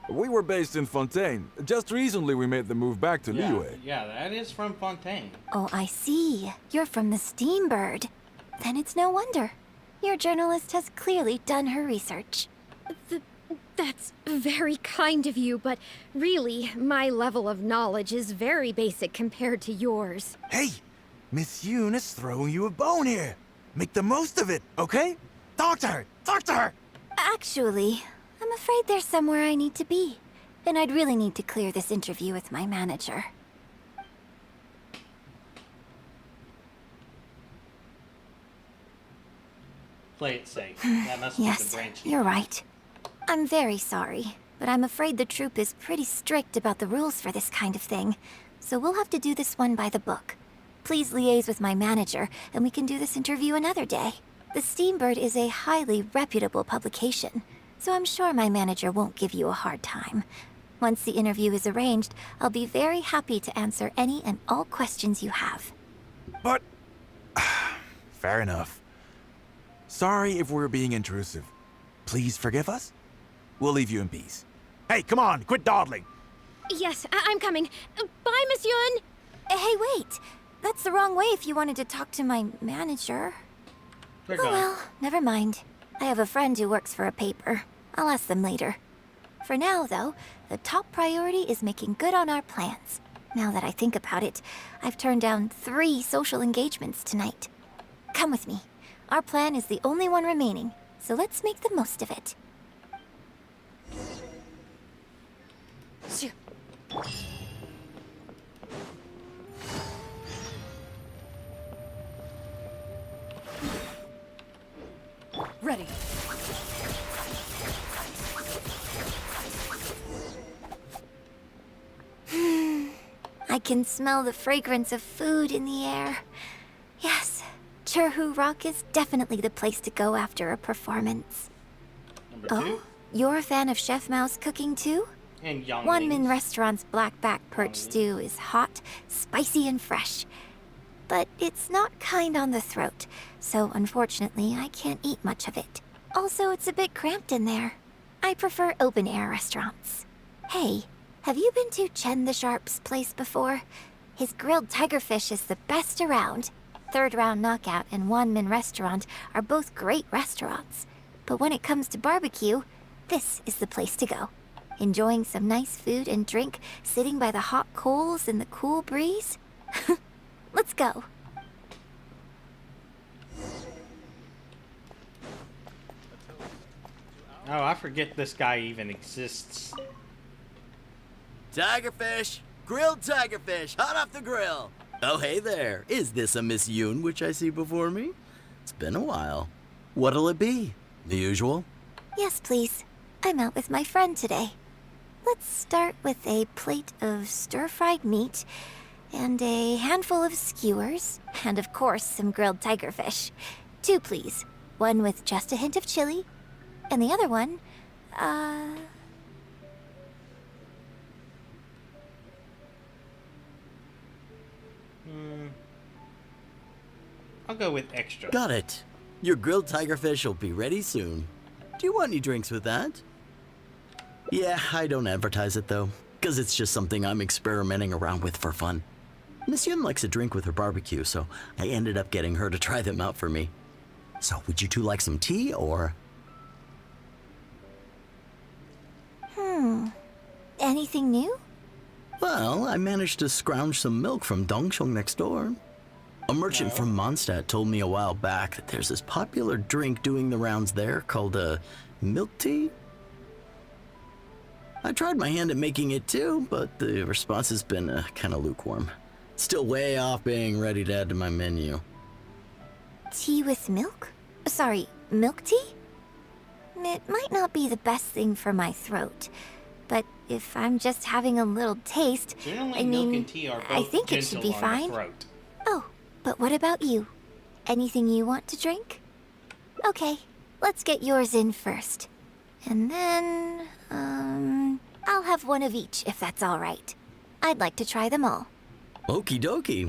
We were based in Fontaine. Just recently we made the move back to Liyue. Yeah, that is from Fontaine. Oh, I see. You're from the Steambird. Then it's no wonder. Your journalist has clearly done her research. That's very kind of you, but really, my level of knowledge is very basic compared to yours. Hey, Miss Yoon is throwing you a bone here. Make the most of it, okay? Talk to her! Talk to her! Actually, I'm afraid there's somewhere I need to be. And I'd really need to clear this interview with my manager. Play it safe. That must be the Yes, branch. you're right. I'm very sorry, but I'm afraid the troupe is pretty strict about the rules for this kind of thing. So we'll have to do this one by the book. Please liaise with my manager, and we can do this interview another day. The Steambird is a highly reputable publication, so I'm sure my manager won't give you a hard time. Once the interview is arranged, I'll be very happy to answer any and all questions you have. But... fair enough. Sorry if we're being intrusive. Please forgive us. We'll leave you in peace. Hey, come on, quit dawdling. Yes, I'm coming. Bye, Miss Yun. Hey, wait. That's the wrong way if you wanted to talk to my manager. They're Oh gone. well, never mind. I have a friend who works for a paper. I'll ask them later. For now, though, the top priority is making good on our plans. Now that I think about it, I've turned down 3 social engagements tonight. Come with me. Our plan is the only one remaining, so let's make the most of it. Ready. I can smell the fragrance of food in the air. Yes, Cherhu Rock is definitely the place to go after a performance. Number 2. You're a fan of Chef Mao's cooking too? And Yang Wanmin Ming's. Restaurant's blackback perch stew is hot, spicy, and fresh. But it's not kind on the throat, so unfortunately I can't eat much of it. Also, it's a bit cramped in there. I prefer open-air restaurants. Hey, have you been to Chen the Sharp's place before? His grilled tigerfish is the best around. Third Round Knockout and Wanmin Restaurant are both great restaurants. But when it comes to barbecue, this is the place to go. Enjoying some nice food and drink, sitting by the hot coals in the cool breeze? Let's go. Oh, I forget this guy even exists. Tigerfish! Grilled tigerfish, hot off the grill! Oh, hey there. Is this a Miss Yoon which I see before me? It's been a while. What'll it be? The usual? Yes, please. I'm out with my friend today. Let's start with a plate of stir-fried meat and a handful of skewers, and of course some grilled tigerfish. 2, please. One with just a hint of chili, and the other one, I'll go with extra. Got it. Your grilled tigerfish will be ready soon. Do you want any drinks with that? Yeah, I don't advertise it though, because it's just something I'm experimenting around with for fun. Miss Yun likes a drink with her barbecue, so I ended up getting her to try them out for me. So, would you two like some tea, or? Anything new? Well, I managed to scrounge some milk from Dongsheng next door. A merchant from Mondstadt told me a while back that there's this popular drink doing the rounds there called milk tea. I tried my hand at making it too, but the response has been kind of lukewarm. Still way off being ready to add to my menu. Tea with milk? Sorry, milk tea? It might not be the best thing for my throat, but if I'm just having a little taste, Generally, I milk mean, and tea are both I think it should be gentle on the fine. throat. Oh, but what about you? Anything you want to drink? Okay, let's get yours in first. And then, I'll have one of each if that's all right. I'd like to try them all. Okie dokie.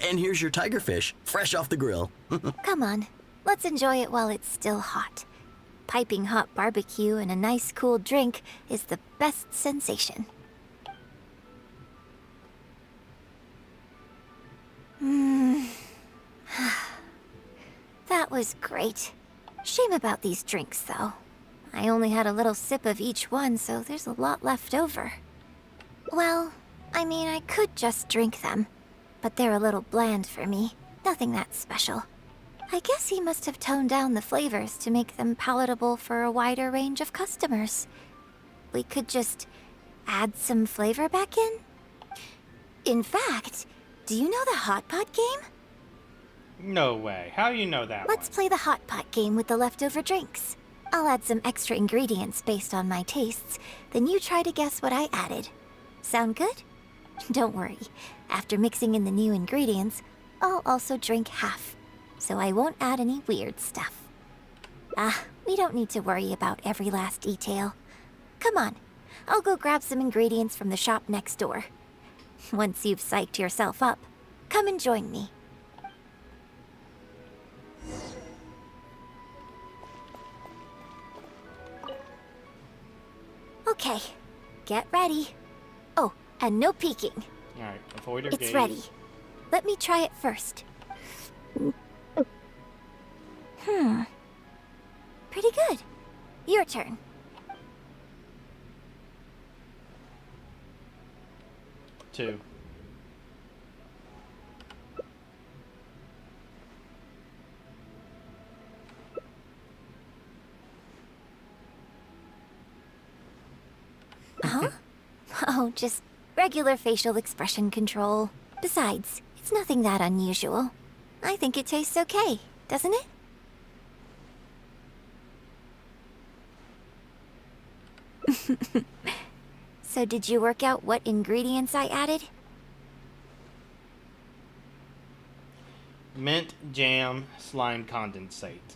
And here's your tigerfish, fresh off the grill. Come on, let's enjoy it while it's still hot. Piping hot barbecue and a nice cool drink is the best sensation. That was great. Shame about these drinks, though. I only had a little sip of each one, so there's a lot left over. Well, I mean, I could just drink them, but they're a little bland for me. Nothing that special. I guess he must have toned down the flavors to make them palatable for a wider range of customers. We could just add some flavor back in? In fact, do you know the Hot Pot game? No way. How do you know that Let's play the Hot Pot game with the leftover drinks. I'll add some extra ingredients based on my tastes, then you try to guess what I added. Sound good? Don't worry. After mixing in the new ingredients, I'll also drink half, so I won't add any weird stuff. We don't need to worry about every last detail. Come on, I'll go grab some ingredients from the shop next door. Once you've psyched yourself up, come and join me. Okay, get ready. Oh, and no peeking. Alright, avoid her It's gaze. ready. Let me try it first. Pretty good. Your turn. Two. Huh? Oh, just regular facial expression control. Besides, it's nothing that unusual. I think it tastes okay, doesn't it? So did you work out what ingredients I added? Mint, jam, slime condensate.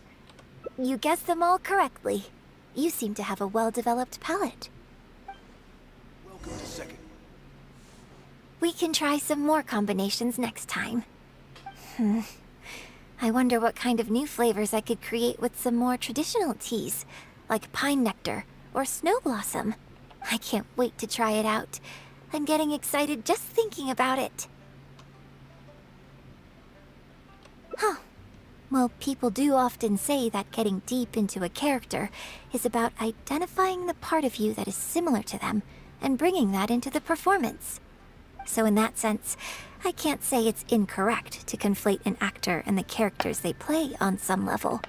You guessed them all correctly. You seem to have a well-developed palate. Welcome to second. We can try some more combinations next time. I wonder what kind of new flavors I could create with some more traditional teas, like pine nectar or snow blossom. I can't wait to try it out. I'm getting excited just thinking about it. Huh. Well, people do often say that getting deep into a character is about identifying the part of you that is similar to them and bringing that into the performance. So in that sense, I can't say it's incorrect to conflate an actor and the characters they play on some level.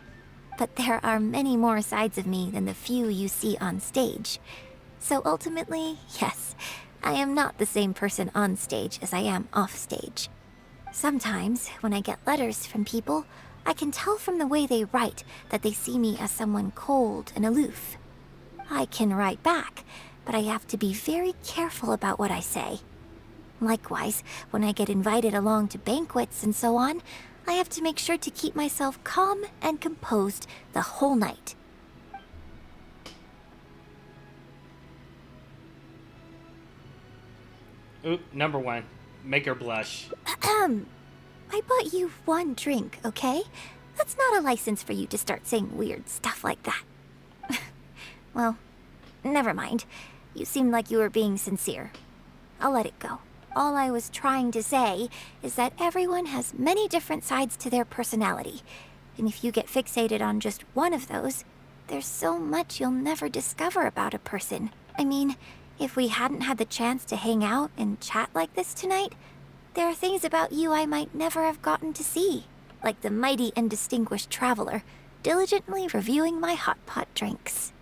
But there are many more sides of me than the few you see on stage. So ultimately, yes, I am not the same person on stage as I am off stage. Sometimes, when I get letters from people, I can tell from the way they write that they see me as someone cold and aloof. I can write back, but I have to be very careful about what I say. Likewise, when I get invited along to banquets and so on, I have to make sure to keep myself calm and composed the whole night. Oop, number one. Make her blush. I bought you one drink, okay? That's not a license for you to start saying weird stuff like that. Well, never mind. You seemed like you were being sincere. I'll let it go. All I was trying to say is that everyone has many different sides to their personality. And if you get fixated on just one of those, there's so much you'll never discover about a person. I mean, if we hadn't had the chance to hang out and chat like this tonight, there are things about you I might never have gotten to see, like the mighty and distinguished traveler, diligently reviewing my hot pot drinks.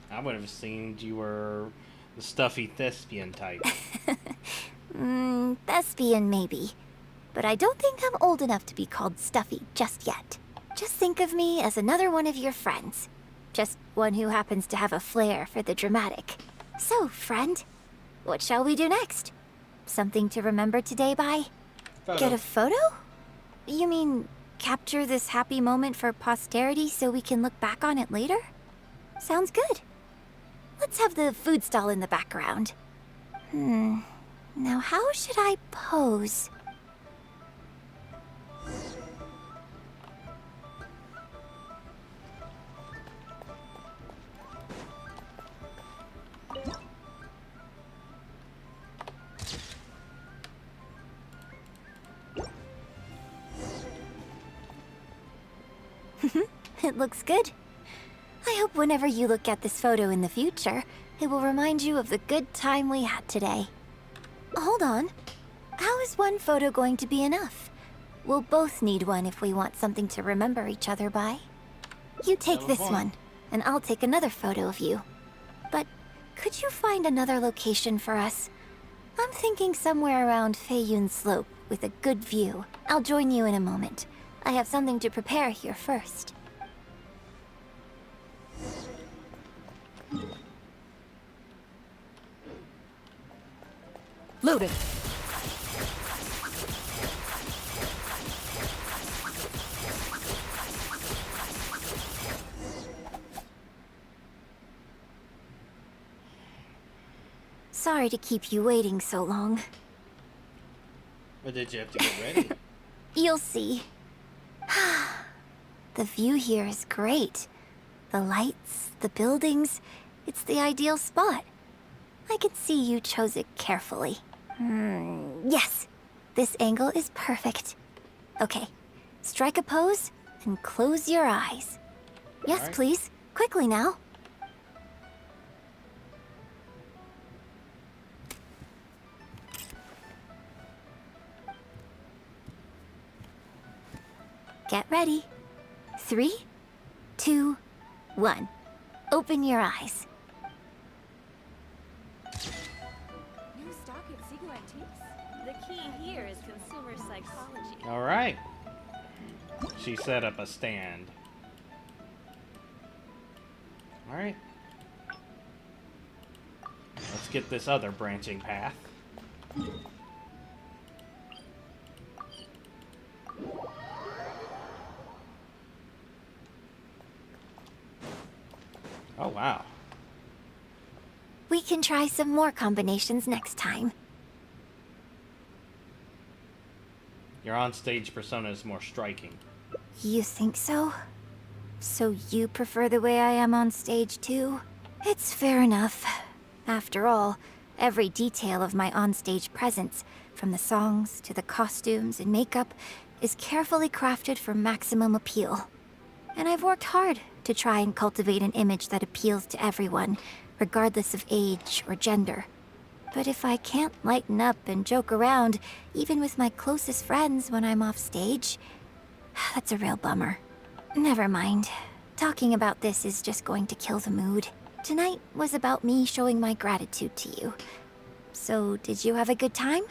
I would have assumed you were the stuffy thespian type. Thespian maybe. But I don't think I'm old enough to be called stuffy just yet. Just think of me as another one of your friends. Just one who happens to have a flair for the dramatic. So, friend, what shall we do next? Something to remember today by? Photo. Get a photo? You mean capture this happy moment for posterity so we can look back on it later? Sounds good. Let's have the food stall in the background. Now how should I pose? It looks good. I hope whenever you look at this photo in the future, it will remind you of the good time we had today. Hold on. How is one photo going to be enough? We'll both need one if we want something to remember each other by. You take this one, and I'll take another photo of you. But could you find another location for us? I'm thinking somewhere around Feiyun Slope with a good view. I'll join you in a moment. I have something to prepare here first. Loaded. Sorry to keep you waiting so long. But did you have to get ready? You'll see. The view here is great. The lights, the buildings, it's the ideal spot. I can see you chose it carefully. Yes, this angle is perfect. Okay, strike a pose and close your eyes. Yes, right. please. Quickly now. Get ready. 3, 2, 1. Open your eyes. New stock at Sigu Antiques? The key here is consumer psychology. All right. She set up a stand. All right. Let's get this other branching path. Oh, wow. We can try some more combinations next time. Your on-stage persona is more striking. You think so? So you prefer the way I am on stage too? It's fair enough. After all, every detail of my onstage presence, from the songs to the costumes and makeup, is carefully crafted for maximum appeal. And I've worked hard to try and cultivate an image that appeals to everyone, regardless of age or gender. But if I can't lighten up and joke around, even with my closest friends when I'm off stage, that's a real bummer. Never mind. Talking about this is just going to kill the mood. Tonight was about me showing my gratitude to you. So, did you have a good time?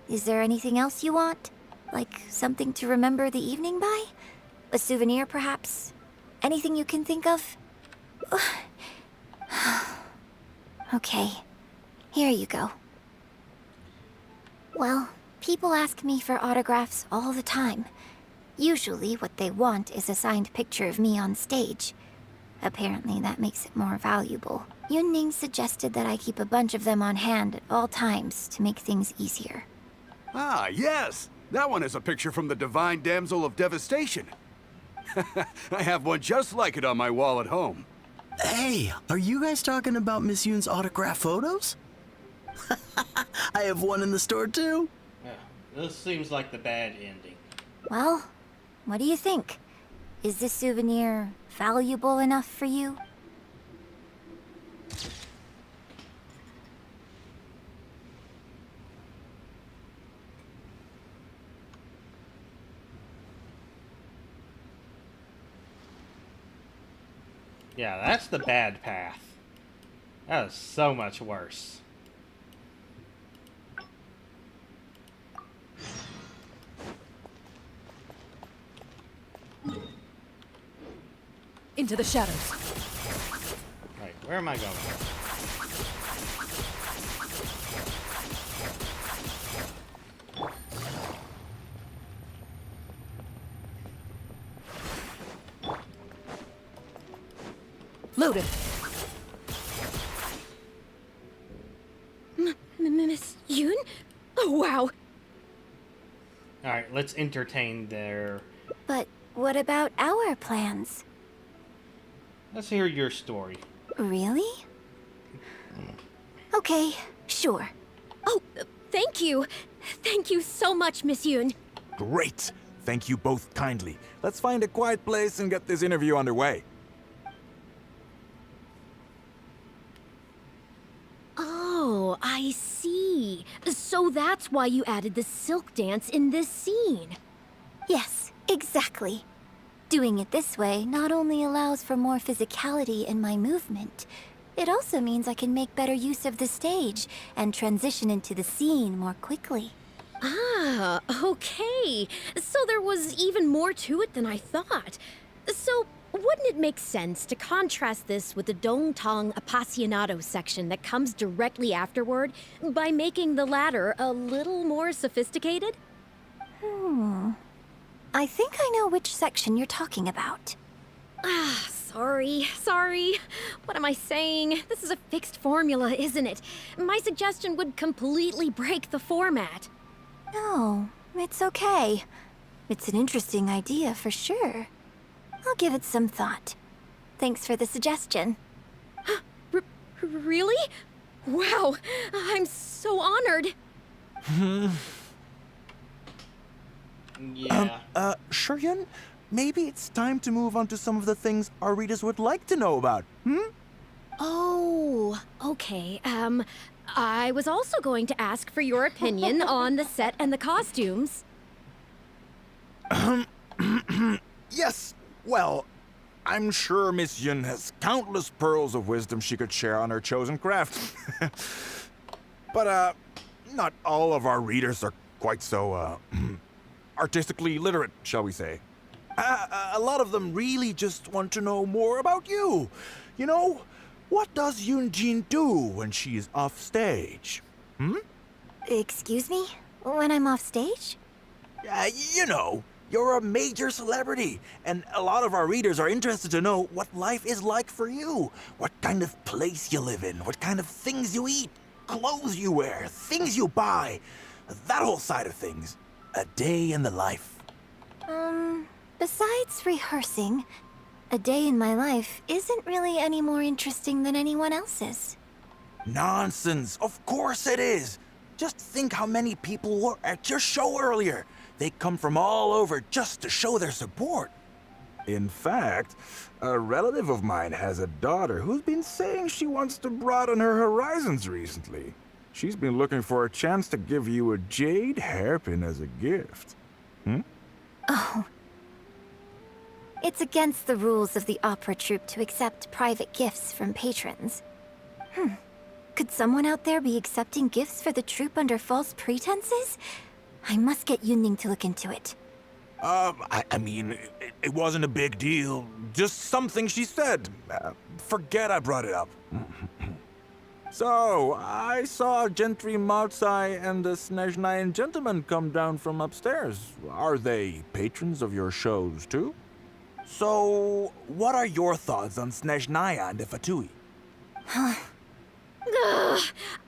Is there anything else you want? Like something to remember the evening by? A souvenir, perhaps? Anything you can think of? Okay, here you go. Well, people ask me for autographs all the time. Usually what they want is a signed picture of me on stage. Apparently that makes it more valuable. Yunning suggested that I keep a bunch of them on hand at all times to make things easier. Ah, yes! That one is a picture from the Divine Damsel of Devastation. I have one just like it on my wall at home. Hey, are you guys talking about Miss Yoon's autograph photos? I have one in the store too. Yeah, this seems like the bad ending. Well, what do you think? Is this souvenir valuable enough for you? Yeah, that's the bad path. That is so much worse. into the shadows. Right, where am I going? Loaded. Miss Yoon? Oh, wow. Alright, let's entertain their... But what about our plans? Let's hear your story. Really? Okay, sure. Oh, thank you. Thank you so much, Miss Yoon. Great. Thank you both kindly. Let's find a quiet place and get this interview underway. Oh, I see. So that's why you added the silk dance in this scene. Yes, exactly. Doing it this way not only allows for more physicality in my movement, it also means I can make better use of the stage and transition into the scene more quickly. Ah, okay. So there was even more to it than I thought. So, wouldn't it make sense to contrast this with the Dongtong Appassionado section that comes directly afterward by making the latter a little more sophisticated? I think I know which section you're talking about. Ah, sorry. What am I saying? This is a fixed formula, isn't it? My suggestion would completely break the format. No, it's okay. It's an interesting idea for sure. I'll give it some thought. Thanks for the suggestion. Really? Wow, I'm so honored. Yeah. Shuryun, maybe it's time to move on to some of the things our readers would like to know about, Oh, okay. I was also going to ask for your opinion on the set and the costumes. Yes, well, I'm sure Miss Yun has countless pearls of wisdom she could share on her chosen craft. But, not all of our readers are quite so, artistically literate, shall we say. A lot of them really just want to know more about you. You know, what does Yoonjin do when she is off stage? Excuse me? When I'm off stage? You know, you're a major celebrity, and a lot of our readers are interested to know what life is like for you. What kind of place you live in, what kind of things you eat, clothes you wear, things you buy, that whole side of things. A day in the life. Besides rehearsing, a day in my life isn't really any more interesting than anyone else's. Nonsense, of course it is. Just think how many people were at your show earlier. They come from all over just to show their support. In fact, a relative of mine has a daughter who's been saying she wants to broaden her horizons recently. She's been looking for a chance to give you a jade hairpin as a gift. Oh. It's against the rules of the opera troupe to accept private gifts from patrons. Could someone out there be accepting gifts for the troupe under false pretenses? I must get Yunning to look into it. I mean, it wasn't a big deal. Just something she said. Forget I brought it up. So, I saw Gentry Maotsai and the Snezhnayan gentleman come down from upstairs. Are they patrons of your shows, too? So, what are your thoughts on Snezhnaya and the Fatui?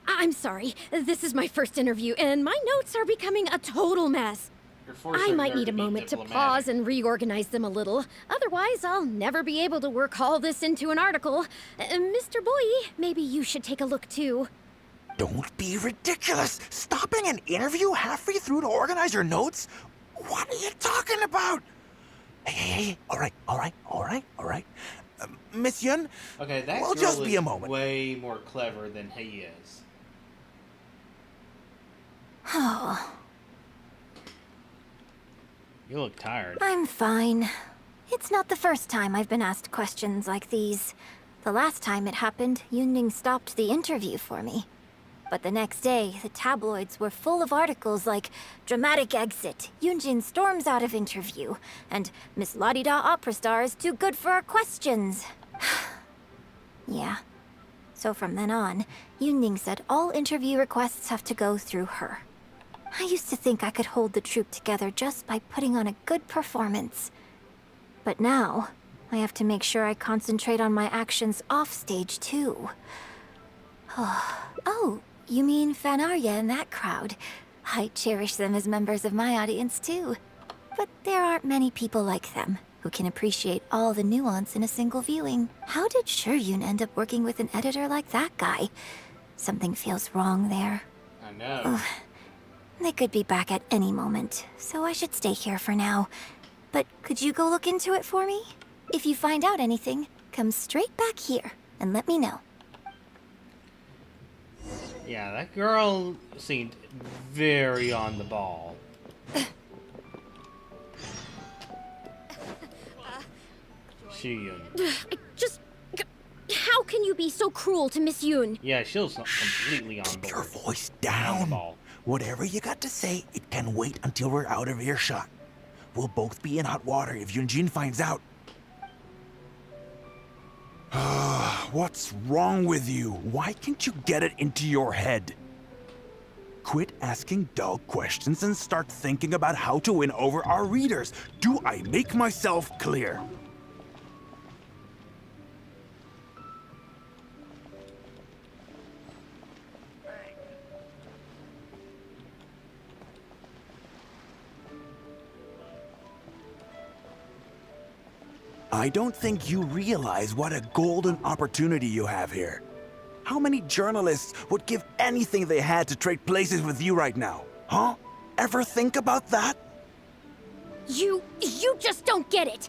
I'm sorry. This is my first interview, and my notes are becoming a total mess. I might need a moment to pause and reorganize them a little. Otherwise, I'll never be able to work all this into an article. Mr. Boyi, maybe you should take a look too. Don't be ridiculous! Stopping an interview halfway through to organize your notes? What are you talking about? Hey, all right. Miss Yun, Okay, that we'll girl just is be a moment. way more clever than he is. Oh, You look tired. I'm fine. It's not the first time I've been asked questions like these. The last time it happened, Yunning stopped the interview for me. But the next day, the tabloids were full of articles like "Dramatic Exit, Yoonjin storms out of interview," and "Miss La-di-da opera star is too good for our questions." Yeah. So from then on, Yoonjin said all interview requests have to go through her. I used to think I could hold the troupe together just by putting on a good performance. But now, I have to make sure I concentrate on my actions off stage too. Oh, you mean Fanarya and that crowd. I cherish them as members of my audience too. But there aren't many people like them who can appreciate all the nuance in a single viewing. How did Shiryun end up working with an editor like that guy? Something feels wrong there. I know. Ugh. They could be back at any moment, so I should stay here for now. But could you go look into it for me? If you find out anything, come straight back here and let me know. Yeah, that girl seemed very on the ball. Shiryun. How can you be so cruel to Miss Yoon? Yeah, she was not completely on board. Keep your voice down. Whatever you got to say, it can wait until we're out of earshot. We'll both be in hot water if Yoonjin finds out. What's wrong with you? Why can't you get it into your head? Quit asking dull questions and start thinking about how to win over our readers. Do I make myself clear? I don't think you realize what a golden opportunity you have here. How many journalists would give anything they had to trade places with you right now? Huh? Ever think about that? You just don't get it.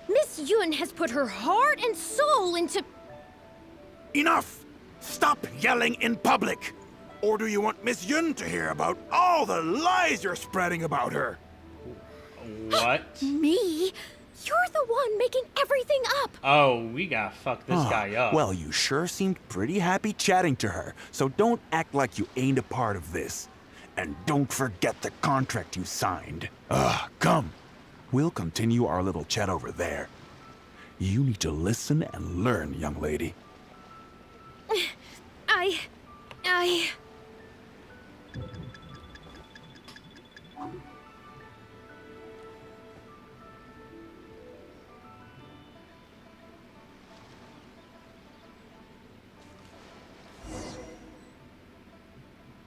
Miss Yoon has put her heart and soul into... Enough! Stop yelling in public! Or do you want Miss Yun to hear about all the lies you're spreading about her? What? Me? You're the one making everything up! Oh, we gotta fuck this guy up. Well, you sure seemed pretty happy chatting to her, so don't act like you ain't a part of this. And don't forget the contract you signed. Come. We'll continue our little chat over there. You need to listen and learn, young lady. I...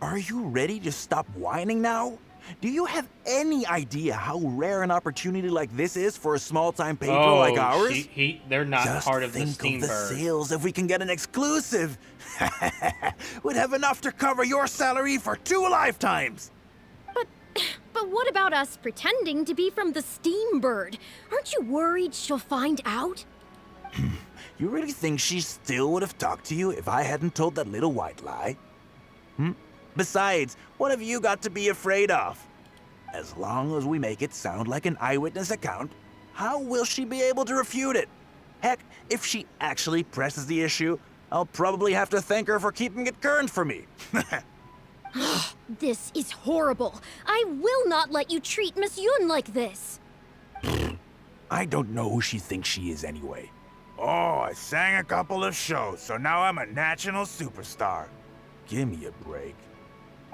Are you ready to stop whining now? Do you have any idea how rare an opportunity like this is for a small-time paper like ours? They're not Just part of the think Steambird. of the sales if we can get an exclusive. We'd have enough to cover your salary for 2 lifetimes. But what about us pretending to be from the Steambird? Aren't you worried she'll find out? You really think she still would have talked to you if I hadn't told that little white lie? Besides, what have you got to be afraid of? As long as we make it sound like an eyewitness account, how will she be able to refute it? Heck, if she actually presses the issue, I'll probably have to thank her for keeping it current for me. This is horrible. I will not let you treat Miss Yoon like this. I don't know who she thinks she is anyway. Oh, I sang a couple of shows, so now I'm a national superstar. Give me a break.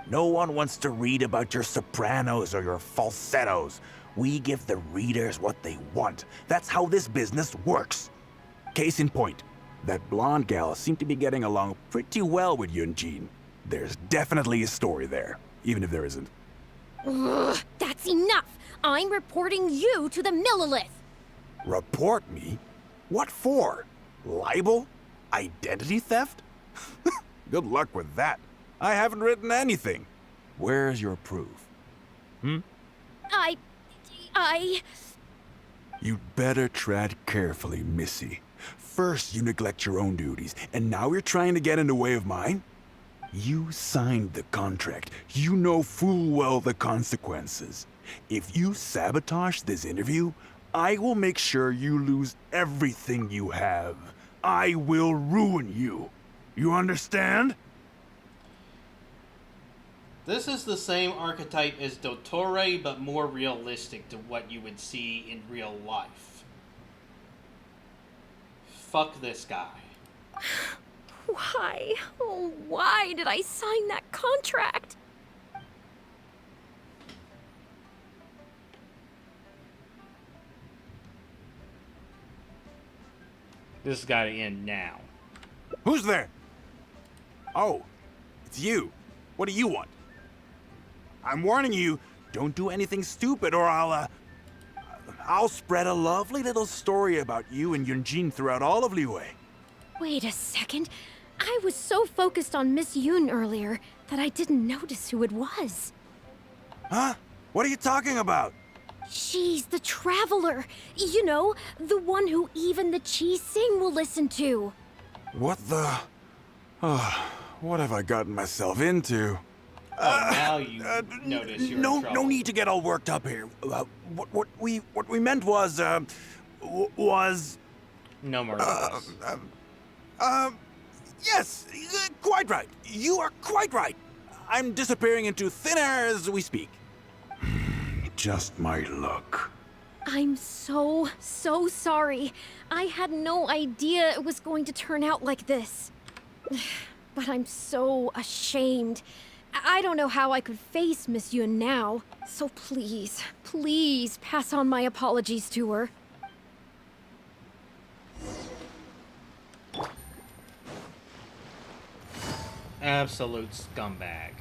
No one wants to read about your sopranos or your falsettos. We give the readers what they want. That's how this business works. Case in point, that blonde gal seemed to be getting along pretty well with Yoonjin. There's definitely a story there, even if there isn't. Ugh, that's enough! I'm reporting you to the Millilith! Report me? What for? Libel? Identity theft? Good luck with that. I haven't written anything. Where's your proof? You'd better tread carefully, Missy. First you neglect your own duties, and now you're trying to get in the way of mine? You signed the contract. You know full well the consequences. If you sabotage this interview, I will make sure you lose everything you have. I will ruin you. You understand? This is the same archetype as Dottore, but more realistic to what you would see in real life. Fuck this guy. Why? Oh, why did I sign that contract? This has got to end now. Who's there? Oh, it's you. What do you want? I'm warning you, don't do anything stupid or I'll spread a lovely little story about you and Yunjin throughout all of Liyue. Wait a second. I was so focused on Miss Yoon earlier that I didn't notice who it was. Huh? What are you talking about? She's the Traveler. You know, the one who even the Chi Sing will listen to. What the... what have I gotten myself into? Now you notice you're in trouble. No need to get all worked up here. What we meant was no more. Yes, quite right. You are quite right. I'm disappearing into thin air as we speak. Just my luck. I'm so sorry. I had no idea it was going to turn out like this. But I'm so ashamed. I don't know how I could face Miss Yoon now. So please pass on my apologies to her. Absolute scumbag.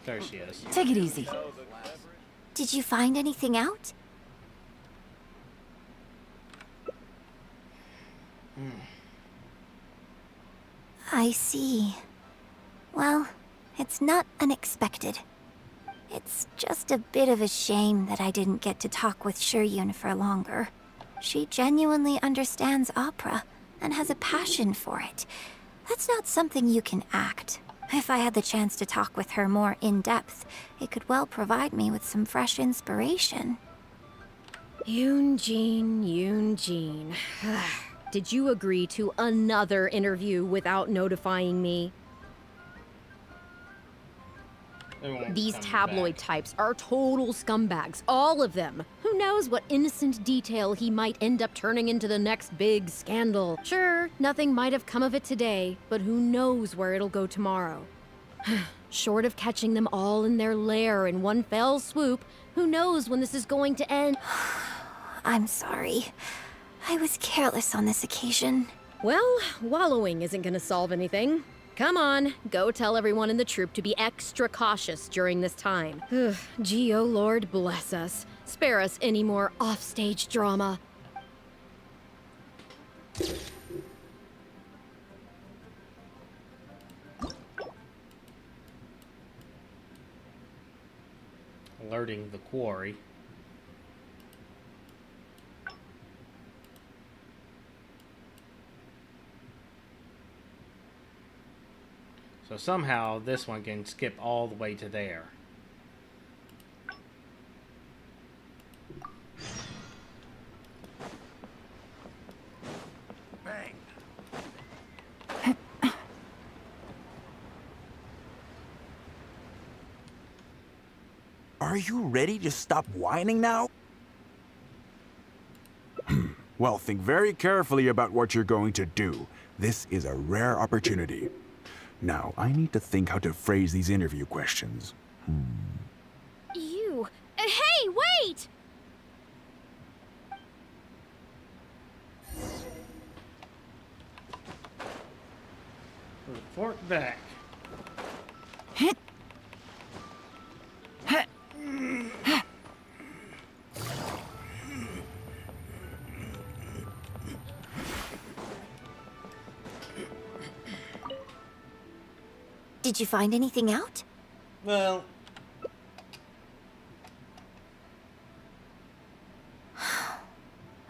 There she is. Take it easy. Did you find anything out? I see. Well, it's not unexpected. It's just a bit of a shame that I didn't get to talk with Shiryun for longer. She genuinely understands opera and has a passion for it. That's not something you can act. If I had the chance to talk with her more in depth, it could well provide me with some fresh inspiration. Yunjin. Did you agree to another interview without notifying me? These tabloid types are total scumbags, all of them. Who knows what innocent detail he might end up turning into the next big scandal. Sure, nothing might have come of it today, but who knows where it'll go tomorrow. Short of catching them all in their lair in one fell swoop, who knows when this is going to end? I'm sorry. I was careless on this occasion. Well, wallowing isn't gonna solve anything. Come on, go tell everyone in the troupe to be extra cautious during this time. Gee, oh Lord, bless us. Spare us any more offstage drama. Alerting the quarry. So somehow this one can skip all the way to there. Bang. Are you ready to stop whining now? Well, think very carefully about what you're going to do. This is a rare opportunity. Now, I need to think how to phrase these interview questions. You... Hey, wait! Report back. Did you find anything out? Well...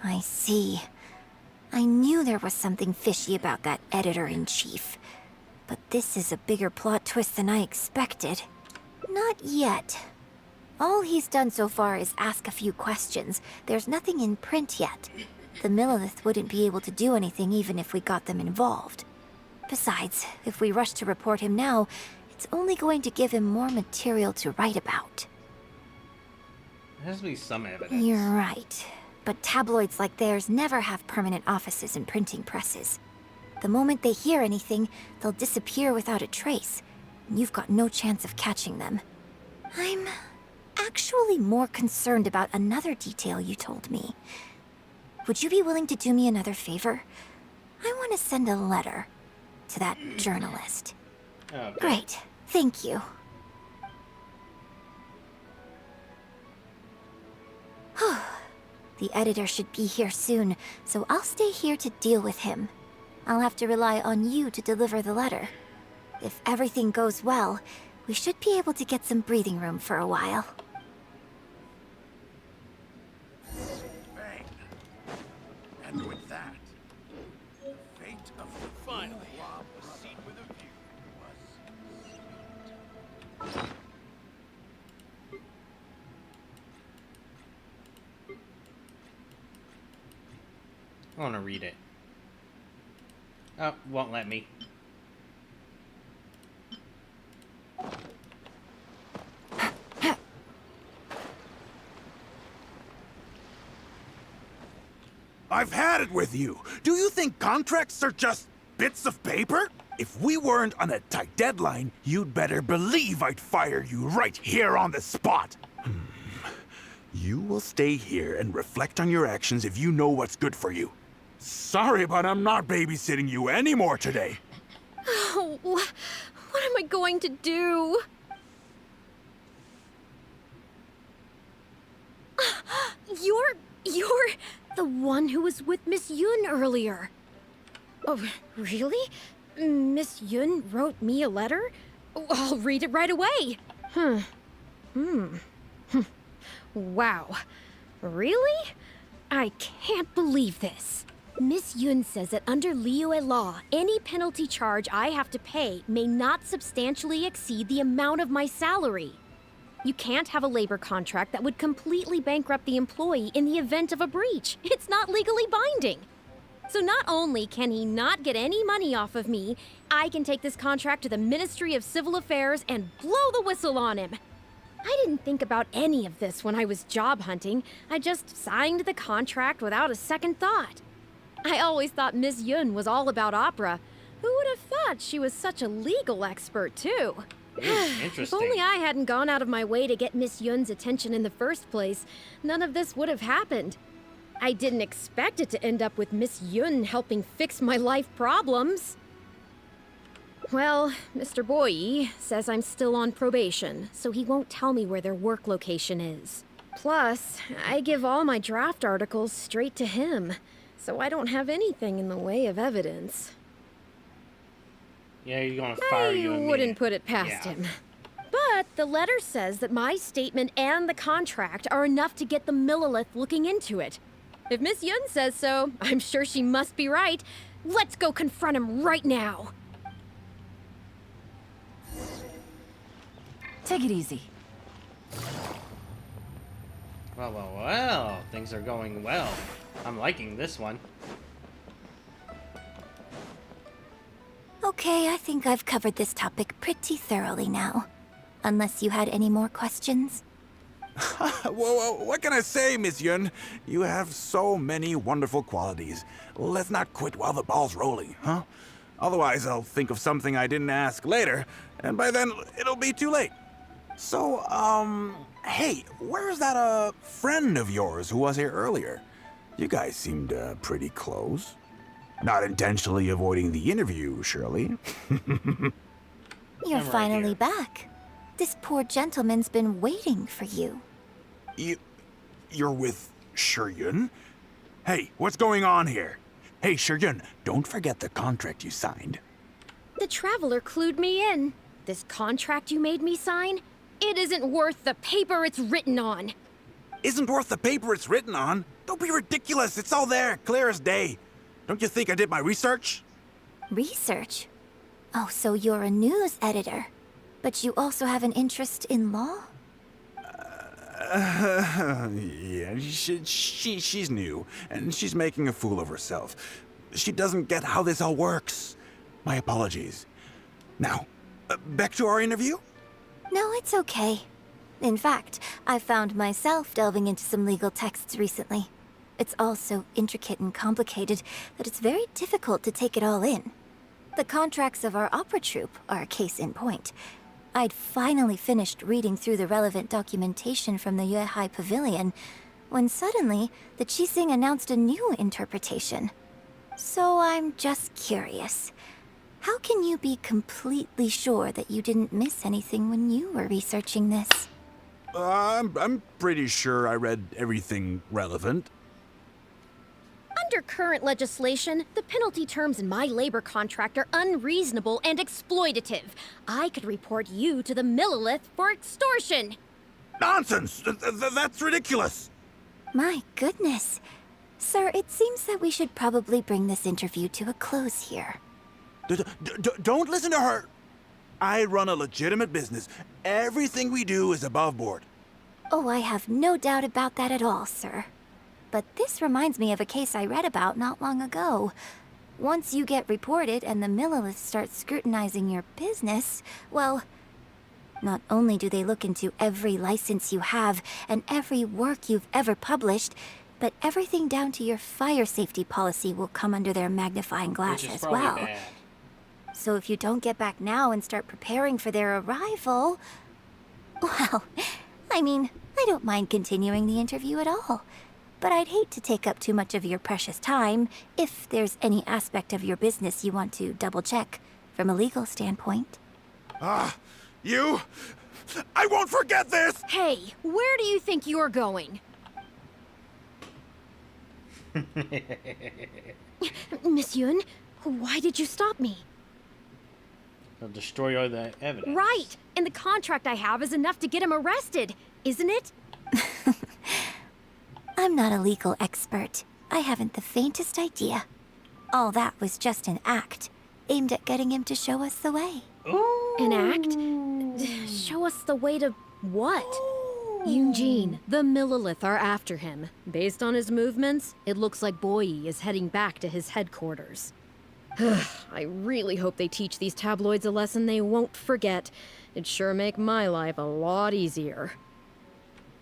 I see. I knew there was something fishy about that editor-in-chief. But this is a bigger plot twist than I expected. Not yet. All he's done so far is ask a few questions. There's nothing in print yet. The Millelith wouldn't be able to do anything even if we got them involved. Besides, if we rush to report him now, it's only going to give him more material to write about. There has to be some evidence. You're right. But tabloids like theirs never have permanent offices and printing presses. The moment they hear anything, they'll disappear without a trace. And you've got no chance of catching them. I'm actually more concerned about another detail you told me. Would you be willing to do me another favor? I want to send a letter to that journalist. Okay. Great. Thank you. The editor should be here soon, so I'll stay here to deal with him. I'll have to rely on you to deliver the letter. If everything goes well, we should be able to get some breathing room for a while. Bang. And with that, the fate of the final blob was seen with a view was... I want to read it. Oh, won't let me. I've had it with you. Do you think contracts are just bits of paper? If we weren't on a tight deadline, you'd better believe I'd fire you right here on the spot. You will stay here and reflect on your actions if you know what's good for you. Sorry, but I'm not babysitting you anymore today. Oh, what am I going to do? You're the one who was with Miss Yun earlier. Oh, really? Miss Yun wrote me a letter? Oh, I'll read it right away. Wow. Really? I can't believe this. Miss Yun says that under Liyue law, any penalty charge I have to pay may not substantially exceed the amount of my salary. You can't have a labor contract that would completely bankrupt the employee in the event of a breach. It's not legally binding. So not only can he not get any money off of me, I can take this contract to the Ministry of Civil Affairs and blow the whistle on him. I didn't think about any of this when I was job hunting. I just signed the contract without a second thought. I always thought Miss Yun was all about opera. Who would have thought she was such a legal expert, too? Interesting. If only I hadn't gone out of my way to get Miss Yun's attention in the first place, none of this would have happened. I didn't expect it to end up with Miss Yun helping fix my life problems. Well, Mr. Boyi says I'm still on probation, so he won't tell me where their work location is. Plus, I give all my draft articles straight to him, so I don't have anything in the way of evidence. Yeah, you're gonna fire you I wouldn't put it past him. But the letter says that my statement and the contract are enough to get the Millelith looking into it. If Miss Yun says so, I'm sure she must be right. Let's go confront him right now. Take it easy. Well. Things are going well. I'm liking this one. Okay, I think I've covered this topic pretty thoroughly now. Unless you had any more questions? Whoa, what can I say, Miss Yun? You have so many wonderful qualities. Let's not quit while the ball's rolling, huh? Otherwise, I'll think of something I didn't ask later, and by then, it'll be too late. So, hey, where's that, friend of yours who was here earlier? You guys seemed, pretty close. Not intentionally avoiding the interview, surely? You're finally back. This poor gentleman's been waiting for you. You're with Shiryun? Hey, what's going on here? Hey, Shiryun, don't forget the contract you signed. The Traveler clued me in. This contract you made me sign? It isn't worth the paper it's written on. Isn't worth the paper it's written on? Don't be ridiculous. It's all there, clear as day. Don't you think I did my research? Research? Oh, so you're a news editor. But you also have an interest in law? Yeah, she's new, and she's making a fool of herself. She doesn't get how this all works. My apologies. Now, back to our interview? No, it's okay. In fact, I found myself delving into some legal texts recently. It's all so intricate and complicated that it's very difficult to take it all in. The contracts of our opera troupe are a case in point. I'd finally finished reading through the relevant documentation from the Yuehai Pavilion when suddenly the Qixing announced a new interpretation. So I'm just curious. How can you be completely sure that you didn't miss anything when you were researching this? I'm pretty sure I read everything relevant. Under current legislation, the penalty terms in my labor contract are unreasonable and exploitative. I could report you to the Millelith for extortion. Nonsense! That's ridiculous! My goodness. Sir, it seems that we should probably bring this interview to a close here. Don't listen to her! I run a legitimate business. Everything we do is above board. Oh, I have no doubt about that at all, sir. But this reminds me of a case I read about not long ago. Once you get reported and the Millelith starts scrutinizing your business, well, not only do they look into every license you have and every work you've ever published, but everything down to your fire safety policy will come under their magnifying glass as well. Bad. So if you don't get back now and start preparing for their arrival, well, I mean, I don't mind continuing the interview at all. But I'd hate to take up too much of your precious time if there's any aspect of your business you want to double-check from a legal standpoint. You? I won't forget this! Hey, where do you think you're going? Miss Yun, why did you stop me? They'll destroy all the evidence. Right! And the contract I have is enough to get him arrested, isn't it? I'm not a legal expert. I haven't the faintest idea. All that was just an act, aimed at getting him to show us the way. Ooh. An act? Show us the way to what? Yunjin, the Millelith are after him. Based on his movements, it looks like Boyi is heading back to his headquarters. I really hope they teach these tabloids a lesson they won't forget. It'd sure make my life a lot easier.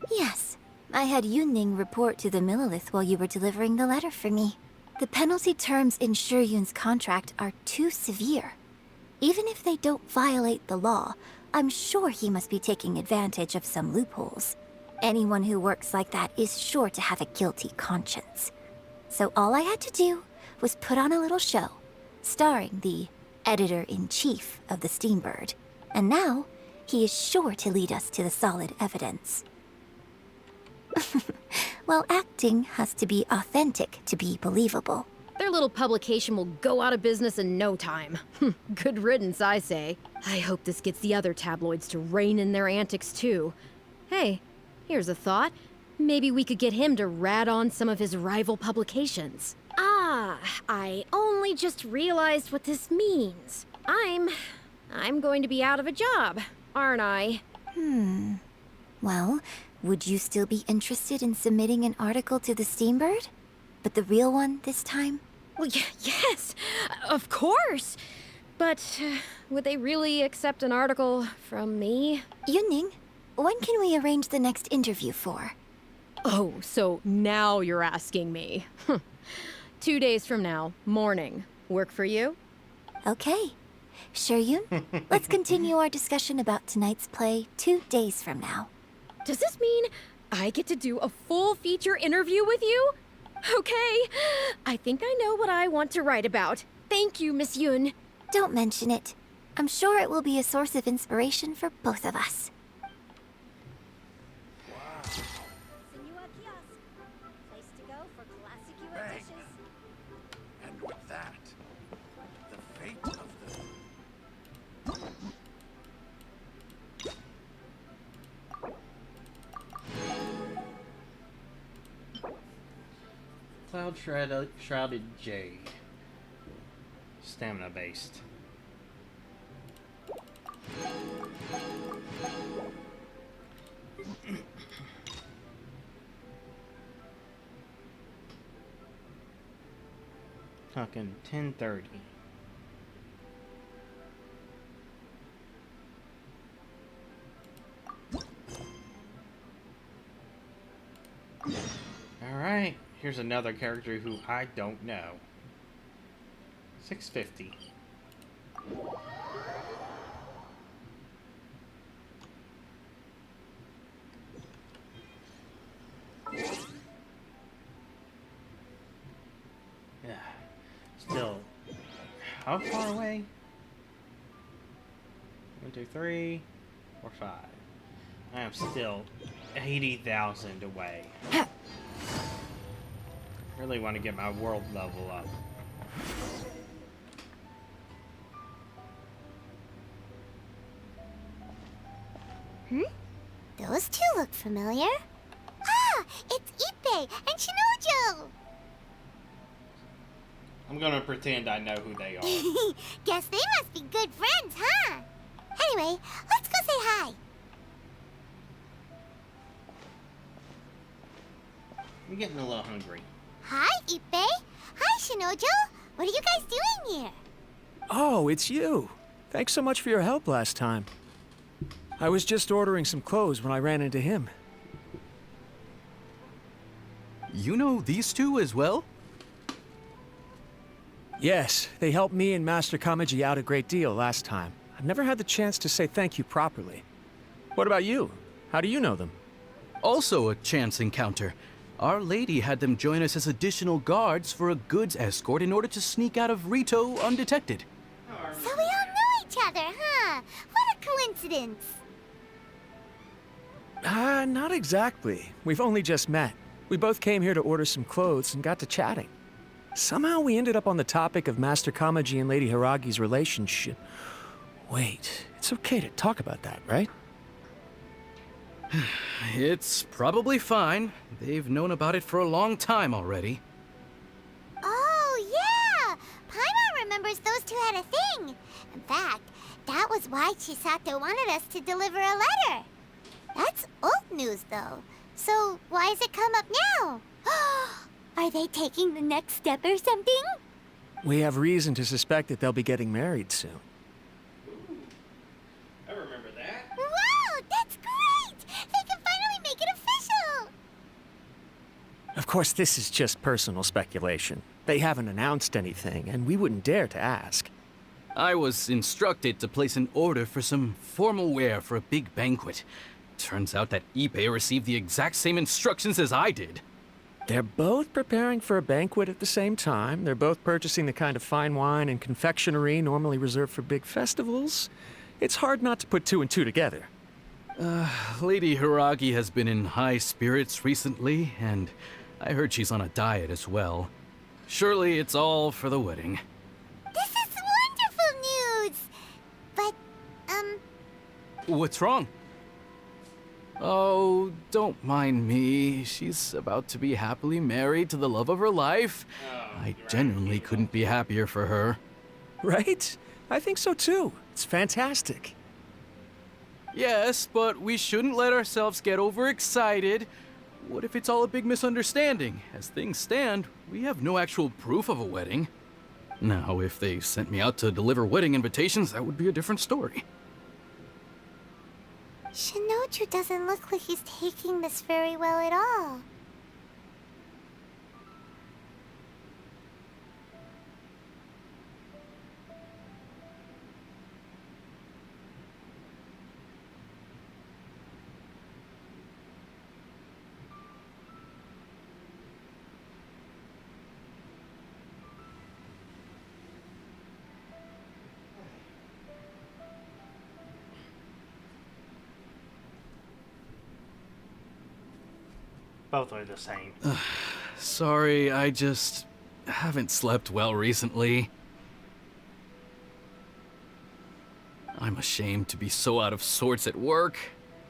Yes. I had Yunning report to the Millelith while you were delivering the letter for me. The penalty terms in Shiyun's contract are too severe. Even if they don't violate the law, I'm sure he must be taking advantage of some loopholes. Anyone who works like that is sure to have a guilty conscience. So all I had to do was put on a little show, starring the editor-in-chief of the Steambird. And now, he is sure to lead us to the solid evidence. Well, acting has to be authentic to be believable. Their little publication will go out of business in no time. Good riddance, I say. I hope this gets the other tabloids to rein in their antics, too. Hey, here's a thought. Maybe we could get him to rat on some of his rival publications. Ah, I only just realized what this means. I'm going to be out of a job, aren't I? Well, would you still be interested in submitting an article to the Steambird? But the real one this time? Well, yes, of course. But would they really accept an article from me? Yunning, when can we arrange the next interview for? Oh, so now you're asking me. 2 days from now, morning. Work for you? Okay. Shiyun, let's continue our discussion about tonight's play 2 days from now. Does this mean I get to do a full feature interview with you? Okay, I think I know what I want to write about. Thank you, Miss Yun. Don't mention it. I'm sure it will be a source of inspiration for both of us. And with that, the fate of Cloud Shrouded Jade. Stamina based. Fucking 10:30. Alright, here's another character who I don't know. 650. Yeah. Still, how far away? 1, 2, 3, 4, 5. I am still 80,000 away. Really want to get my world level up. Those two look familiar. Ah, it's Ippei and Shinojo! I'm gonna pretend I know who they are. Guess they must be good friends, huh? Anyway, let's go say hi. I'm getting a little hungry. Hi, Ippei. Hi, Shinojo. What are you guys doing here? Oh, it's you. Thanks so much for your help last time. I was just ordering some clothes when I ran into him. You know these two as well? Yes, they helped me and Master Kamaji out a great deal last time. I've never had the chance to say thank you properly. What about you? How do you know them? Also a chance encounter. Our lady had them join us as additional guards for a goods escort in order to sneak out of Rito undetected. So we all knew each other, huh? What a coincidence. Not exactly. We've only just met. We both came here to order some clothes and got to chatting. Somehow we ended up on the topic of Master Kamaji and Lady Hiragi's relationship. Wait, it's okay to talk about that, right? It's probably fine. They've known about it for a long time already. Oh, yeah! Paimon remembers those two had a thing. In fact, that was why Chisato wanted us to deliver a letter. That's old news, though. So why has it come up now? Are they taking the next step or something? We have reason to suspect that they'll be getting married soon. I remember that. Wow, that's great! They can finally make it official! Of course, this is just personal speculation. They haven't announced anything, and we wouldn't dare to ask. I was instructed to place an order for some formal wear for a big banquet. Turns out that Ippei received the exact same instructions as I did. They're both preparing for a banquet at the same time. They're both purchasing the kind of fine wine and confectionery normally reserved for big festivals. It's hard not to put two and two together. Lady Hiragi has been in high spirits recently, and I heard she's on a diet as well. Surely it's all for the wedding. This is wonderful news! But, What's wrong? Oh, don't mind me. She's about to be happily married to the love of her life. I genuinely couldn't be happier for her. Right? I think so too. It's fantastic. Yes, but we shouldn't let ourselves get overexcited. What if it's all a big misunderstanding? As things stand, we have no actual proof of a wedding. Now, if they sent me out to deliver wedding invitations, that would be a different story. Shinoju doesn't look like he's taking this very well at all. Both are the same. Sorry, I just haven't slept well recently. I'm ashamed to be so out of sorts at work.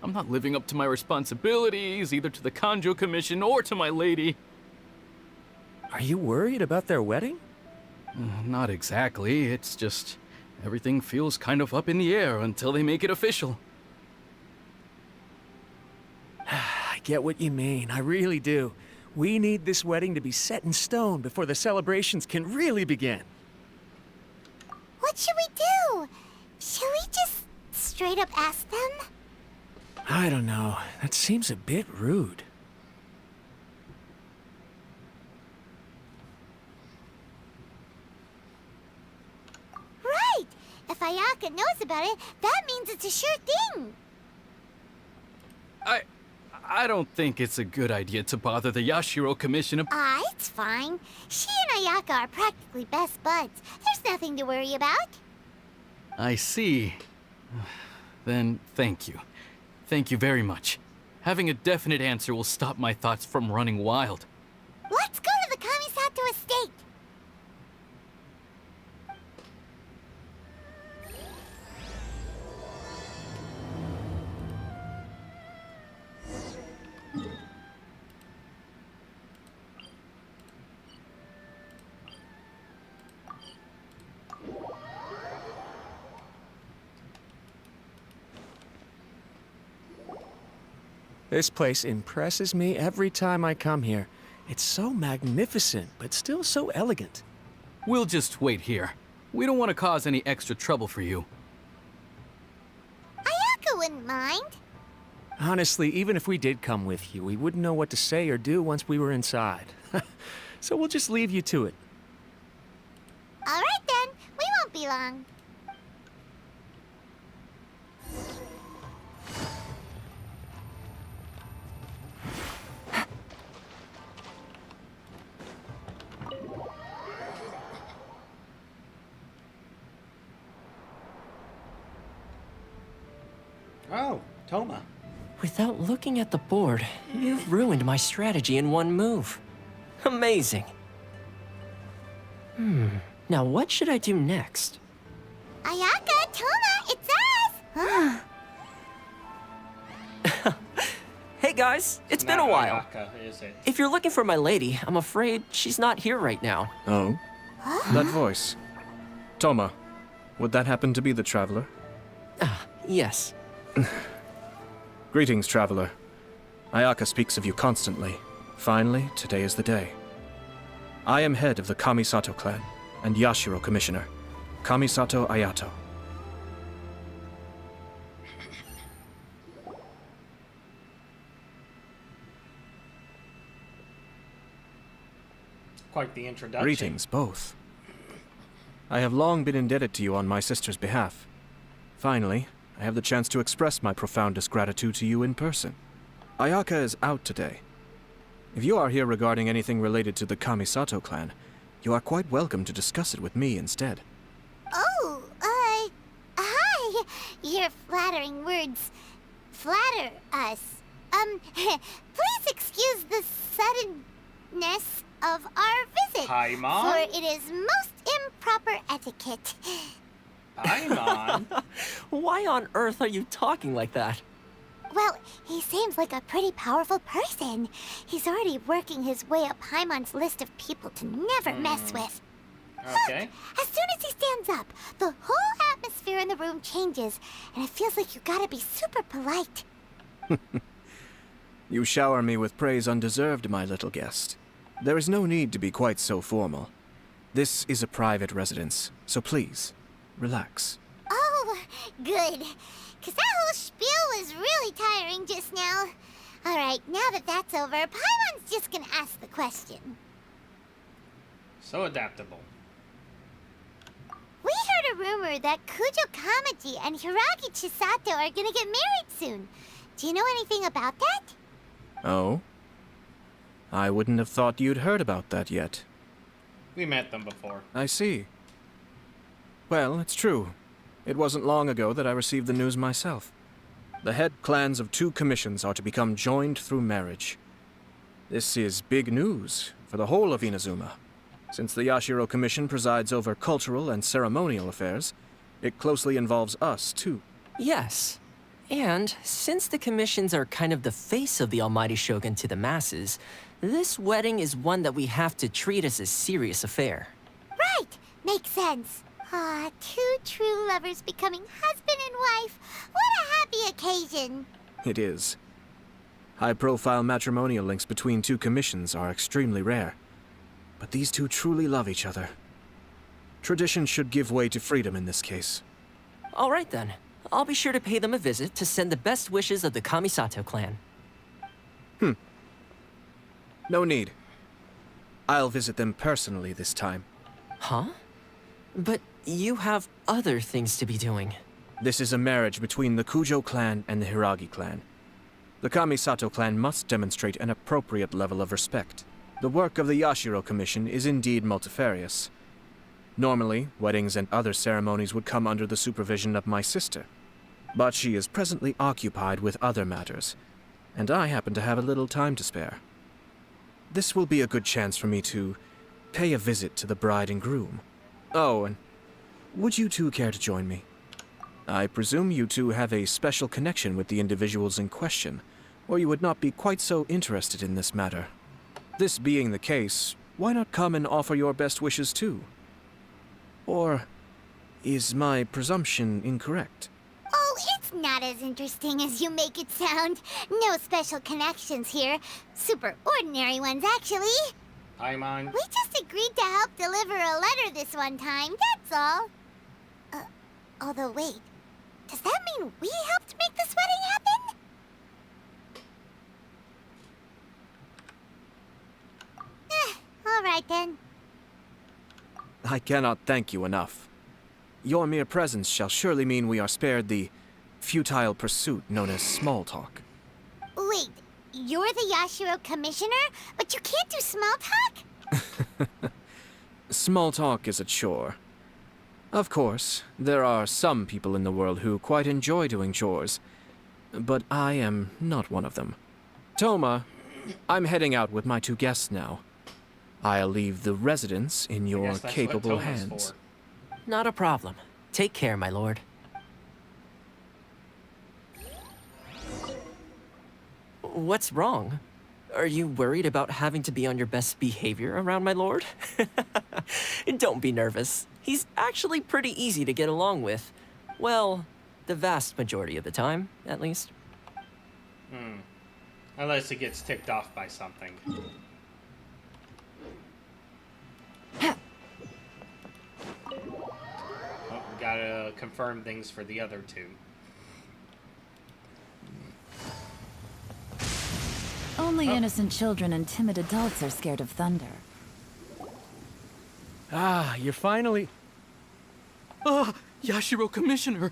I'm not living up to my responsibilities, either to the Kanjo Commission or to my lady. Are you worried about their wedding? Not exactly. It's just everything feels kind of up in the air until they make it official. I get what you mean. I really do. We need this wedding to be set in stone before the celebrations can really begin. What should we do? Should we just straight up ask them? I don't know. That seems a bit rude. Right! If Ayaka knows about it, that means it's a sure thing. I don't think it's a good idea to bother the Yashiro Commission. It's fine. She and Ayaka are practically best buds. There's nothing to worry about. I see. Then thank you. Thank you very much. Having a definite answer will stop my thoughts from running wild. Let's go to the Kamisato estate. This place impresses me every time I come here. It's so magnificent, but still so elegant. We'll just wait here. We don't want to cause any extra trouble for you. Ayaka wouldn't mind. Honestly, even if we did come with you, we wouldn't know what to say or do once we were inside. So we'll just leave you to it. All right then, we won't be long. Oh, Toma. Without looking at the board, you've ruined my strategy in one move. Amazing. Now what should I do next? Ayaka, Toma, it's us! Hey guys, it's been a while. If you're looking for my lady, I'm afraid she's not here right now. Oh? That voice. Toma, would that happen to be the Traveler? Yes. Greetings, Traveler. Ayaka speaks of you constantly. Finally, today is the day. I am head of the Kamisato clan and Yashiro Commissioner, Kamisato Ayato. Quite the introduction. Greetings, both. I have long been indebted to you on my sister's behalf. Finally, I have the chance to express my profoundest gratitude to you in person. Ayaka is out today. If you are here regarding anything related to the Kamisato clan, you are quite welcome to discuss it with me instead. Oh, hi. Your flattering words flatter us. Please excuse the suddenness of our visit. Hi, Mom. For it is most improper etiquette. Paimon? Why on earth are you talking like that? Well, he seems like a pretty powerful person. He's already working his way up Paimon's list of people to never mess with. Okay. Look, as soon as he stands up, the whole atmosphere in the room changes, and it feels like you gotta be super polite. You shower me with praise undeserved, my little guest. There is no need to be quite so formal. This is a private residence, so please, relax. Oh, good. Because that whole spiel was really tiring just now. All right, now that that's over, Paimon's just gonna ask the question. So adaptable. We heard a rumor that Kujo Kamaji and Hiragi Chisato are gonna get married soon. Do you know anything about that? Oh? I wouldn't have thought you'd heard about that yet. We met them before. I see. Well, it's true. It wasn't long ago that I received the news myself. The head clans of 2 commissions are to become joined through marriage. This is big news for the whole of Inazuma. Since the Yashiro Commission presides over cultural and ceremonial affairs, it closely involves us, too. Yes. And since the commissions are kind of the face of the Almighty Shogun to the masses, this wedding is one that we have to treat as a serious affair. Right, makes sense. 2 true lovers becoming husband and wife. What a happy occasion. It is. High-profile matrimonial links between two commissions are extremely rare. But these two truly love each other. Tradition should give way to freedom in this case. All right then. I'll be sure to pay them a visit to send the best wishes of the Kamisato clan. No need. I'll visit them personally this time. Huh? But you have other things to be doing. This is a marriage between the Kujo clan and the Hiragi clan. The Kamisato clan must demonstrate an appropriate level of respect. The work of the Yashiro Commission is indeed multifarious. Normally, weddings and other ceremonies would come under the supervision of my sister. But she is presently occupied with other matters, and I happen to have a little time to spare. This will be a good chance for me to pay a visit to the bride and groom. Oh, and would you two care to join me? I presume you two have a special connection with the individuals in question, or you would not be quite so interested in this matter. This being the case, why not come and offer your best wishes too? Or is my presumption incorrect? Oh, it's not as interesting as you make it sound. No special connections here. Super ordinary ones, actually. Paimon. We just agreed to help deliver a letter this one time, that's all. Although, wait. Does that mean we helped make this wedding happen? All right then. I cannot thank you enough. Your mere presence shall surely mean we are spared the futile pursuit known as small talk. Wait, you're the Yashiro Commissioner, but you can't do small talk? Small talk is a chore. Of course, there are some people in the world who quite enjoy doing chores, but I am not one of them. Toma, I'm heading out with my two guests now. I'll leave the residence in your capable hands. Not a problem. Take care, my lord. What's wrong? Are you worried about having to be on your best behavior around my lord? Don't be nervous. He's actually pretty easy to get along with. Well, the vast majority of the time, at least. Unless he gets ticked off by something. Oh, we gotta confirm things for the other two. Only innocent children and timid adults are scared of thunder. Ah, you're finally... Yashiro Commissioner!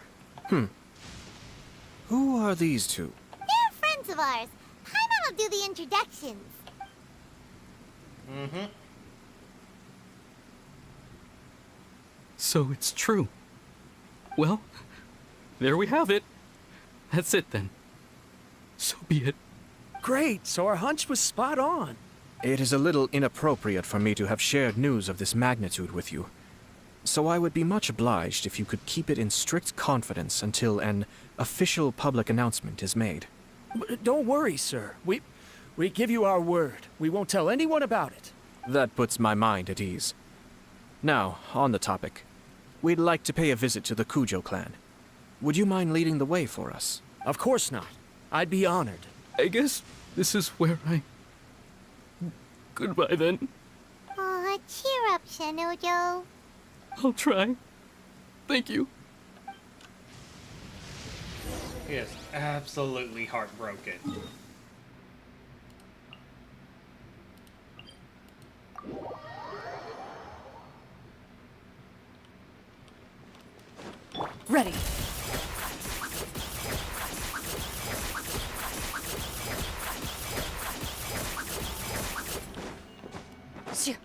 Who are these two? They're friends of ours. Paimon will do the introductions. So it's true. Well, there we have it. That's it then. So be it. Great, so our hunch was spot on. It is a little inappropriate for me to have shared news of this magnitude with you. So I would be much obliged if you could keep it in strict confidence until an official public announcement is made. Don't worry, sir. We give you our word. We won't tell anyone about it. That puts my mind at ease. Now, on the topic. We'd like to pay a visit to the Kujo clan. Would you mind leading the way for us? Of course not. I'd be honored. I guess this is where I... Goodbye then. Aw, cheer up, Shanojo. I'll try. Thank you. He is absolutely heartbroken. Ready. Shoo.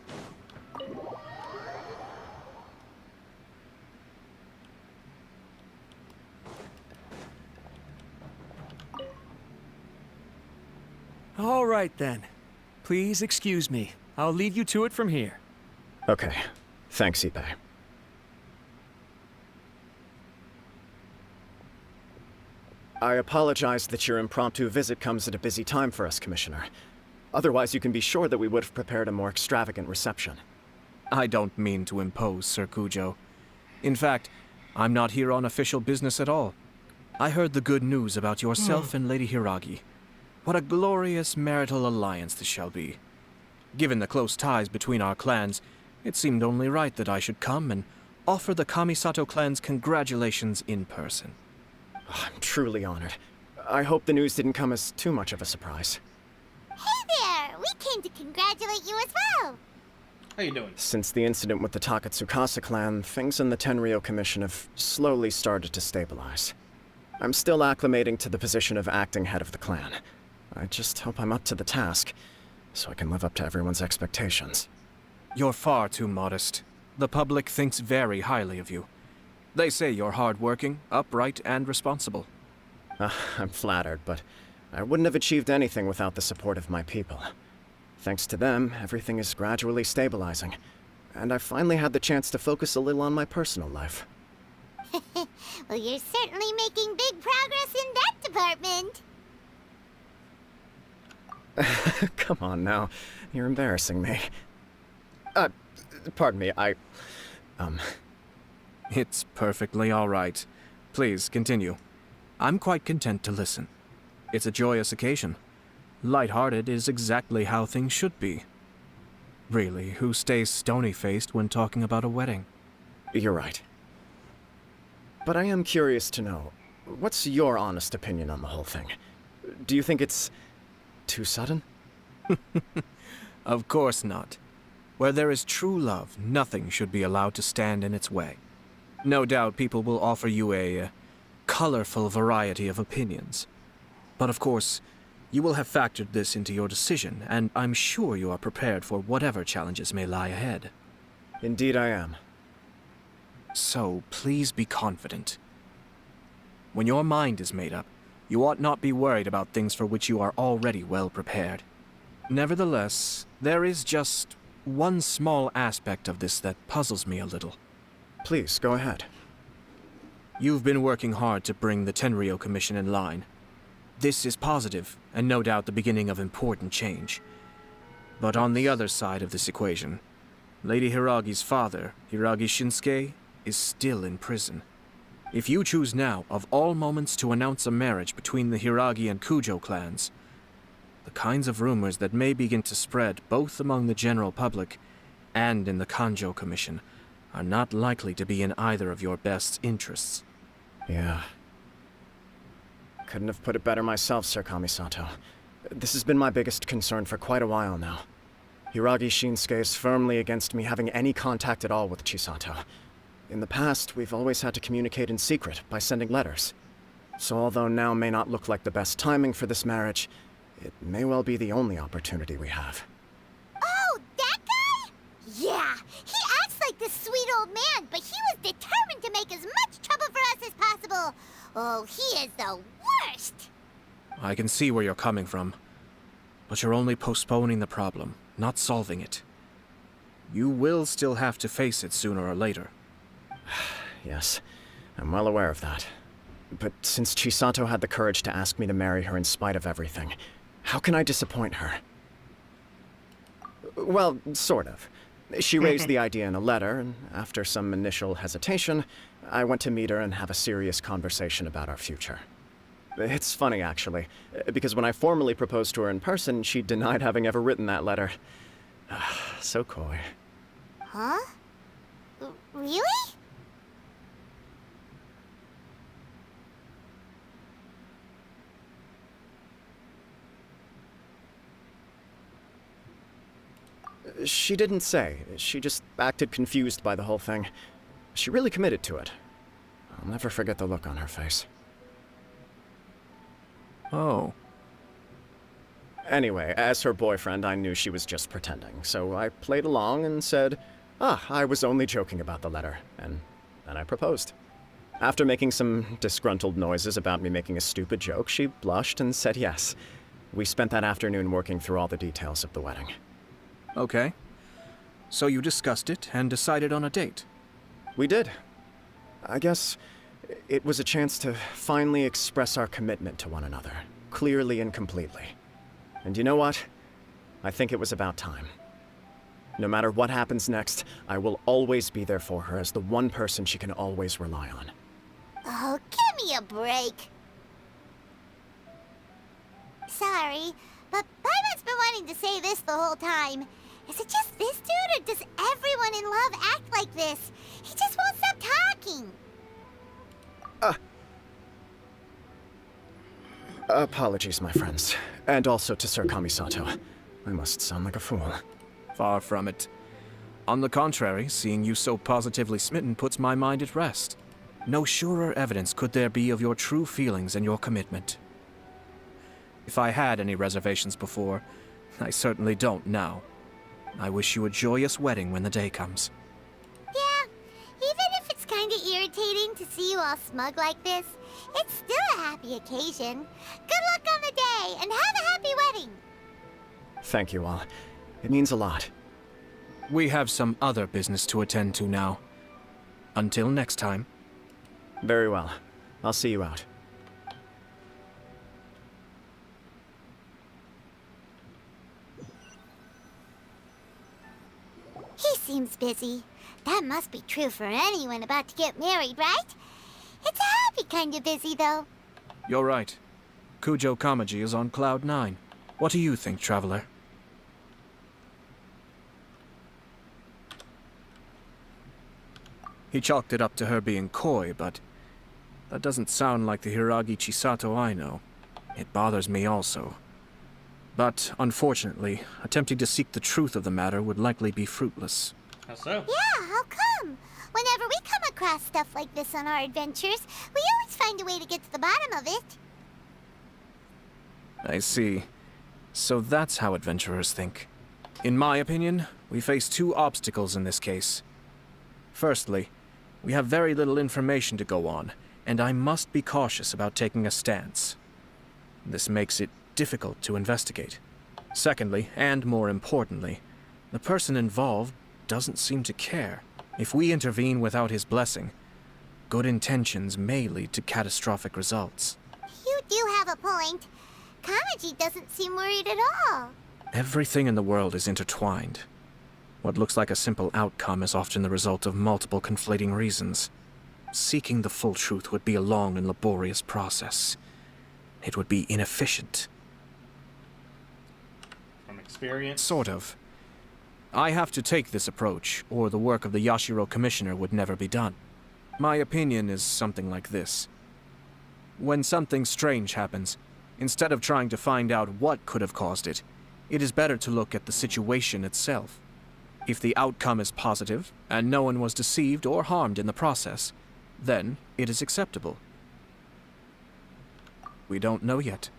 All right, then. Please excuse me. I'll leave you to it from here. Okay. Thanks, Ippei. I apologize that your impromptu visit comes at a busy time for us, Commissioner. Otherwise, you can be sure that we would have prepared a more extravagant reception. I don't mean to impose, Sir Kujo. In fact, I'm not here on official business at all. I heard the good news about yourself and Lady Hiragi. What a glorious marital alliance this shall be. Given the close ties between our clans, it seemed only right that I should come and offer the Kamisato clans congratulations in person. I'm truly honored. I hope the news didn't come as too much of a surprise. Hey there! We came to congratulate you as well! How you doing? Since the incident with the Takatsukasa clan, things in the Tenryou Commission have slowly started to stabilize. I'm still acclimating to the position of acting head of the clan. I just hope I'm up to the task, so I can live up to everyone's expectations. You're far too modest. The public thinks very highly of you. They say you're hardworking, upright, and responsible. I'm flattered, but I wouldn't have achieved anything without the support of my people. Thanks to them, everything is gradually stabilizing, and I finally had the chance to focus a little on my personal life. Well, you're certainly making big progress in that department. Come on now, you're embarrassing me. Pardon me, It's perfectly all right. Please, continue. I'm quite content to listen. It's a joyous occasion. Light-hearted is exactly how things should be. Really, who stays stony-faced when talking about a wedding? You're right. But I am curious to know, what's your honest opinion on the whole thing? Do you think it's too sudden? Of course not. Where there is true love, nothing should be allowed to stand in its way. No doubt people will offer you a colorful variety of opinions. But of course, you will have factored this into your decision, and I'm sure you are prepared for whatever challenges may lie ahead. Indeed I am. So, please be confident. When your mind is made up, you ought not be worried about things for which you are already well prepared. Nevertheless, there is just one small aspect of this that puzzles me a little. Please, go ahead. You've been working hard to bring the Tenryou Commission in line. This is positive, and no doubt the beginning of important change. But on the other side of this equation, Lady Hiragi's father, Hiragi Shinsuke, is still in prison. If you choose now, of all moments, to announce a marriage between the Hiragi and Kujo clans, the kinds of rumors that may begin to spread both among the general public and in the Kanjo Commission are not likely to be in either of your best interests. Yeah. Couldn't have put it better myself, Sir Kamisato. This has been my biggest concern for quite a while now. Hiragi Shinsuke is firmly against me having any contact at all with Chisato. In the past, we've always had to communicate in secret by sending letters. So although now may not look like the best timing for this marriage, it may well be the only opportunity we have. Oh, that guy? Yeah, he acts like this sweet old man, but he was determined to make as much trouble for us as possible. Oh, he is the worst! I can see where you're coming from, but you're only postponing the problem, not solving it. You will still have to face it sooner or later. Yes, I'm well aware of that. But since Chisato had the courage to ask me to marry her in spite of everything, how can I disappoint her? Well, sort of. She raised the idea in a letter, and after some initial hesitation, I went to meet her and have a serious conversation about our future. It's funny, actually, because when I formally proposed to her in person, she denied having ever written that letter. So coy. Huh? Really? She didn't say. She just acted confused by the whole thing. She really committed to it. I'll never forget the look on her face. Oh. Anyway, as her boyfriend, I knew she was just pretending, so I played along and said, I was only joking about the letter, and then I proposed. After making some disgruntled noises about me making a stupid joke, she blushed and said yes. We spent that afternoon working through all the details of the wedding. Okay. So you discussed it and decided on a date? We did. I guess it was a chance to finally express our commitment to one another, clearly and completely. And you know what? I think it was about time. No matter what happens next, I will always be there for her as the one person she can always rely on. Oh, give me a break. Sorry, but Paimon's been wanting to say this the whole time. Is it just this dude, or does everyone in love act like this? He just won't stop talking. Apologies, my friends. And also to Sir Kamisato. I must sound like a fool. Far from it. On the contrary, seeing you so positively smitten puts my mind at rest. No surer evidence could there be of your true feelings and your commitment. If I had any reservations before, I certainly don't now. I wish you a joyous wedding when the day comes. Yeah, even if it's kinda irritating to see you all smug like this, it's still a happy occasion. Good luck on the day, and have a happy wedding! Thank you all. It means a lot. We have some other business to attend to now. Until next time. Very well. I'll see you out. He seems busy. That must be true for anyone about to get married, right? It's a happy kind of busy, though. You're right. Kujo Kamaji is on Cloud 9. What do you think, Traveler? He chalked it up to her being coy, but that doesn't sound like the Hiragi Chisato I know. It bothers me also. But, unfortunately, attempting to seek the truth of the matter would likely be fruitless. How so? Yeah, how come? Whenever we come across stuff like this on our adventures, we always find a way to get to the bottom of it. I see. So that's how adventurers think. In my opinion, we face two obstacles in this case. Firstly, we have very little information to go on, and I must be cautious about taking a stance. This makes it difficult to investigate. Secondly, and more importantly, the person involved doesn't seem to care. If we intervene without his blessing, good intentions may lead to catastrophic results. You do have a point. Kamaji doesn't seem worried at all. Everything in the world is intertwined. What looks like a simple outcome is often the result of multiple conflating reasons. Seeking the full truth would be a long and laborious process. It would be inefficient. From experience? Sort of. I have to take this approach, or the work of the Yashiro Commissioner would never be done. My opinion is something like this. When something strange happens, instead of trying to find out what could have caused it, it is better to look at the situation itself. If the outcome is positive, and no one was deceived or harmed in the process, then it is acceptable. We don't know yet.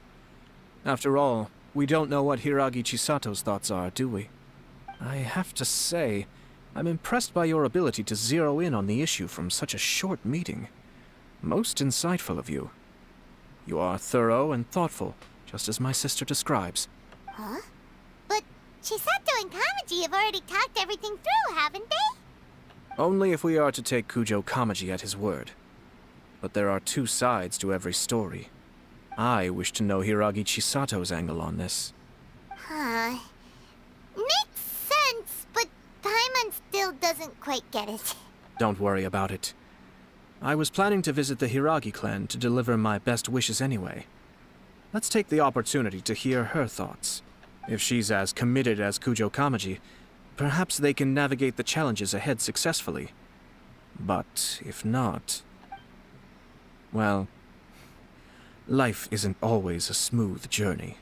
After all, we don't know what Hiragi Chisato's thoughts are, do we? I have to say, I'm impressed by your ability to zero in on the issue from such a short meeting. Most insightful of you. You are thorough and thoughtful, just as my sister describes. Huh? But Chisato and Kamaji have already talked everything through, haven't they? Only if we are to take Kujo Kamaji at his word. But there are two sides to every story. I wish to know Hiragi Chisato's angle on this. Huh. Makes sense, but Paimon still doesn't quite get it. Don't worry about it. I was planning to visit the Hiragi clan to deliver my best wishes anyway. Let's take the opportunity to hear her thoughts. If she's as committed as Kujo Kamaji, perhaps they can navigate the challenges ahead successfully. But if not... well, life isn't always a smooth journey.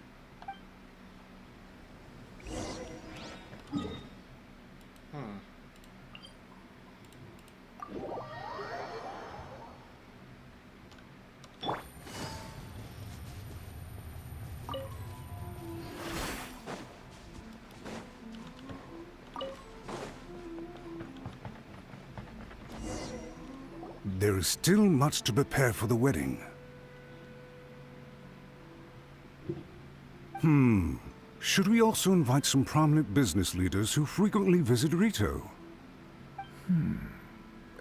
There is still much to prepare for the wedding. Should we also invite some prominent business leaders who frequently visit Rito?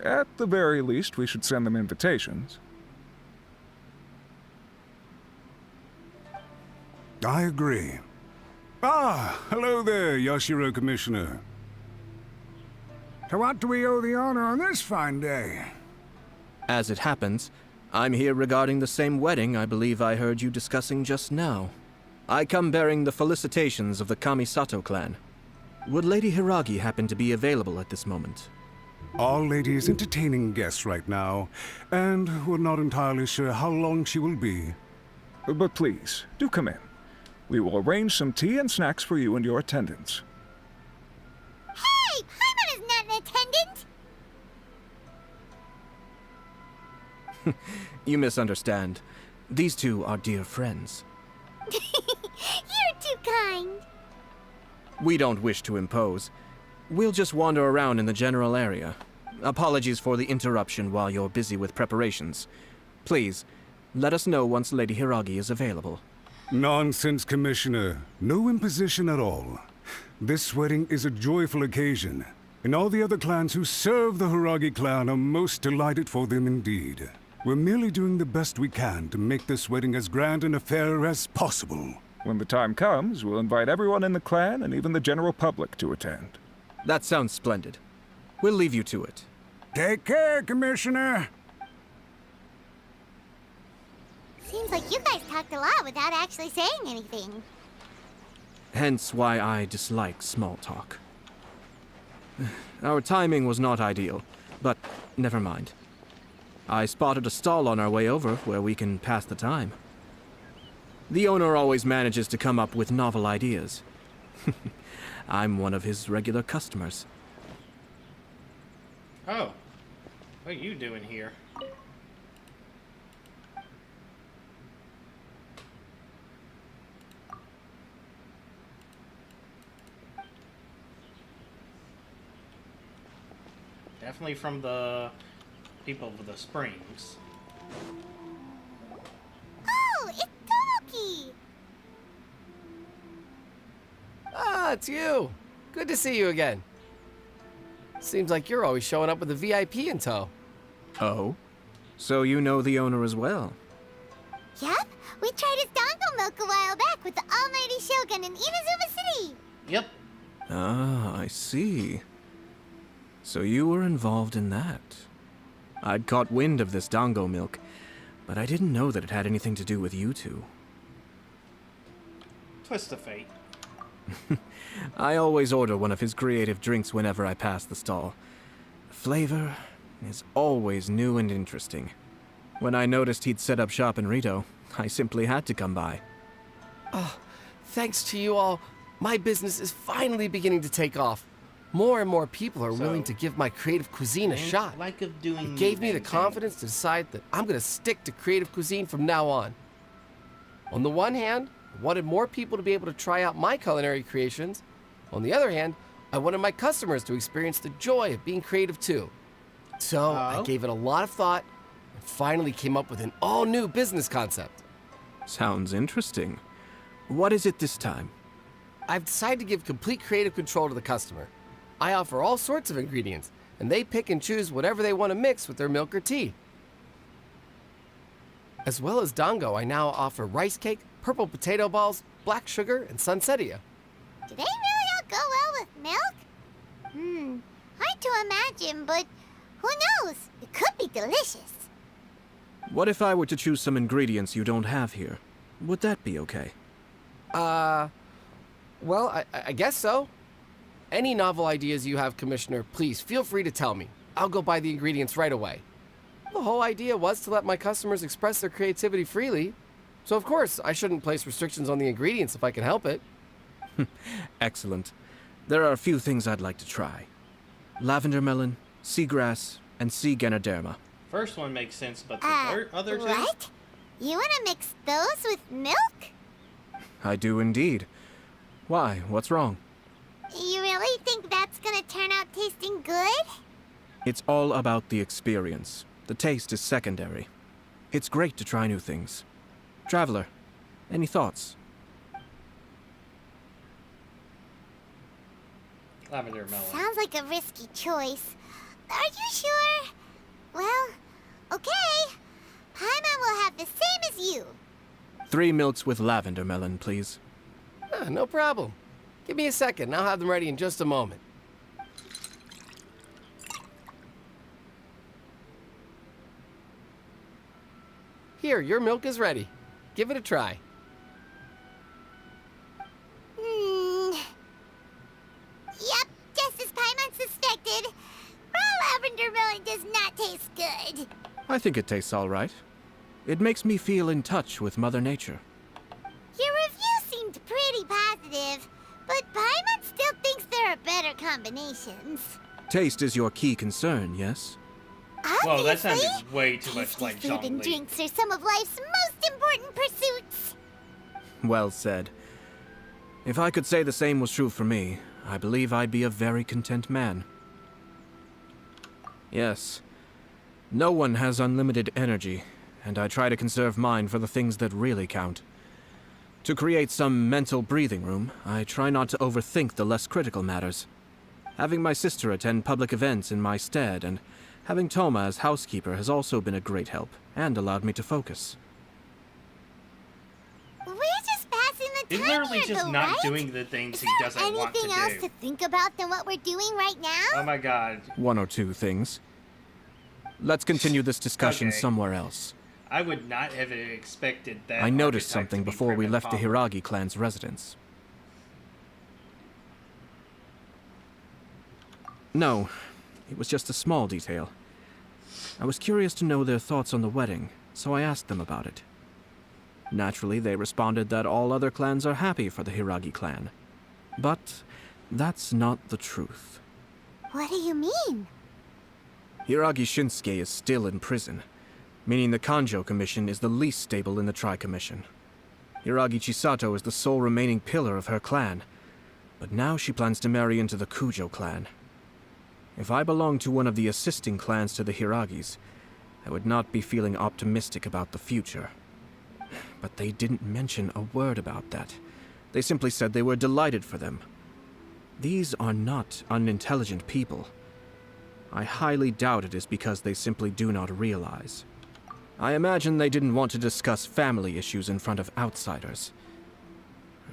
At the very least, we should send them invitations. I agree. Ah, hello there, Yashiro Commissioner. To what do we owe the honor on this fine day? As it happens, I'm here regarding the same wedding I believe I heard you discussing just now. I come bearing the felicitations of the Kamisato clan. Would Lady Hiragi happen to be available at this moment? Our lady is entertaining guests right now, and we're not entirely sure how long she will be. But please, do come in. We will arrange some tea and snacks for you and your attendants. Hey! Paimon is not an attendant! You misunderstand. These two are dear friends. You're too kind. We don't wish to impose. We'll just wander around in the general area. Apologies for the interruption while you're busy with preparations. Please, let us know once Lady Hiragi is available. Nonsense, Commissioner. No imposition at all. This wedding is a joyful occasion, and all the other clans who serve the Hiragi clan are most delighted for them indeed. We're merely doing the best we can to make this wedding as grand an affair as possible. When the time comes, we'll invite everyone in the clan and even the general public to attend. That sounds splendid. We'll leave you to it. Take care, Commissioner. Seems like you guys talked a lot without actually saying anything. Hence why I dislike small talk. Our timing was not ideal, but never mind. I spotted a stall on our way over where we can pass the time. The owner always manages to come up with novel ideas. I'm one of his regular customers. Oh. What are you doing here? Definitely from the people of the Springs. Oh, it's Tomoki! Ah, it's you. Good to see you again. Seems like you're always showing up with a VIP in tow. Oh? So you know the owner as well? Yep, we tried his dango milk a while back with the almighty Shogun in Inazuma City. Yep. Ah, I see. So you were involved in that. I'd caught wind of this dango milk, but I didn't know that it had anything to do with you two. Twist of fate. I always order one of his creative drinks whenever I pass the stall. The flavor is always new and interesting. When I noticed he'd set up shop in Rito, I simply had to come by. Oh, thanks to you all, my business is finally beginning to take off. More and more people are willing to give my creative cuisine a shot. Like of doing It gave me the confidence to decide that I'm going to stick to creative cuisine from now on. On the one hand, I wanted more people to be able to try out my culinary creations. On the other hand, I wanted my customers to experience the joy of being creative too. So I gave it a lot of thought and finally came up with an all-new business concept. Sounds interesting. What is it this time? I've decided to give complete creative control to the customer. I offer all sorts of ingredients, and they pick and choose whatever they want to mix with their milk or tea. As well as dango, I now offer rice cake, purple potato balls, black sugar, and sunsettia. Do they really all go well with milk? Hard to imagine, but who knows? It could be delicious. What if I were to choose some ingredients you don't have here? Would that be okay? Well, I guess so. Any novel ideas you have, Commissioner, please feel free to tell me. I'll go buy the ingredients right away. The whole idea was to let my customers express their creativity freely. So of course, I shouldn't place restrictions on the ingredients if I can help it. Excellent. There are a few things I'd like to try. Lavender melon, seagrass, and sea Ganoderma. First one makes sense, but the other two? What? You want to mix those with milk? I do indeed. Why? What's wrong? You really think that's gonna turn out tasting good? It's all about the experience. The taste is secondary. It's great to try new things. Traveler, any thoughts? Lavender melon. Sounds like a risky choice. Are you sure? Well, okay. Paimon will have the same as you. 3 milks with lavender melon, please. No problem. Give me a second, and I'll have them ready in just a moment. Here, your milk is ready. Give it a try. I think it tastes all right. It makes me feel in touch with Mother Nature. Your review seemed pretty positive, but Paimon still thinks there are better combinations. Taste is your key concern, yes? Whoa, that sounded Obviously, way too much like food and Zhongli. drinks are some of life's most important pursuits. Well said. If I could say the same was true for me, I believe I'd be a very content man. Yes. No one has unlimited energy, and I try to conserve mine for the things that really count. To create some mental breathing room, I try not to overthink the less critical matters. Having my sister attend public events in my stead, and having Toma as housekeeper has also been a great help, and allowed me to focus. We're just passing the He's time literally here, just though, not right? doing the things he doesn't want to Anything else do. to think about than what we're doing right now? Oh my god. One or two things. Let's continue this discussion Okay. somewhere else. I would not have expected that. I noticed archetype something to be before we prim and left the proper. Hiragi clan's residence. No, it was just a small detail. I was curious to know their thoughts on the wedding, so I asked them about it. Naturally, they responded that all other clans are happy for the Hiragi clan. But that's not the truth. What do you mean? Hiragi Shinsuke is still in prison, meaning the Kanjo Commission is the least stable in the Tri-Commission. Hiragi Chisato is the sole remaining pillar of her clan, but now she plans to marry into the Kujo clan. If I belonged to one of the assisting clans to the Hiragis, I would not be feeling optimistic about the future. But they didn't mention a word about that. They simply said they were delighted for them. These are not unintelligent people. I highly doubt it is because they simply do not realize. I imagine they didn't want to discuss family issues in front of outsiders.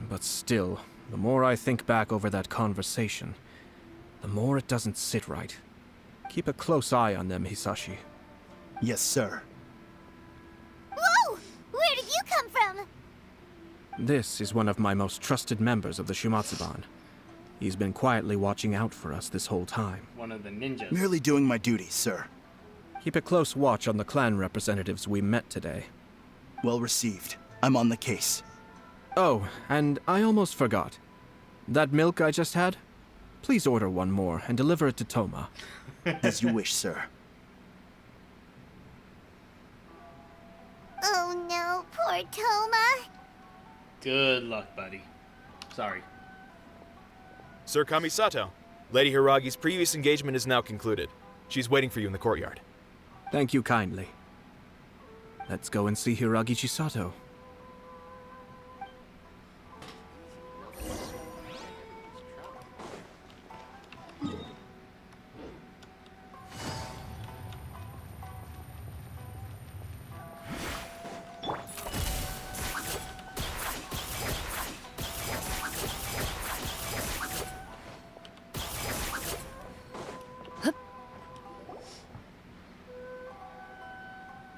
But still, the more I think back over that conversation, the more it doesn't sit right. Keep a close eye on them, Hisashi. Yes, sir. Whoa! Where did you come from? This is one of my most trusted members of the Shumatsuban. He's been quietly watching out for us this whole time. One of the ninjas. Merely doing my duty, sir. Keep a close watch on the clan representatives we met today. Well received. I'm on the case. Oh, and I almost forgot. That milk I just had? Please order one more and deliver it to Toma. As you wish, sir. Oh no, poor Toma. Good luck, buddy. Sorry. Sir Kamisato, Lady Hiragi's previous engagement is now concluded. She's waiting for you in the courtyard. Thank you kindly. Let's go and see Hiragi Chisato.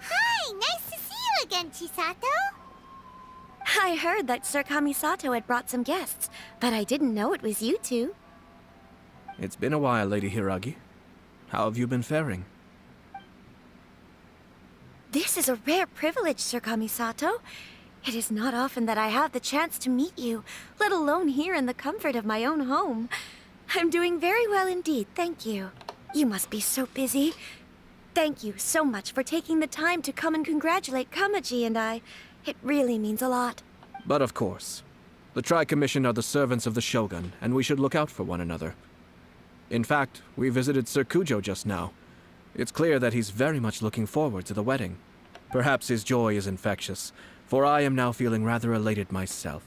Hi, nice to see you again, Chisato. I heard that Sir Kamisato had brought some guests, but I didn't know it was you two. It's been a while, Lady Hiragi. How have you been faring? This is a rare privilege, Sir Kamisato. It is not often that I have the chance to meet you, let alone here in the comfort of my own home. I'm doing very well indeed, thank you. You must be so busy. Thank you so much for taking the time to come and congratulate Kamaji and I. It really means a lot. But of course. The Tri-Commission are the servants of the Shogun, and we should look out for one another. In fact, we visited Sir Kujo just now. It's clear that he's very much looking forward to the wedding. Perhaps his joy is infectious, for I am now feeling rather elated myself.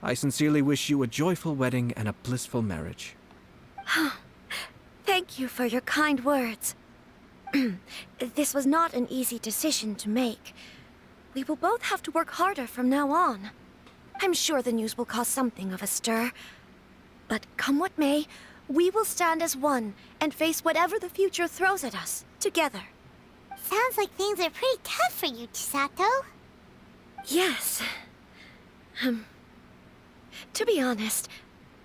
I sincerely wish you a joyful wedding and a blissful marriage. Thank you for your kind words. This was not an easy decision to make. We will both have to work harder from now on. I'm sure the news will cause something of a stir. But come what may, we will stand as one and face whatever the future throws at us, together. Sounds like things are pretty tough for you, Chisato. Yes. To be honest,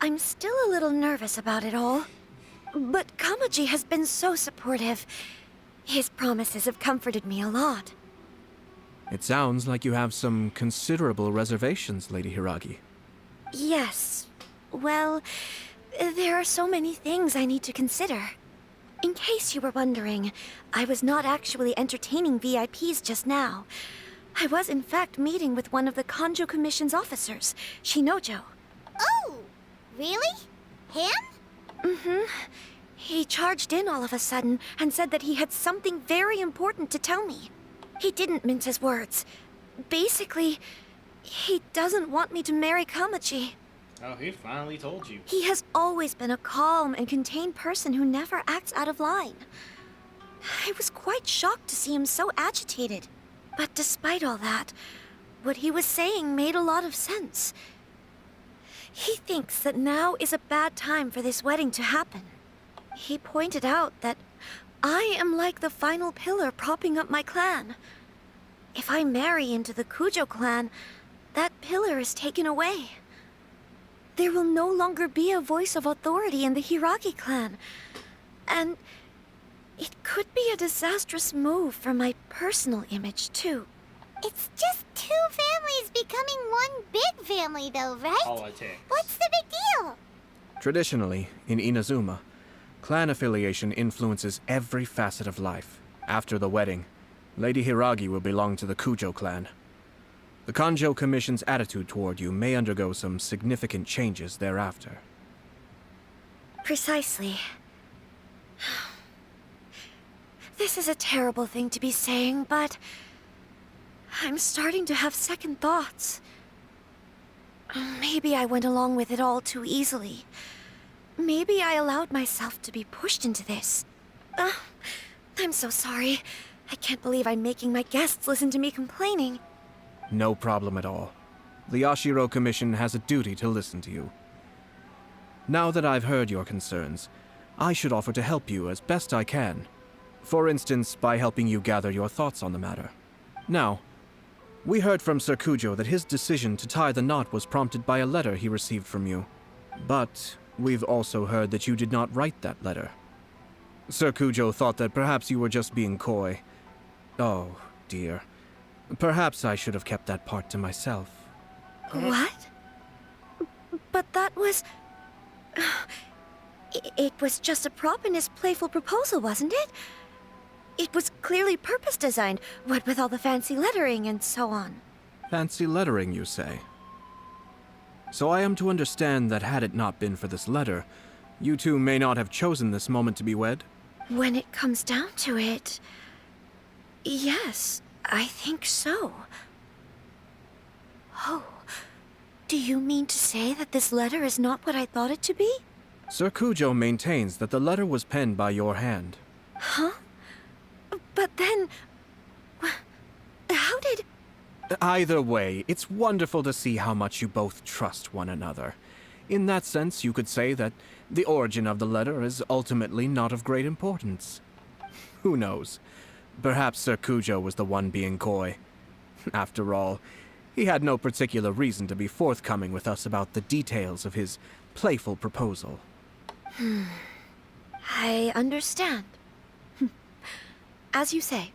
I'm still a little nervous about it all. But Kamaji has been so supportive. His promises have comforted me a lot. It sounds like you have some considerable reservations, Lady Hiragi. Yes. Well, there are so many things I need to consider. In case you were wondering, I was not actually entertaining VIPs just now. I was in fact meeting with one of the Kanjo Commission's officers, Shinojo. Oh, really? Him? Mm-hmm. He charged in all of a sudden and said that he had something very important to tell me. He didn't mince his words. Basically, he doesn't want me to marry Kamaji. Oh, he finally told you. He has always been a calm and contained person who never acts out of line. I was quite shocked to see him so agitated. But despite all that, what he was saying made a lot of sense. He thinks that now is a bad time for this wedding to happen. He pointed out that I am like the final pillar propping up my clan. If I marry into the Kujo clan, that pillar is taken away. There will no longer be a voice of authority in the Hiragi clan. And it could be a disastrous move for my personal image, too. It's just two families becoming one big family, though, right? Politics. What's the big deal? Traditionally, in Inazuma, clan affiliation influences every facet of life. After the wedding, Lady Hiragi will belong to the Kujo clan. The Kanjo Commission's attitude toward you may undergo some significant changes thereafter. Precisely. This is a terrible thing to be saying, but I'm starting to have second thoughts. Maybe I went along with it all too easily. Maybe I allowed myself to be pushed into this. I'm so sorry. I can't believe I'm making my guests listen to me complaining. No problem at all. The Yashiro Commission has a duty to listen to you. Now that I've heard your concerns, I should offer to help you as best I can. For instance, by helping you gather your thoughts on the matter. Now, we heard from Sir Kujo that his decision to tie the knot was prompted by a letter he received from you. But we've also heard that you did not write that letter. Sir Kujo thought that perhaps you were just being coy. Oh, dear. Perhaps I should have kept that part to myself. What? But that was... It was just a prop in his playful proposal, wasn't it? It was clearly purpose-designed, what with all the fancy lettering and so on. Fancy lettering, you say? So I am to understand that had it not been for this letter, you two may not have chosen this moment to be wed? When it comes down to it... yes, I think so. Oh, do you mean to say that this letter is not what I thought it to be? Sir Kujo maintains that the letter was penned by your hand. Huh? But then... how did... Either way, it's wonderful to see how much you both trust one another. In that sense, you could say that the origin of the letter is ultimately not of great importance. Who knows? Perhaps Sir Kujo was the one being coy. After all, he had no particular reason to be forthcoming with us about the details of his playful proposal. I understand. As you say,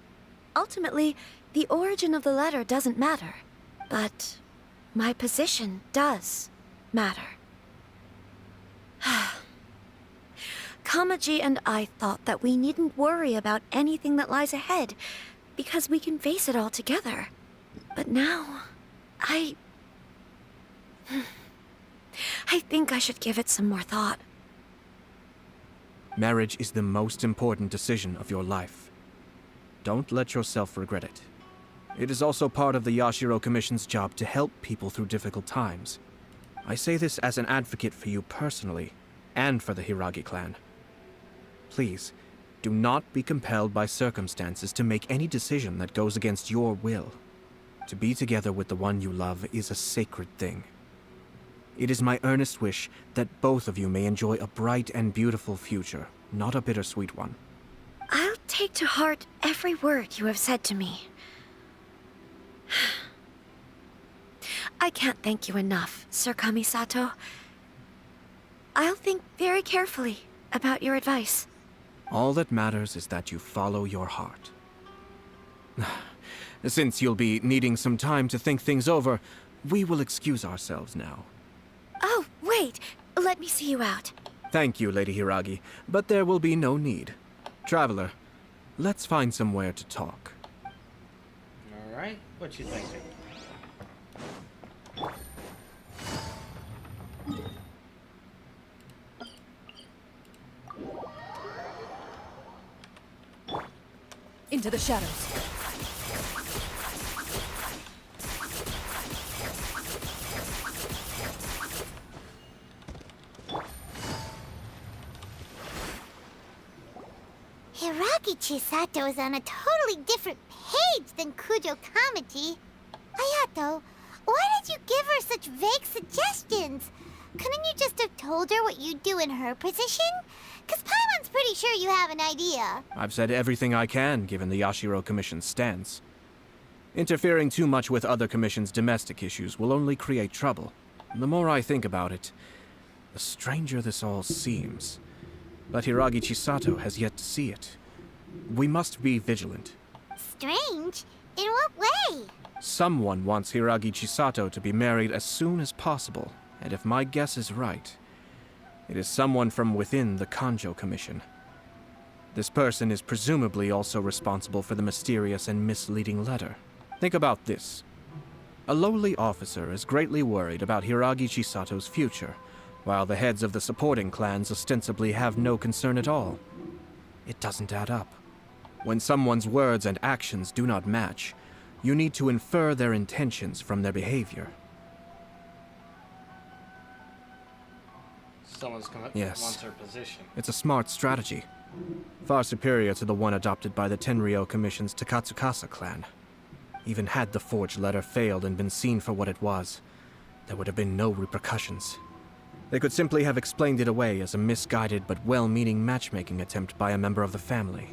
ultimately, the origin of the letter doesn't matter. But my position does matter. Kamaji and I thought that we needn't worry about anything that lies ahead, because we can face it all together. But now, I think I should give it some more thought. Marriage is the most important decision of your life. Don't let yourself regret it. It is also part of the Yashiro Commission's job to help people through difficult times. I say this as an advocate for you personally, and for the Hiragi clan. Please, do not be compelled by circumstances to make any decision that goes against your will. To be together with the one you love is a sacred thing. It is my earnest wish that both of you may enjoy a bright and beautiful future, not a bittersweet one. I'll take to heart every word you have said to me. I can't thank you enough, Sir Kamisato. I'll think very carefully about your advice. All that matters is that you follow your heart. Since you'll be needing some time to think things over, we will excuse ourselves now. Oh, wait. Let me see you out. Thank you, Lady Hiragi, but there will be no need. Traveler, let's find somewhere to talk. Alright, what you thinking? Into the shadows. Hiragi Chisato is on a totally different page than Kujo Kamaji. Ayato, why did you give her such vague suggestions? Couldn't you just have told her what you'd do in her position? Because Paimon's pretty sure you have an idea. I've said everything I can, given the Yashiro Commission's stance. Interfering too much with other commission's domestic issues will only create trouble. The more I think about it, the stranger this all seems. But Hiragi Chisato has yet to see it. We must be vigilant. Strange? In what way? Someone wants Hiragi Chisato to be married as soon as possible, and if my guess is right, it is someone from within the Kanjo Commission. This person is presumably also responsible for the mysterious and misleading letter. Think about this. A lowly officer is greatly worried about Hiragi Chisato's future, while the heads of the supporting clans ostensibly have no concern at all. It doesn't add up. When someone's words and actions do not match, you need to infer their intentions from their behavior. Someone's come up Yes. wants her position. It's a smart strategy. Far superior to the one adopted by the Tenryo Commission's Takatsukasa clan. Even had the forged letter failed and been seen for what it was, there would have been no repercussions. They could simply have explained it away as a misguided but well-meaning matchmaking attempt by a member of the family.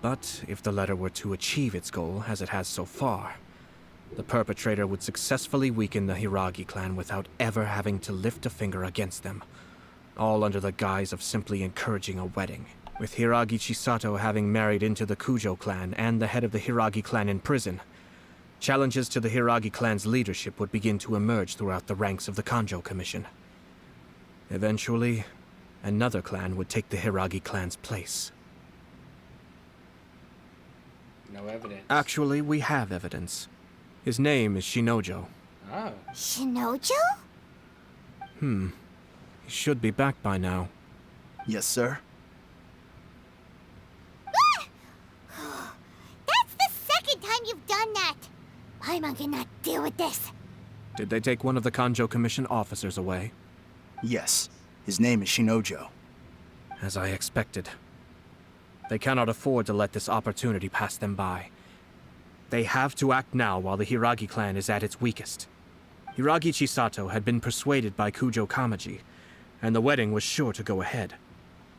But if the letter were to achieve its goal, as it has so far, the perpetrator would successfully weaken the Hiragi clan without ever having to lift a finger against them, all under the guise of simply encouraging a wedding. With Hiragi Chisato having married into the Kujo clan and the head of the Hiragi clan in prison, challenges to the Hiragi clan's leadership would begin to emerge throughout the ranks of the Kanjo Commission. Eventually, another clan would take the Hiragi clan's place. No evidence. Actually, we have evidence. His name is Shinojo. Oh. Shinojo? He should be back by now. Yes, sir. That's the second time you've done that! Paimon cannot deal with this. Did they take one of the Kanjo Commission officers away? Yes. His name is Shinojo. As I expected. They cannot afford to let this opportunity pass them by. They have to act now while the Hiragi clan is at its weakest. Hiragi Chisato had been persuaded by Kujo Kamaji, and the wedding was sure to go ahead.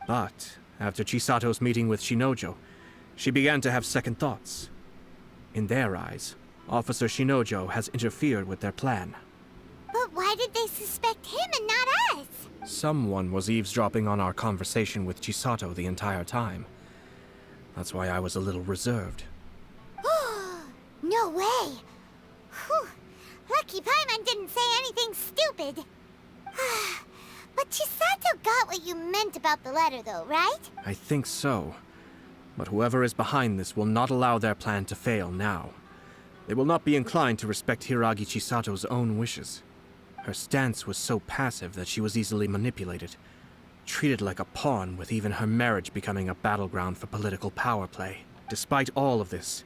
But after Chisato's meeting with Shinojo, she began to have second thoughts. In their eyes, Officer Shinojo has interfered with their plan. But why did they suspect him and not us? Someone was eavesdropping on our conversation with Chisato the entire time. That's why I was a little reserved. No way! Whew. Lucky Paimon didn't say anything stupid. But Chisato got what you meant about the letter, though, right? I think so. But whoever is behind this will not allow their plan to fail now. They will not be inclined to respect Hiragi Chisato's own wishes. Her stance was so passive that she was easily manipulated, treated like a pawn, with even her marriage becoming a battleground for political power play. Despite all of this,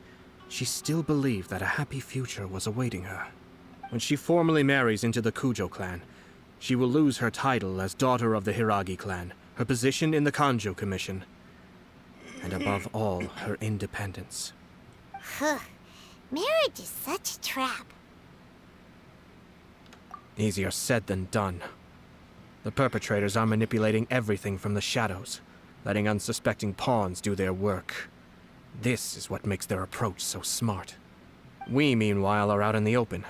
she still believed that a happy future was awaiting her. When she formally marries into the Kujo clan, she will lose her title as daughter of the Hiragi clan, her position in the Kanjo Commission, and above all, her independence. Marriage is such a trap. Easier said than done. The perpetrators are manipulating everything from the shadows, letting unsuspecting pawns do their work. This is what makes their approach so smart. We, meanwhile, are out in the open.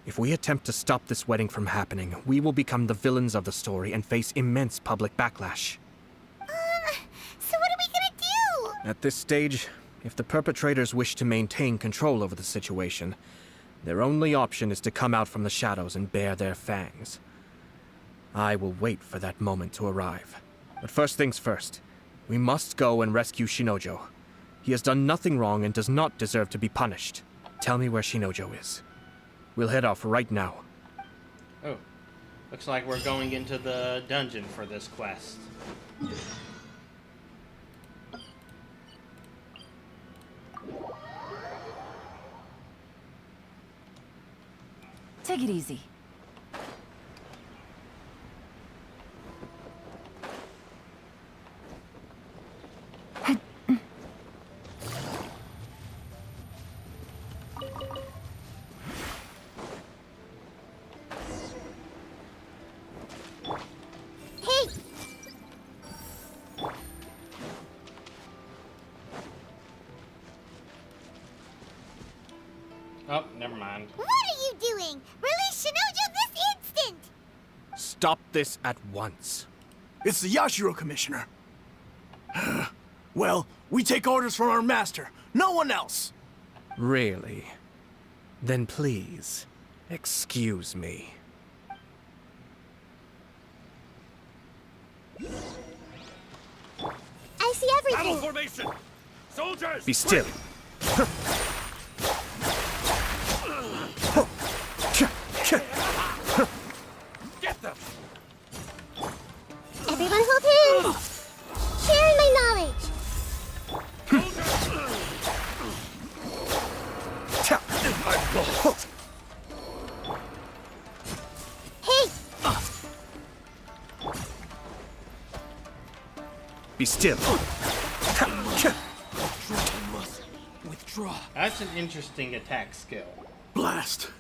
If we attempt to stop this wedding from happening, we will become the villains of the story and face immense public backlash. At this stage, if the perpetrators wish to maintain control over the situation, their only option is to come out from the shadows and bare their fangs. I will wait for that moment to arrive. But first things first, we must go and rescue Shinojo. He has done nothing wrong and does not deserve to be punished. Tell me where Shinojo is. We'll head off right now. Oh, looks like we're going into the dungeon for this quest. Take it easy. Oh, never mind. What are you doing? Release Shinojo this instant! Stop this at once. It's the Yashiro Commissioner. Well, we take orders from our master. No one else. Really? Then please, excuse me. I see everything. Battle formation! Soldiers! Be still. Get them! Everyone hold hands! Sharing my knowledge! Hey! Be still. Withdraw. That's an interesting attack skill. Blast.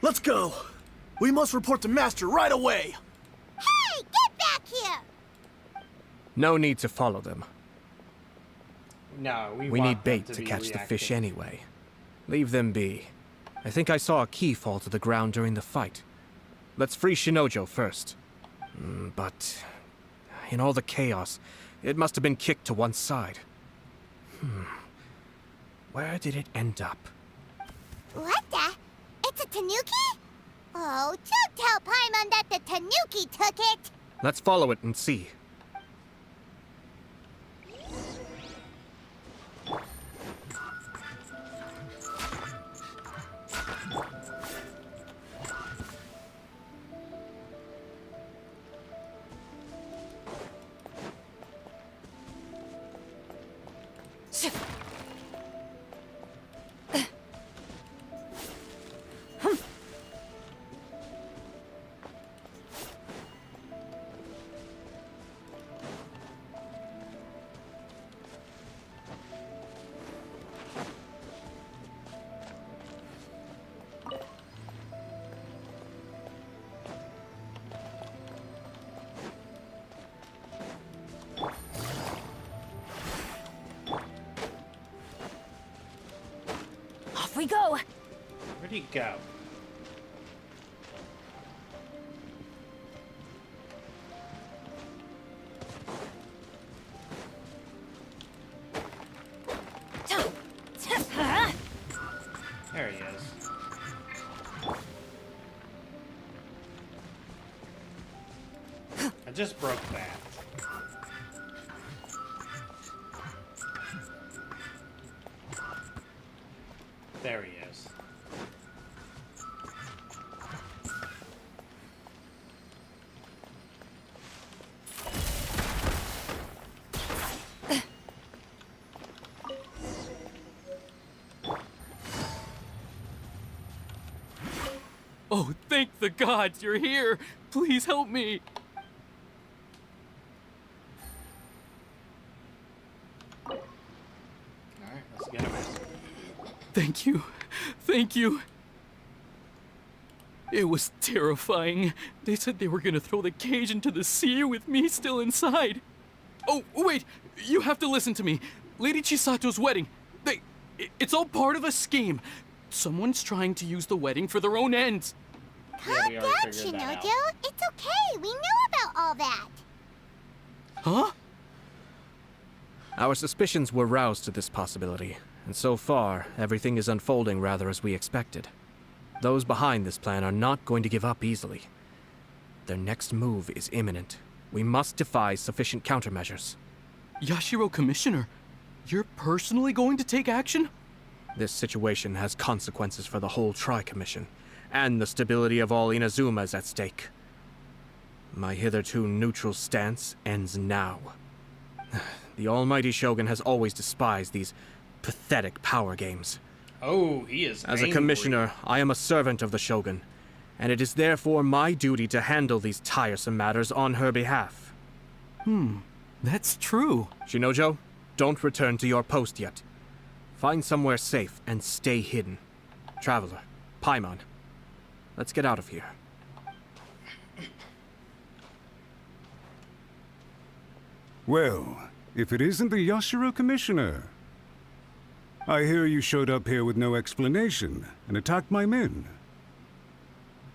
Let's go. We must report to Master right away. Hey! Get back here! No need to follow them. No, we We want need them bait to to be catch the fish reactive. anyway. Leave them be. I think I saw a key fall to the ground during the fight. Let's free Shinojo first. But in all the chaos, it must have been kicked to one side. Where did it end up? What the? It's a Tanuki? Oh, don't tell Paimon that the Tanuki took it! Let's follow it and see. Off we go! Where'd he go? There he is. I just broke that. There he is. Oh, thank the gods you're here! Please help me! Alright, let's get him in. Thank you. Thank you. It was terrifying. They said they were gonna throw the cage into the sea with me still inside. Oh, wait! You have to listen to me. Lady Chisato's wedding. It's all part of a scheme. Someone's trying to use the wedding for their own ends. Calm down, Shinojo. It's okay. We know about all that. Huh? Our suspicions were roused to this possibility, and so far, everything is unfolding rather as we expected. Those behind this plan are not going to give up easily. Their next move is imminent. We must devise sufficient countermeasures. Yashiro Commissioner, you're personally going to take action? This situation has consequences for the whole Tri-Commission, and the stability of all Inazuma is at stake. My hitherto neutral stance ends now. The almighty Shogun has always despised these pathetic power games. Oh, he is As angry. a commissioner, I am a servant of the Shogun, and it is therefore my duty to handle these tiresome matters on her behalf. That's true. Shinojo, don't return to your post yet. Find somewhere safe and stay hidden. Traveler, Paimon, let's get out of here. Well, if it isn't the Yashiro Commissioner. I hear you showed up here with no explanation and attacked my men.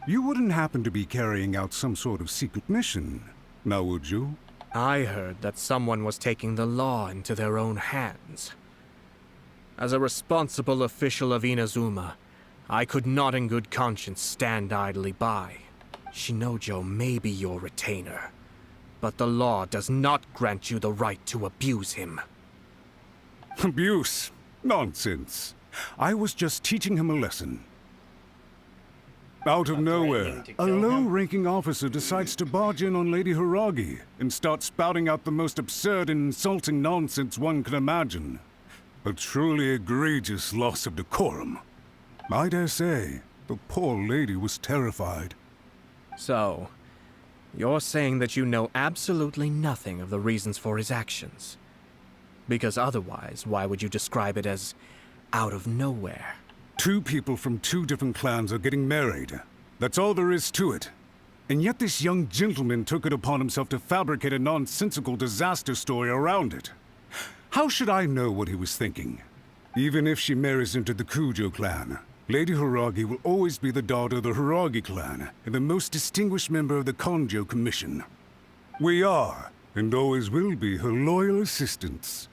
You wouldn't happen to be carrying out some sort of secret mission, now would you? I heard that someone was taking the law into their own hands. As a responsible official of Inazuma, I could not in good conscience stand idly by. Shinojo may be your retainer, but the law does not grant you the right to abuse him. Abuse? Nonsense. I was just teaching him a lesson. Out of nowhere, a low-ranking officer decides to barge in on Lady Hiragi and start spouting out the most absurd and insulting nonsense one can imagine. A truly egregious loss of decorum. I dare say, the poor lady was terrified. So, you're saying that you know absolutely nothing of the reasons for his actions? Because otherwise, why would you describe it as out of nowhere? Two people from two different clans are getting married. That's all there is to it. And yet this young gentleman took it upon himself to fabricate a nonsensical disaster story around it. How should I know what he was thinking? Even if she marries into the Kujo clan, Lady Hiragi will always be the daughter of the Hiragi clan and the most distinguished member of the Kanjo Commission. We are, and always will be, her loyal assistants.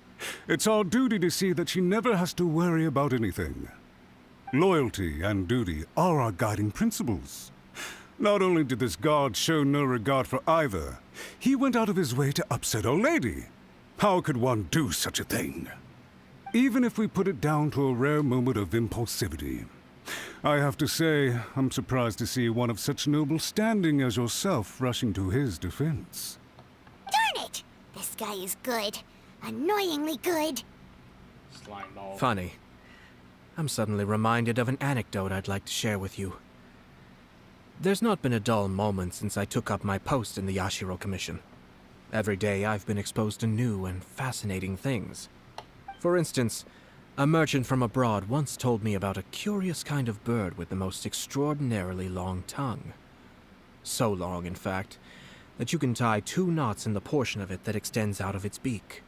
It's our duty to see that she never has to worry about anything. Loyalty and duty are our guiding principles. Not only did this guard show no regard for either, he went out of his way to upset our lady. How could one do such a thing? Even if we put it down to a rare moment of impulsivity. I have to say, I'm surprised to see one of such noble standing as yourself rushing to his defense. Darn it! This guy is good. Annoyingly good. Slime ball. Funny. I'm suddenly reminded of an anecdote I'd like to share with you. There's not been a dull moment since I took up my post in the Yashiro Commission. Every day I've been exposed to new and fascinating things. For instance, a merchant from abroad once told me about a curious kind of bird with the most extraordinarily long tongue. So long, in fact, that you can tie 2 knots in the portion of it that extends out of its beak.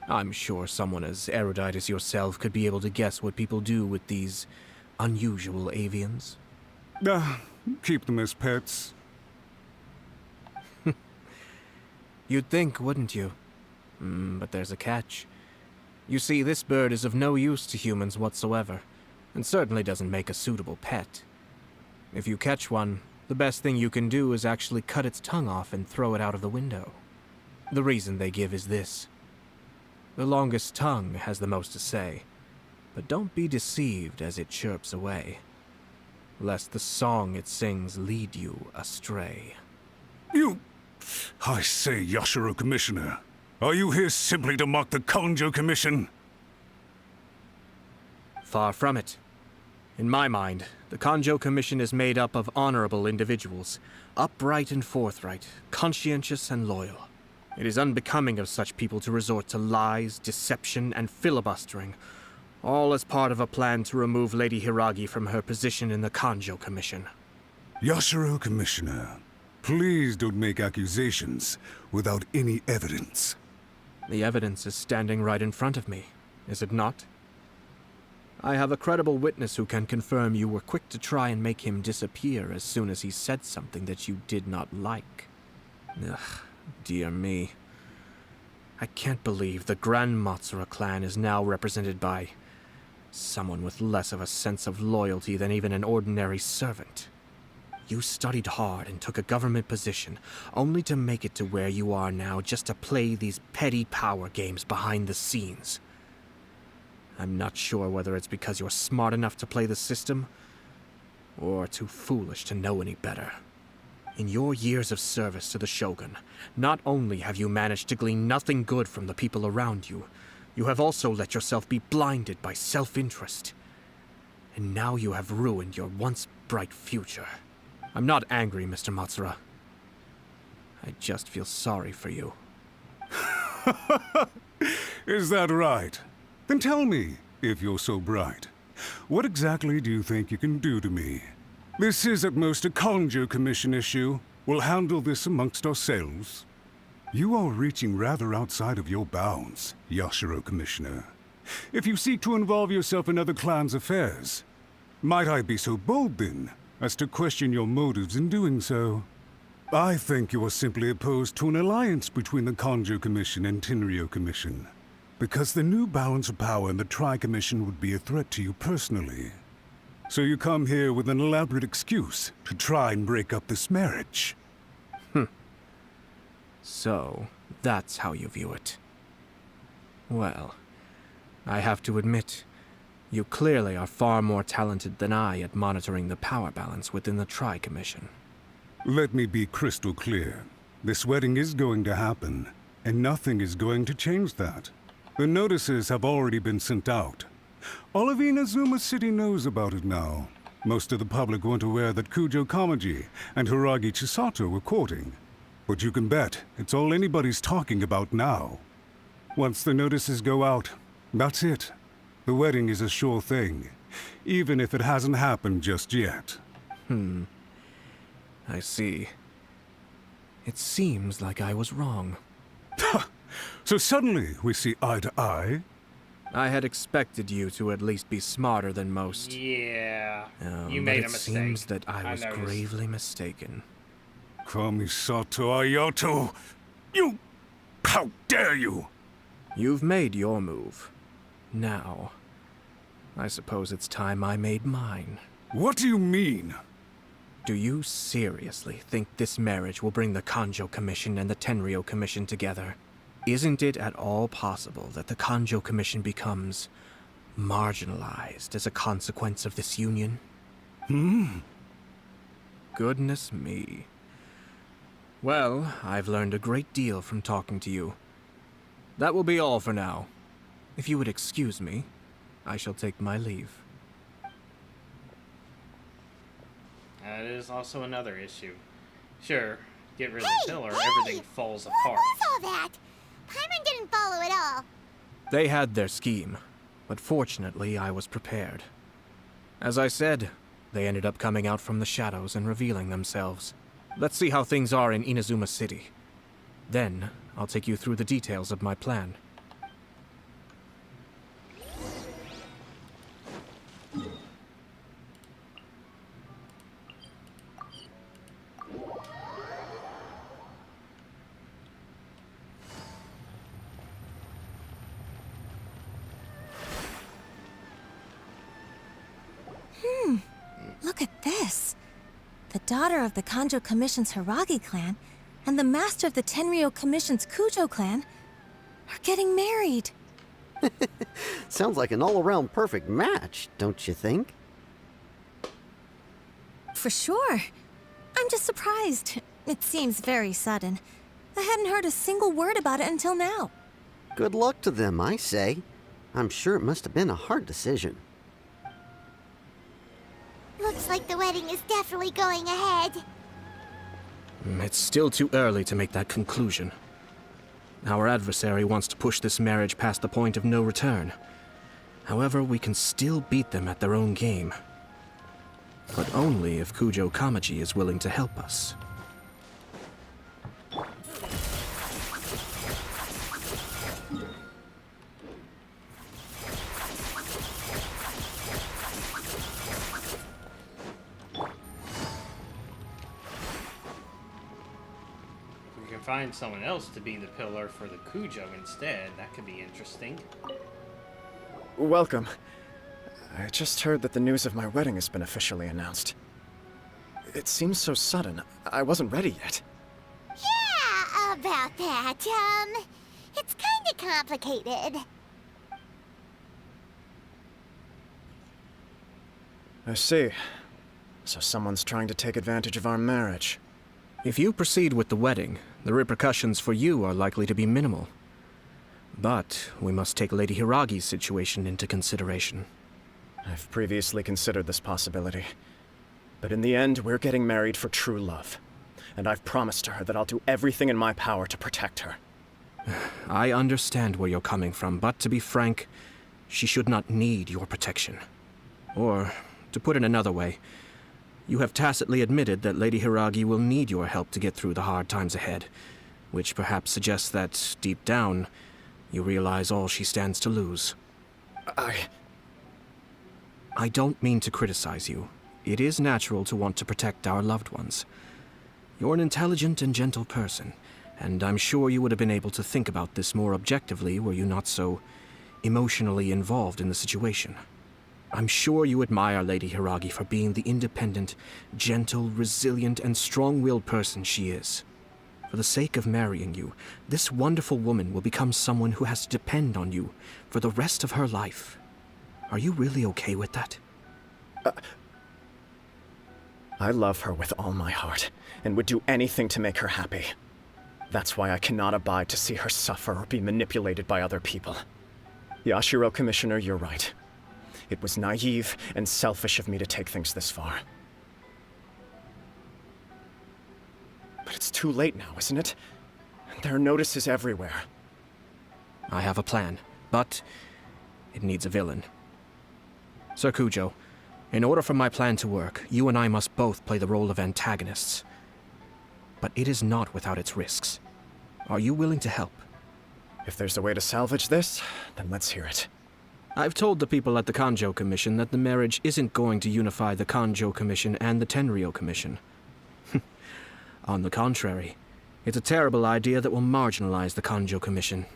I'm sure someone as erudite as yourself could be able to guess what people do with these unusual avians. Keep them as pets. You'd think, wouldn't you? But there's a catch. You see, this bird is of no use to humans whatsoever, and certainly doesn't make a suitable pet. If you catch one, the best thing you can do is actually cut its tongue off and throw it out of the window. The reason they give is this. The longest tongue has the most to say, but don't be deceived as it chirps away, lest the song it sings lead you astray. I say, Yashiro Commissioner, are you here simply to mock the Kanjo Commission? Far from it. In my mind, the Kanjo Commission is made up of honorable individuals, upright and forthright, conscientious and loyal. It is unbecoming of such people to resort to lies, deception, and filibustering, all as part of a plan to remove Lady Hiragi from her position in the Kanjo Commission. Yashiro Commissioner, please don't make accusations without any evidence. The evidence is standing right in front of me, is it not? I have a credible witness who can confirm you were quick to try and make him disappear as soon as he said something that you did not like. Ugh, dear me. I can't believe the Grand Matsura clan is now represented by someone with less of a sense of loyalty than even an ordinary servant. You studied hard and took a government position, only to make it to where you are now just to play these petty power games behind the scenes. I'm not sure whether it's because you're smart enough to play the system, or too foolish to know any better. In your years of service to the Shogun, not only have you managed to glean nothing good from the people around you, you have also let yourself be blinded by self-interest. And now you have ruined your once bright future. I'm not angry, Mr. Matsura. I just feel sorry for you. Is that right? Then tell me, if you're so bright, what exactly do you think you can do to me? This is at most a Kanjo Commission issue. We'll handle this amongst ourselves. You are reaching rather outside of your bounds, Yashiro Commissioner. If you seek to involve yourself in other clans' affairs, might I be so bold then, as to question your motives in doing so? I think you are simply opposed to an alliance between the Kanjo Commission and Tenryo Commission, because the new balance of power in the Tri-Commission would be a threat to you personally. So you come here with an elaborate excuse to try and break up this marriage. So, that's how you view it. Well, I have to admit, you clearly are far more talented than I at monitoring the power balance within the Tri-Commission. Let me be crystal clear. This wedding is going to happen, and nothing is going to change that. The notices have already been sent out. All of Inazuma City knows about it now. Most of the public weren't aware that Kujo Kamaji and Hiragi Chisato were courting. But you can bet it's all anybody's talking about now. Once the notices go out, that's it. The wedding is a sure thing, even if it hasn't happened just yet. I see. It seems like I was wrong. So suddenly we see eye to eye? I had expected you to at least be smarter than most. Yeah, you but made a it mistake. seems that I was noticed. gravely mistaken. Kamisato Ayato! You... How dare you! You've made your move. Now, I suppose it's time I made mine. What do you mean? Do you seriously think this marriage will bring the Kanjo Commission and the Tenryo Commission together? Isn't it at all possible that the Kanjo Commission becomes marginalized as a consequence of this union? Goodness me. Well, I've learned a great deal from talking to you. That will be all for now. If you would excuse me, I shall take my leave. That is also another issue. Sure, get rid of the pillar, everything falls apart. What was all that? Paimon didn't follow at all. They had their scheme, but fortunately I was prepared. As I said, they ended up coming out from the shadows and revealing themselves. Let's see how things are in Inazuma City. Then, I'll take you through the details of my plan. Look at this. The daughter of the Kanjo Commission's Hiragi clan and the master of the Tenryo Commission's Kujo clan are getting married. Sounds like an all-around perfect match, don't you think? For sure. I'm just surprised. It seems very sudden. I hadn't heard a single word about it until now. Good luck to them, I say. I'm sure it must have been a hard decision. Looks like the wedding is definitely going ahead. It's still too early to make that conclusion. Our adversary wants to push this marriage past the point of no return. However, we can still beat them at their own game. But only if Kujo Kamaji is willing to help us. can find someone else to be the pillar for the Kujo instead. That could be interesting. Welcome. I just heard that the news of my wedding has been officially announced. It seems so sudden. I wasn't ready yet. Yeah, about that. It's kinda complicated. I see. So someone's trying to take advantage of our marriage. If you proceed with the wedding, the repercussions for you are likely to be minimal. But we must take Lady Hiragi's situation into consideration. I've previously considered this possibility. But in the end, we're getting married for true love. And I've promised her that I'll do everything in my power to protect her. I understand where you're coming from, but to be frank, she should not need your protection. Or, to put it another way, you have tacitly admitted that Lady Hiragi will need your help to get through the hard times ahead, which perhaps suggests that, deep down, you realize all she stands to lose. I don't mean to criticize you. It is natural to want to protect our loved ones. You're an intelligent and gentle person, and I'm sure you would have been able to think about this more objectively were you not so emotionally involved in the situation. I'm sure you admire Lady Hiragi for being the independent, gentle, resilient, and strong-willed person she is. For the sake of marrying you, this wonderful woman will become someone who has to depend on you for the rest of her life. Are you really okay with that? I love her with all my heart, and would do anything to make her happy. That's why I cannot abide to see her suffer or be manipulated by other people. Yashiro, Commissioner, you're right. It was naive and selfish of me to take things this far. But it's too late now, isn't it? There are notices everywhere. I have a plan, but it needs a villain. Sir Kujo, in order for my plan to work, you and I must both play the role of antagonists. But it is not without its risks. Are you willing to help? If there's a way to salvage this, then let's hear it. I've told the people at the Kanjo Commission that the marriage isn't going to unify the Kanjo Commission and the Tenryou Commission. On the contrary, it's a terrible idea that will marginalize the Kanjo Commission.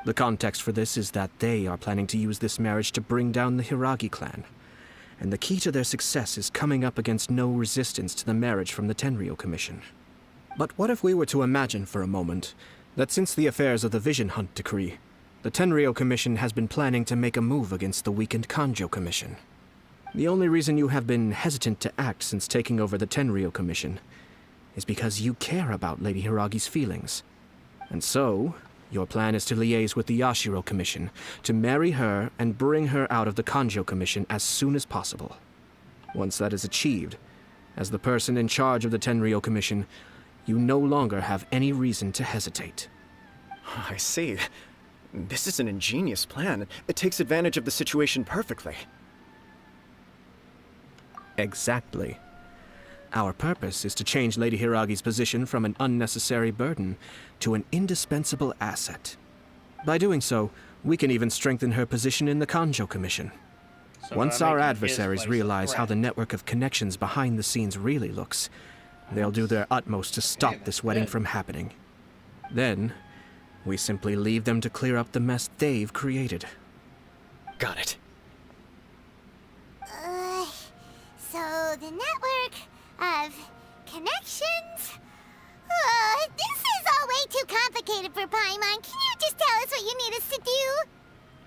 The context for this is that they are planning to use this marriage to bring down the Hiragi clan. And the key to their success is coming up against no resistance to the marriage from the Tenryou Commission. But what if we were to imagine for a moment that since the affairs of the Vision Hunt Decree, the Tenryou Commission has been planning to make a move against the weakened Kanjo Commission? The only reason you have been hesitant to act since taking over the Tenryou Commission is because you care about Lady Hiragi's feelings. And so, your plan is to liaise with the Yashiro Commission, to marry her and bring her out of the Kanjo Commission as soon as possible. Once that is achieved, as the person in charge of the Tenryou Commission, you no longer have any reason to hesitate. I see. This is an ingenious plan. It takes advantage of the situation perfectly. Exactly. Our purpose is to change Lady Hiragi's position from an unnecessary burden to an indispensable asset. By doing so, we can even strengthen her position in the Kanjo Commission. So Once our adversaries realize how the network of connections behind the scenes really looks, they'll do their utmost to stop this wedding from happening. Then, we simply leave them to clear up the mess they've created. Got it. So the network of connections? This is all way too complicated for Paimon. Can you just tell us what you need us to do?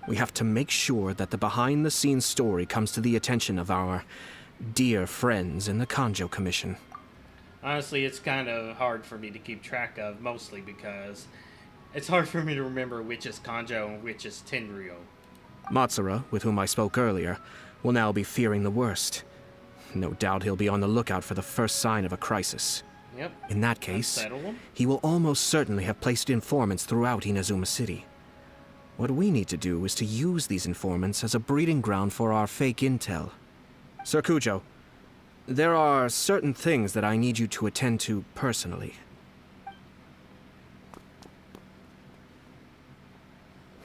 We have to make sure that the behind-the-scenes story comes to the attention of our dear friends in the Kanjo Commission. Honestly, it's kind of hard for me to keep track of, mostly because it's hard for me to remember which is Kanjo and which is Tenryou. Matsura, with whom I spoke earlier, will now be fearing the worst. No doubt he'll be on the lookout for the first sign of a crisis. Yep. In that case, he will almost certainly have placed informants throughout Inazuma City. What we need to do is to use these informants as a breeding ground for our fake intel. Sir Kujo, there are certain things that I need you to attend to personally.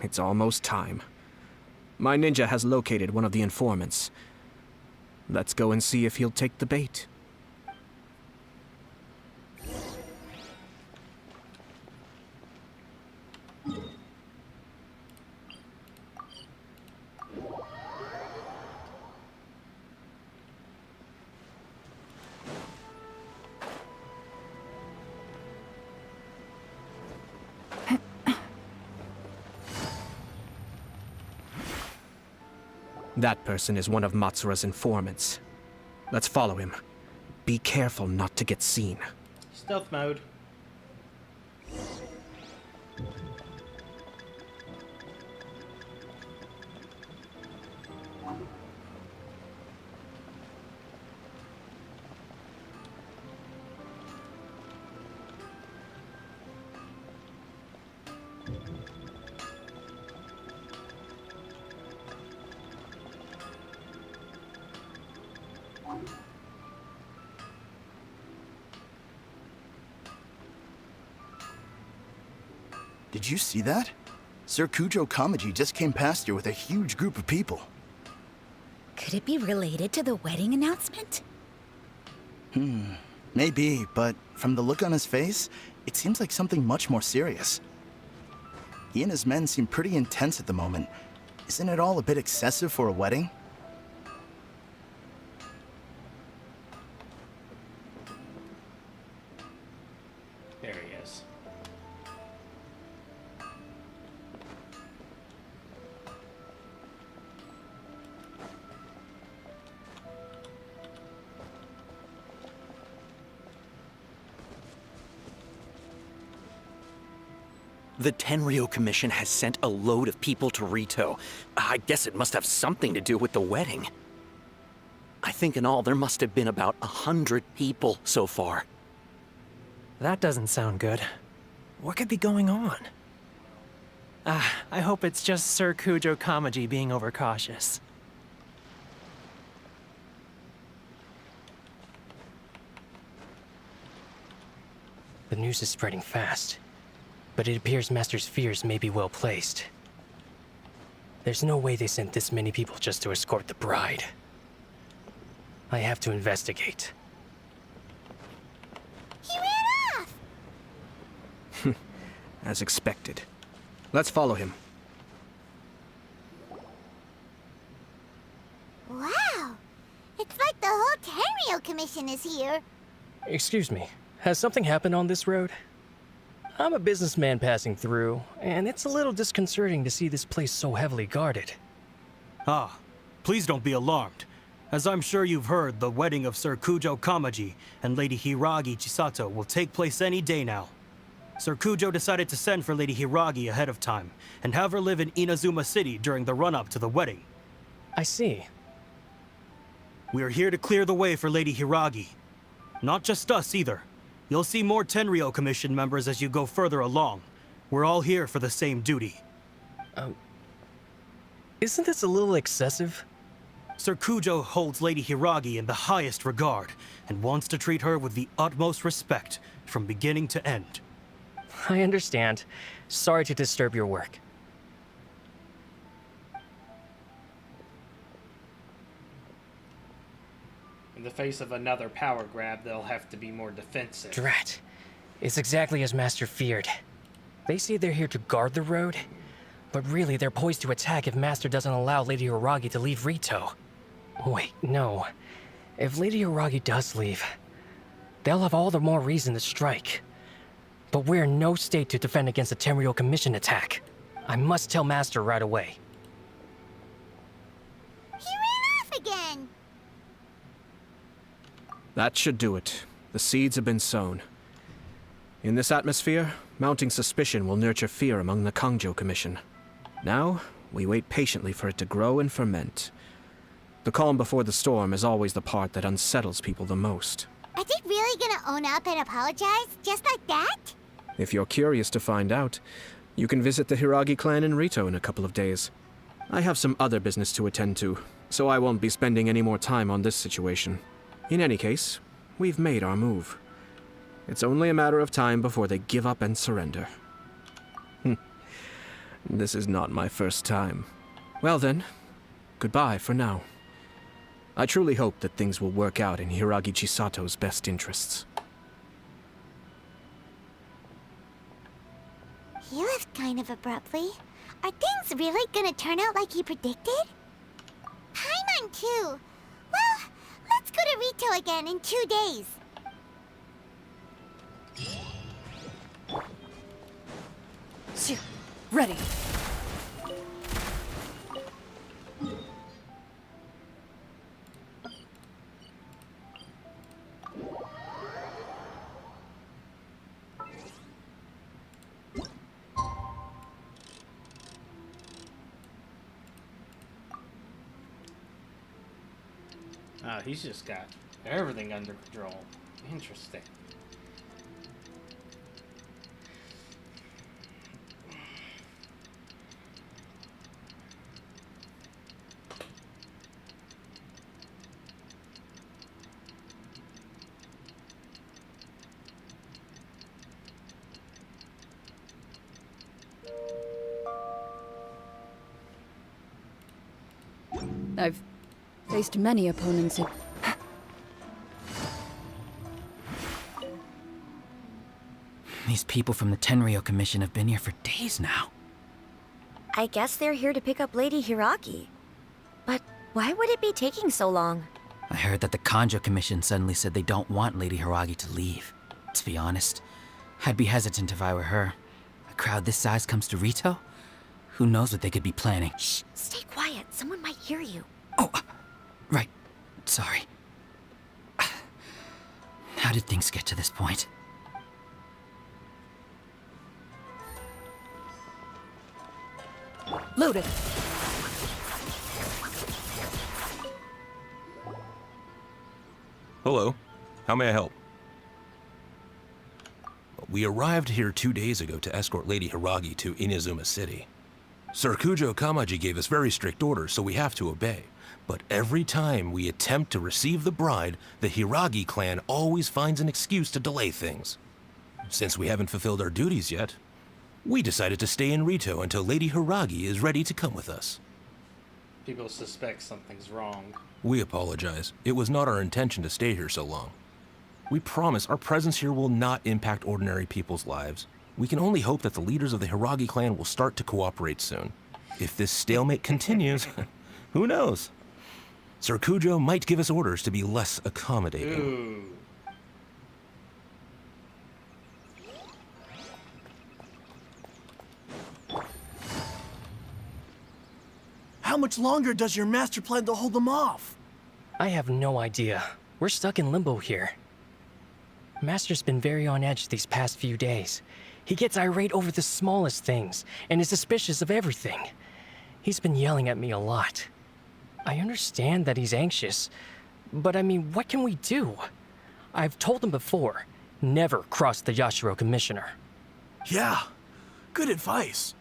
It's almost time. My ninja has located one of the informants. Let's go and see if he'll take the bait. That person is one of Matsura's informants. Let's follow him. Be careful not to get seen. Stealth mode. Did you see that? Sir Kujo Kamaji just came past here with a huge group of people. Could it be related to the wedding announcement? Maybe, but from the look on his face, it seems like something much more serious. He and his men seem pretty intense at the moment. Isn't it all a bit excessive for a wedding? There he is. The Tenryo Commission has sent a load of people to Rito. I guess it must have something to do with the wedding. I think in all there must have been about 100 people so far. That doesn't sound good. What could be going on? I hope it's just Sir Kujo Kamaji being overcautious. The news is spreading fast, but it appears Master's fears may be well placed. There's no way they sent this many people just to escort the bride. I have to investigate. He ran off! As expected. Let's follow him. Wow! It's like the whole Tenryo Commission is here. Excuse me, has something happened on this road? I'm a businessman passing through, and it's a little disconcerting to see this place so heavily guarded. Ah, please don't be alarmed. As I'm sure you've heard, the wedding of Sir Kujo Kamaji and Lady Hiragi Chisato will take place any day now. Sir Kujo decided to send for Lady Hiragi ahead of time, and have her live in Inazuma City during the run-up to the wedding. I see. We are here to clear the way for Lady Hiragi. Not just us, either. You'll see more Tenryo Commission members as you go further along. We're all here for the same duty. Isn't this a little excessive? Sir Kujo holds Lady Hiragi in the highest regard, and wants to treat her with the utmost respect, from beginning to end. I understand. Sorry to disturb your work. In the face of another power grab, they'll have to be more defensive. Drat. It's exactly as Master feared. They say they're here to guard the road, but really they're poised to attack if Master doesn't allow Lady Hiragi to leave Rito. Wait, no. If Lady Hiragi does leave, they'll have all the more reason to strike. But we're in no state to defend against a Tenryo Commission attack. I must tell Master right away. He ran off again! That should do it. The seeds have been sown. In this atmosphere, mounting suspicion will nurture fear among the Kangjo Commission. Now, we wait patiently for it to grow and ferment. The calm before the storm is always the part that unsettles people the most. Are they really gonna own up and apologize, just like that? If you're curious to find out, you can visit the Hiragi clan in Rito in a couple of days. I have some other business to attend to, so I won't be spending any more time on this situation. In any case, we've made our move. It's only a matter of time before they give up and surrender. This is not my first time. Well then, goodbye for now. I truly hope that things will work out in Hiragi Chisato's best interests. He left kind of abruptly. Are things really gonna turn out like he predicted? Paimon too. Well, let's go to Rito again in 2 days. Ready. He's just got everything under control. Interesting. I've faced many opponents in... These people from the Tenryo Commission have been here for days now. I guess they're here to pick up Lady Hiragi. But why would it be taking so long? I heard that the Kanjo Commission suddenly said they don't want Lady Hiragi to leave. To be honest, I'd be hesitant if I were her. A crowd this size comes to Rito? Who knows what they could be planning? Shh, stay quiet. Someone might hear you. Right. Sorry. How did things get to this point? Loaded. Hello. How may I help? We arrived here 2 days ago to escort Lady Hiragi to Inazuma City. Sir Kujo Kamaji gave us very strict orders, so we have to obey. But every time we attempt to receive the bride, the Hiragi clan always finds an excuse to delay things. Since we haven't fulfilled our duties yet, we decided to stay in Rito until Lady Hiragi is ready to come with us. People suspect something's wrong. We apologize. It was not our intention to stay here so long. We promise our presence here will not impact ordinary people's lives. We can only hope that the leaders of the Hiragi clan will start to cooperate soon. If this stalemate continues, who knows? Sir Kujo might give us orders to be less accommodating. Ooh. How much longer does your master plan to hold them off? I have no idea. We're stuck in limbo here. Master's been very on edge these past few days. He gets irate over the smallest things, and is suspicious of everything. He's been yelling at me a lot. I understand that he's anxious, but I mean, what can we do? I've told him before, never cross the Yashiro Commissioner. Yeah, good advice.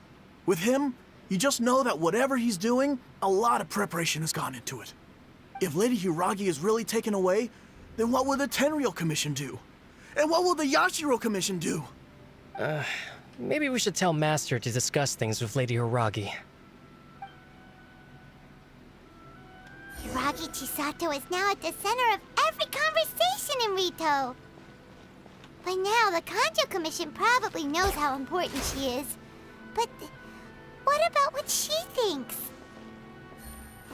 With him, you just know that whatever he's doing, a lot of preparation has gone into it. If Lady Hiragi is really taken away, then what will the Tenryo Commission do? And what will the Yashiro Commission do? Maybe we should tell Master to discuss things with Lady Hiragi. Hiragi Chisato is now at the center of every conversation in Rito. By now, the Kanjo Commission probably knows how important she is. But what about what she thinks?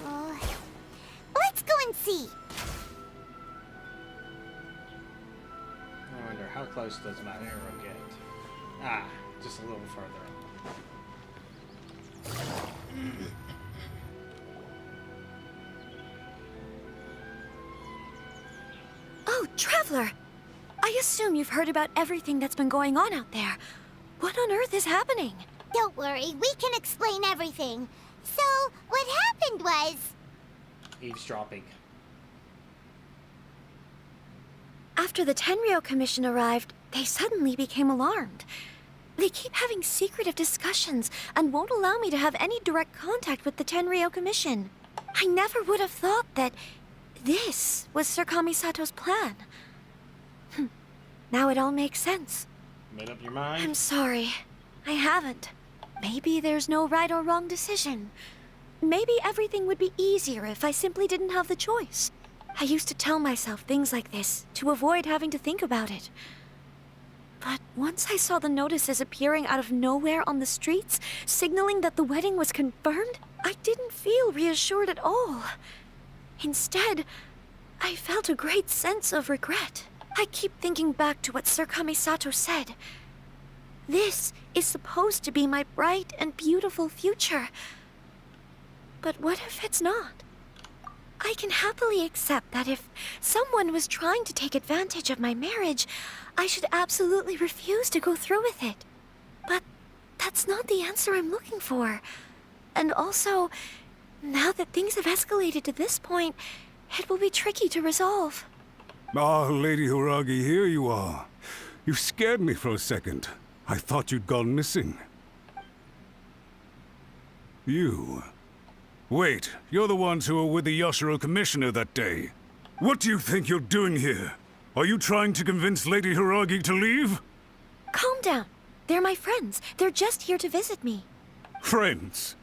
Let's go and see. I wonder, how close does my arrow get? Ah, just a little further. Oh, Traveler! I assume you've heard about everything that's been going on out there. What on earth is happening? Don't worry, we can explain everything. So, what happened was... Eavesdropping. After the Tenryo Commission arrived, they suddenly became alarmed. They keep having secretive discussions and won't allow me to have any direct contact with the Tenryo Commission. I never would have thought that this was Sir Kamisato's plan. Now it all makes sense. Made up your mind? I'm sorry. I haven't. Maybe there's no right or wrong decision. Maybe everything would be easier if I simply didn't have the choice. I used to tell myself things like this to avoid having to think about it. But once I saw the notices appearing out of nowhere on the streets, signaling that the wedding was confirmed, I didn't feel reassured at all. Instead, I felt a great sense of regret. I keep thinking back to what Sir Kamisato said. This is supposed to be my bright and beautiful future. But what if it's not? I can happily accept that if someone was trying to take advantage of my marriage, I should absolutely refuse to go through with it. But that's not the answer I'm looking for. And also, now that things have escalated to this point, It will be tricky to resolve. Ah, Lady Hiragi, here you are. You scared me for a second. I thought you'd gone missing. You... Wait, you're the ones who were with the Yashiro Commissioner that day. What do you think you're doing here? Are you trying to convince Lady Hiragi to leave? Calm down. They're my friends. They're just here to visit me. Friends?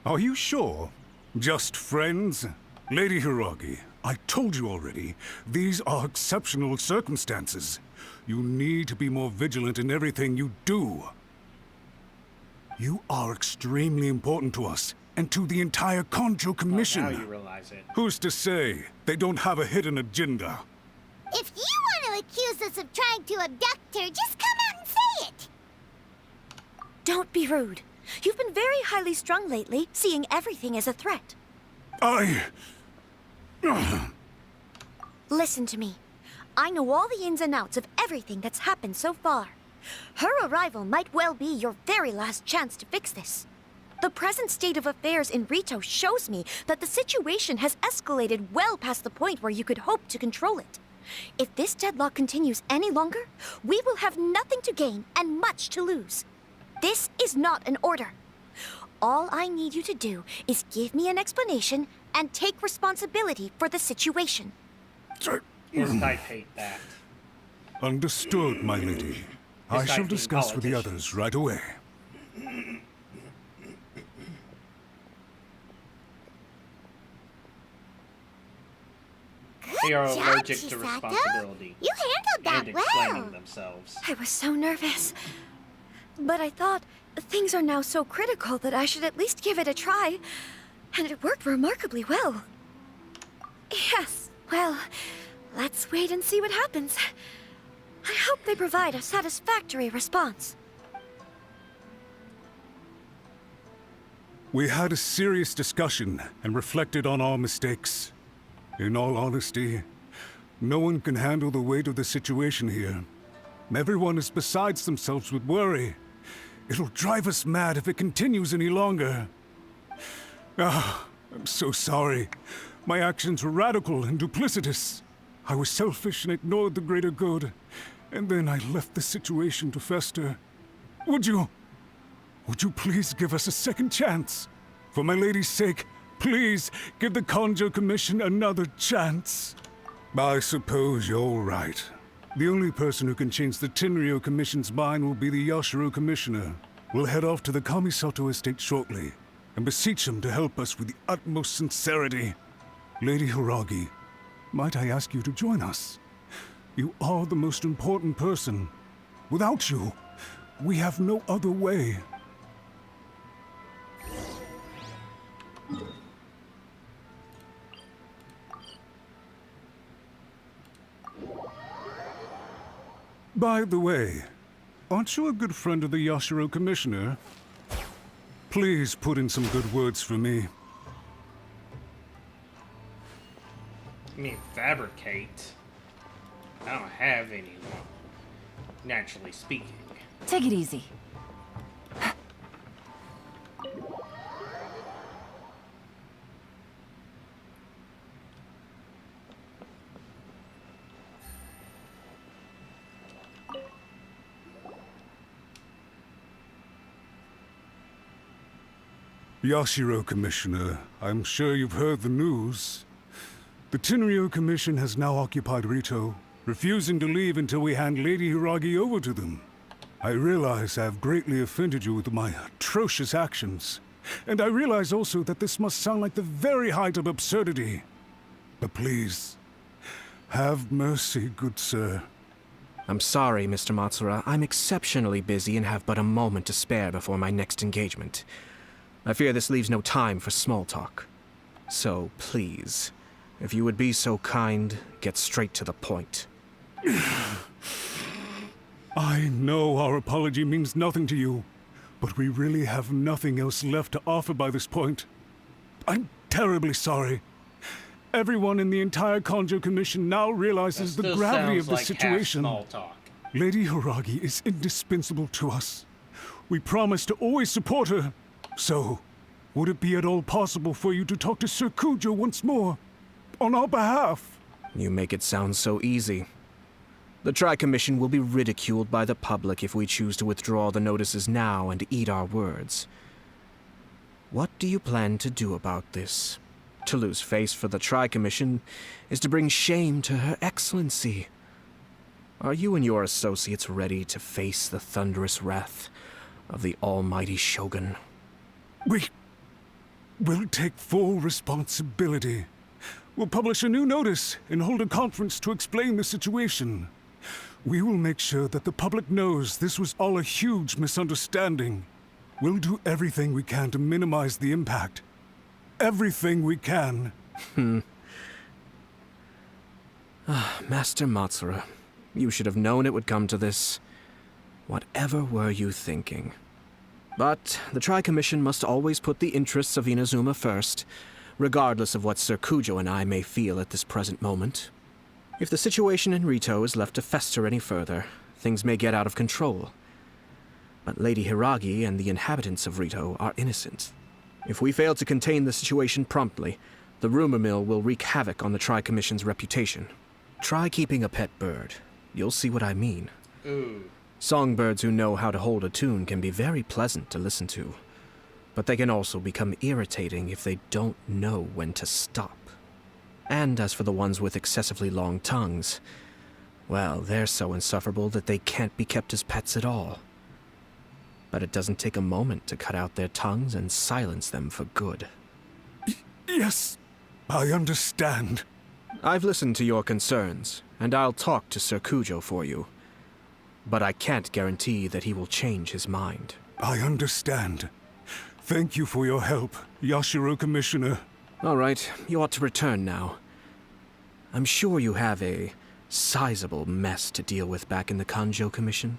Are you sure? Just friends? Lady Hiragi, I told you already, these are exceptional circumstances. You need to be more vigilant in everything you do. You are extremely important to us, and to the entire Konjo Commission. Oh, now you realize it. Who's to say they don't have a hidden agenda? If you want to accuse us of trying to abduct her, just come out and say it! Don't be rude. You've been very highly strung lately, seeing everything as a threat. Listen to me. I know all the ins and outs of everything that's happened so far. Her arrival might well be your very last chance to fix this. The present state of affairs in Rito shows me that the situation has escalated well past the point where you could hope to control it. If this deadlock continues any longer, we will have nothing to gain and much to lose. This is not an order. All I need you to do is give me an explanation and take responsibility for the situation. Yes, I hate that. Understood, my lady. I shall discuss with the others right away. They are Good job, allergic to Chisato. responsibility. You handled that and explaining well. themselves. I was so nervous. But I thought things are now so critical that I should at least give it a try. And it worked remarkably well. Yes, well, let's wait and see what happens. I hope they provide a satisfactory response. We had a serious discussion and reflected on our mistakes. In all honesty, no one can handle the weight of the situation here. Everyone is beside themselves with worry. It'll drive us mad if it continues any longer. I'm so sorry. My actions were radical and duplicitous. I was selfish and ignored the greater good. And then I left the situation to fester. Would you please give us a second chance? For my lady's sake, please give the Konjo Commission another chance. I suppose you're right. The only person who can change the Tenryou Commission's mind will be the Yashiro Commissioner. We'll head off to the Kamisato estate shortly and beseech him to help us with the utmost sincerity. Lady Hiragi, might I ask you to join us? You are the most important person. Without you, we have no other way. By the way, aren't you a good friend of the Yashiro Commissioner? Please put in some good words for me. I mean, fabricate. I don't have anyone, naturally speaking. Take it easy. Yashiro Commissioner, I'm sure you've heard the news. The Tenryou Commission has now occupied Rito, refusing to leave until we hand Lady Hiragi over to them. I realize I have greatly offended you with my atrocious actions, and I realize also that this must sound like the very height of absurdity. But please, have mercy, good sir. I'm sorry, Mr. Matsura. I'm exceptionally busy and have but a moment to spare before my next engagement. I fear this leaves no time for small talk. So, please, if you would be so kind, get straight to the point. I know our apology means nothing to you, but we really have nothing else left to offer by this point. I'm terribly sorry. Everyone in the entire Konjo Commission now realizes the gravity of the situation. Small talk. Lady Hiragi is indispensable to us. We promise to always support her. So, would it be at all possible for you to talk to Sir Kujo once more? on our behalf. You make it sound so easy. The Tri-Commission will be ridiculed by the public if we choose to withdraw the notices now and eat our words. What do you plan to do about this? To lose face for the Tri-Commission is to bring shame to Her Excellency. Are you and your associates ready to face the thunderous wrath of the almighty Shogun? We'll take full responsibility. We'll publish a new notice and hold a conference to explain the situation. We will make sure that the public knows this was all a huge misunderstanding. We'll do everything we can to minimize the impact. Everything we can. Master Matsura, you should have known it would come to this. Whatever were you thinking? But the Tri-Commission must always put the interests of Inazuma first, regardless of what Sir Kujo and I may feel at this present moment. If the situation in Rito is left to fester any further, things may get out of control. But Lady Hiragi and the inhabitants of Rito are innocent. If we fail to contain the situation promptly, the rumor mill will wreak havoc on the Tri-Commission's reputation. Try keeping a pet bird. You'll see what I mean. Ooh. Songbirds who know how to hold a tune can be very pleasant to listen to, but they can also become irritating if they don't know when to stop. And as for the ones with excessively long tongues, well, they're so insufferable that they can't be kept as pets at all. But it doesn't take a moment to cut out their tongues and silence them for good. Yes, I understand. I've listened to your concerns, and I'll talk to Sir Kujo for you. But I can't guarantee that he will change his mind. I understand. Thank you for your help, Yashiro Commissioner. All right, you ought to return now. I'm sure you have a sizable mess to deal with back in the Kanjo Commission.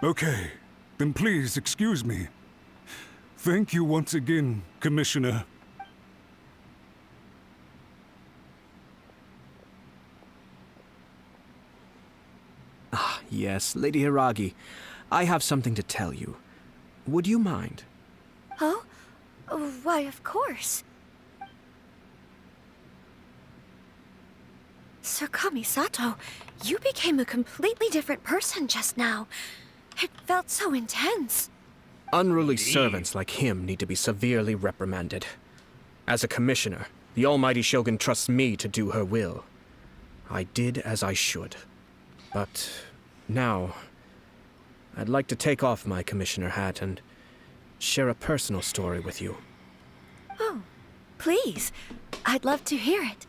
Okay, then please excuse me. Thank you once again, Commissioner. Ah, yes, Lady Hiragi. I have something to tell you. Would you mind? Oh? Why, of course. Sir Kamisato, you became a completely different person just now. It felt so intense. Unruly servants like him need to be severely reprimanded. As a commissioner, the almighty Shogun trusts me to do her will. I did as I should. But now, I'd like to take off my commissioner hat and share a personal story with you. Oh, please. I'd love to hear it.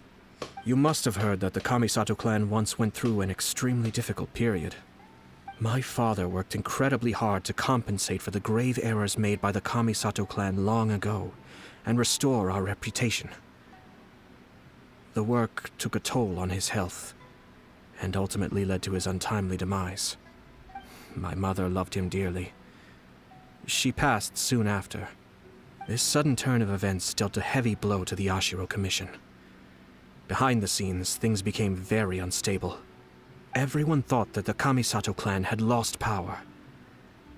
You must have heard that the Kamisato clan once went through an extremely difficult period. My father worked incredibly hard to compensate for the grave errors made by the Kamisato clan long ago and restore our reputation. The work took a toll on his health and ultimately led to his untimely demise. My mother loved him dearly. She passed soon after. This sudden turn of events dealt a heavy blow to the Yashiro Commission. Behind the scenes, things became very unstable. Everyone thought that the Kamisato clan had lost power.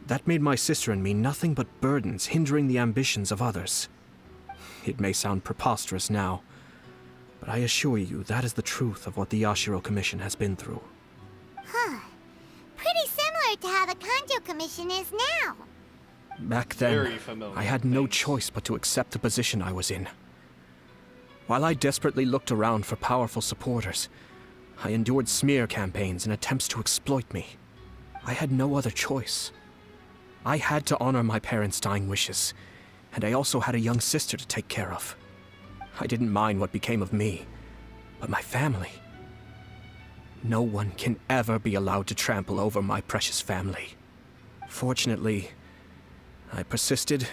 That made my sister and me nothing but burdens hindering the ambitions of others. It may sound preposterous now, but I assure you that is the truth of what the Yashiro Commission has been through. Huh. Pretty similar to how the Kanjo Commission is now. Back then, Very familiar I had no choice but to accept the position I was in. While I desperately looked around for powerful supporters, I endured smear campaigns and attempts to exploit me. I had no other choice. I had to honor my parents' dying wishes, and I also had a young sister to take care of. I didn't mind what became of me, but my family. No one can ever be allowed to trample over my precious family. Fortunately, I persisted,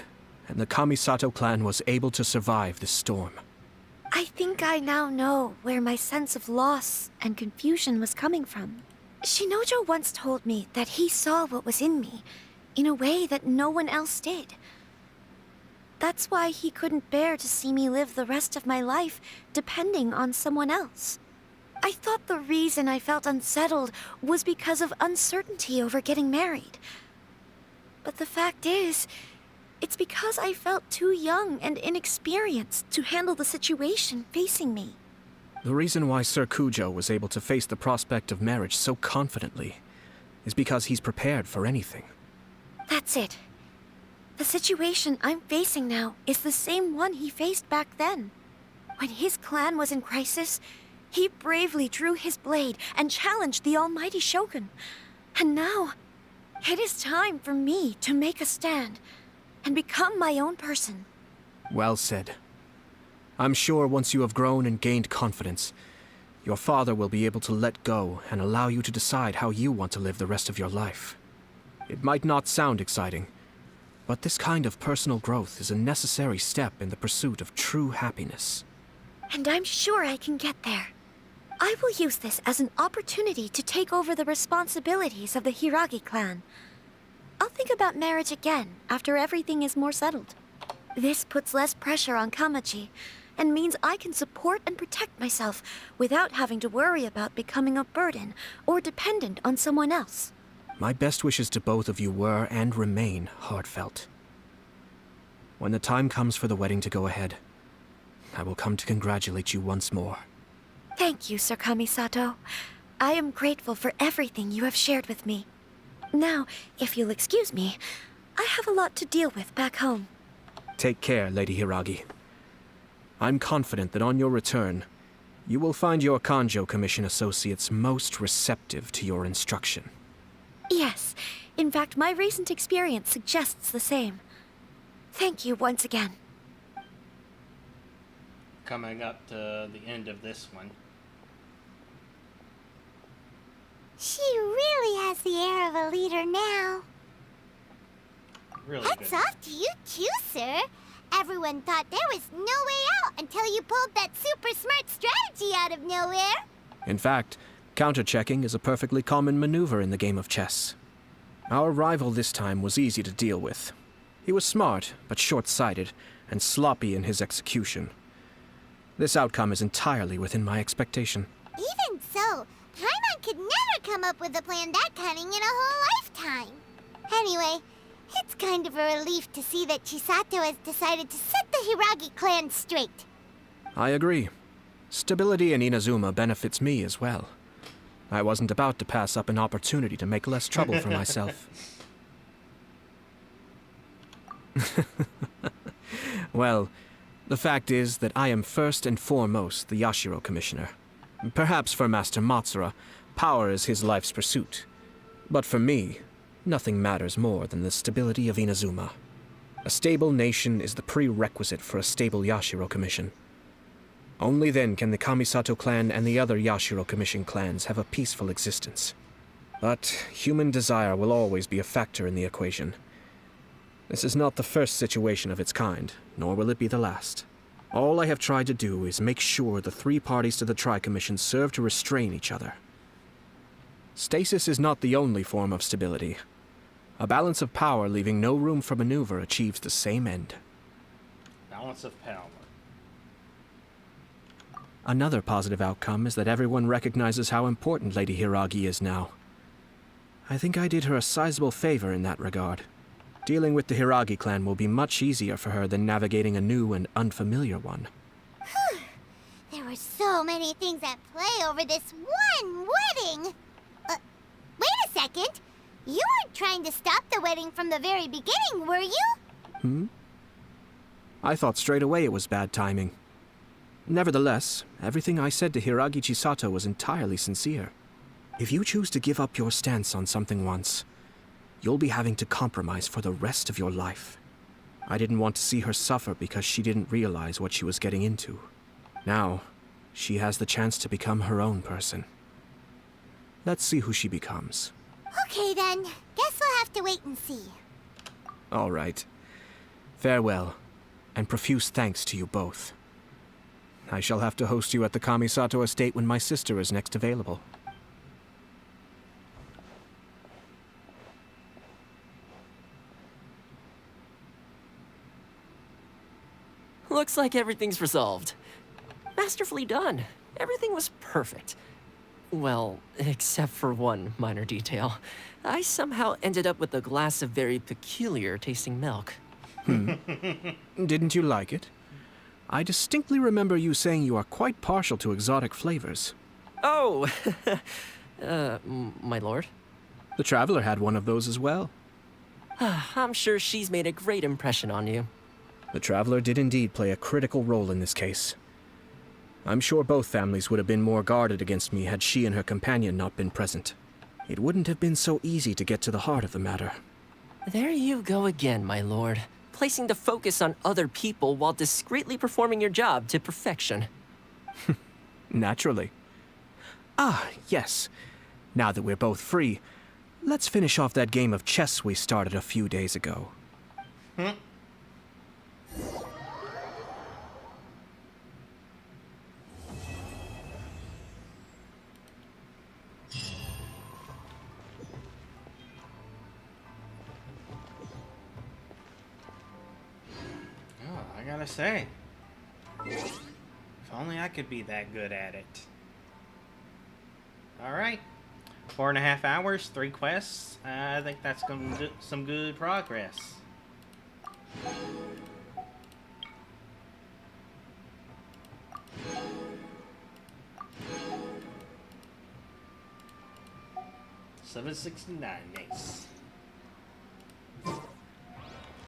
and the Kamisato clan was able to survive this storm. I think I now know where my sense of loss and confusion was coming from. Shinojo once told me that he saw what was in me, in a way that no one else did. That's why he couldn't bear to see me live the rest of my life depending on someone else. I thought the reason I felt unsettled was because of uncertainty over getting married. But the fact is, it's because I felt too young and inexperienced to handle the situation facing me. The reason why Sir Kujo was able to face the prospect of marriage so confidently is because he's prepared for anything. That's it. The situation I'm facing now is the same one he faced back then. When his clan was in crisis, he bravely drew his blade and challenged the almighty Shogun. And now, it is time for me to make a stand and become my own person. Well said. I'm sure once you have grown and gained confidence, your father will be able to let go and allow you to decide how you want to live the rest of your life. It might not sound exciting, but this kind of personal growth is a necessary step in the pursuit of true happiness. And I'm sure I can get there. I will use this as an opportunity to take over the responsibilities of the Hiragi clan. I'll think about marriage again after everything is more settled. This puts less pressure on Kamaji, and means I can support and protect myself without having to worry about becoming a burden or dependent on someone else. My best wishes to both of you were and remain heartfelt. When the time comes for the wedding to go ahead, I will come to congratulate you once more. Thank you, Sir Kamisato. I am grateful for everything you have shared with me. Now, if you'll excuse me, I have a lot to deal with back home. Take care, Lady Hiragi. I'm confident that on your return, you will find your Kanjo Commission associates most receptive to your instruction. Yes, in fact, my recent experience suggests the same. Thank you once again. Coming up to the end of this one. She really has the air of a leader now. Really Hats good. off to you too, sir. Everyone thought there was no way out until you pulled that super smart strategy out of nowhere. In fact, counter-checking is a perfectly common maneuver in the game of chess. Our rival this time was easy to deal with. He was smart, but short-sighted, and sloppy in his execution. This outcome is entirely within my expectation. Even so, Paimon could never come up with a plan that cunning in a whole lifetime. Anyway, it's kind of a relief to see that Chisato has decided to set the Hiragi clan straight. I agree. Stability in Inazuma benefits me as well. I wasn't about to pass up an opportunity to make less trouble for myself. Well, the fact is that I am first and foremost the Yashiro Commissioner. Perhaps for Master Matsura, power is his life's pursuit. But for me, nothing matters more than the stability of Inazuma. A stable nation is the prerequisite for a stable Yashiro Commission. Only then can the Kamisato clan and the other Yashiro Commission clans have a peaceful existence. But human desire will always be a factor in the equation. This is not the first situation of its kind, nor will it be the last. All I have tried to do is make sure the three parties to the Tri-Commission serve to restrain each other. Stasis is not the only form of stability. A balance of power leaving no room for maneuver achieves the same end. Balance of power. Another positive outcome is that everyone recognizes how important Lady Hiragi is now. I think I did her a sizable favor in that regard. Dealing with the Hiragi clan will be much easier for her than navigating a new and unfamiliar one. Whew. There were so many things at play over this one wedding. Wait a second. You weren't trying to stop the wedding from the very beginning, were you? I thought straight away it was bad timing. Nevertheless, everything I said to Hiragi Chisato was entirely sincere. If you choose to give up your stance on something once, you'll be having to compromise for the rest of your life. I didn't want to see her suffer because she didn't realize what she was getting into. Now, she has the chance to become her own person. Let's see who she becomes. Okay then. Guess we'll have to wait and see. All right. Farewell, and profuse thanks to you both. I shall have to host you at the Kamisato estate when my sister is next available. Looks like everything's resolved. Masterfully done. Everything was perfect. Well, except for one minor detail. I somehow ended up with a glass of very peculiar tasting milk. Didn't you like it? I distinctly remember you saying you are quite partial to exotic flavors. Oh, my lord. The Traveler had one of those as well. I'm sure she's made a great impression on you. The Traveler did indeed play a critical role in this case. I'm sure both families would have been more guarded against me had she and her companion not been present. It wouldn't have been so easy to get to the heart of the matter. There you go again, my lord. Placing the focus on other people while discreetly performing your job to perfection. Naturally. Ah, yes. Now that we're both free, let's finish off that game of chess we started a few days ago. I gotta say, if only I could be that good at it. Alright, 4.5 hours, 3 quests. I think that's gonna do some good progress. $769, nice.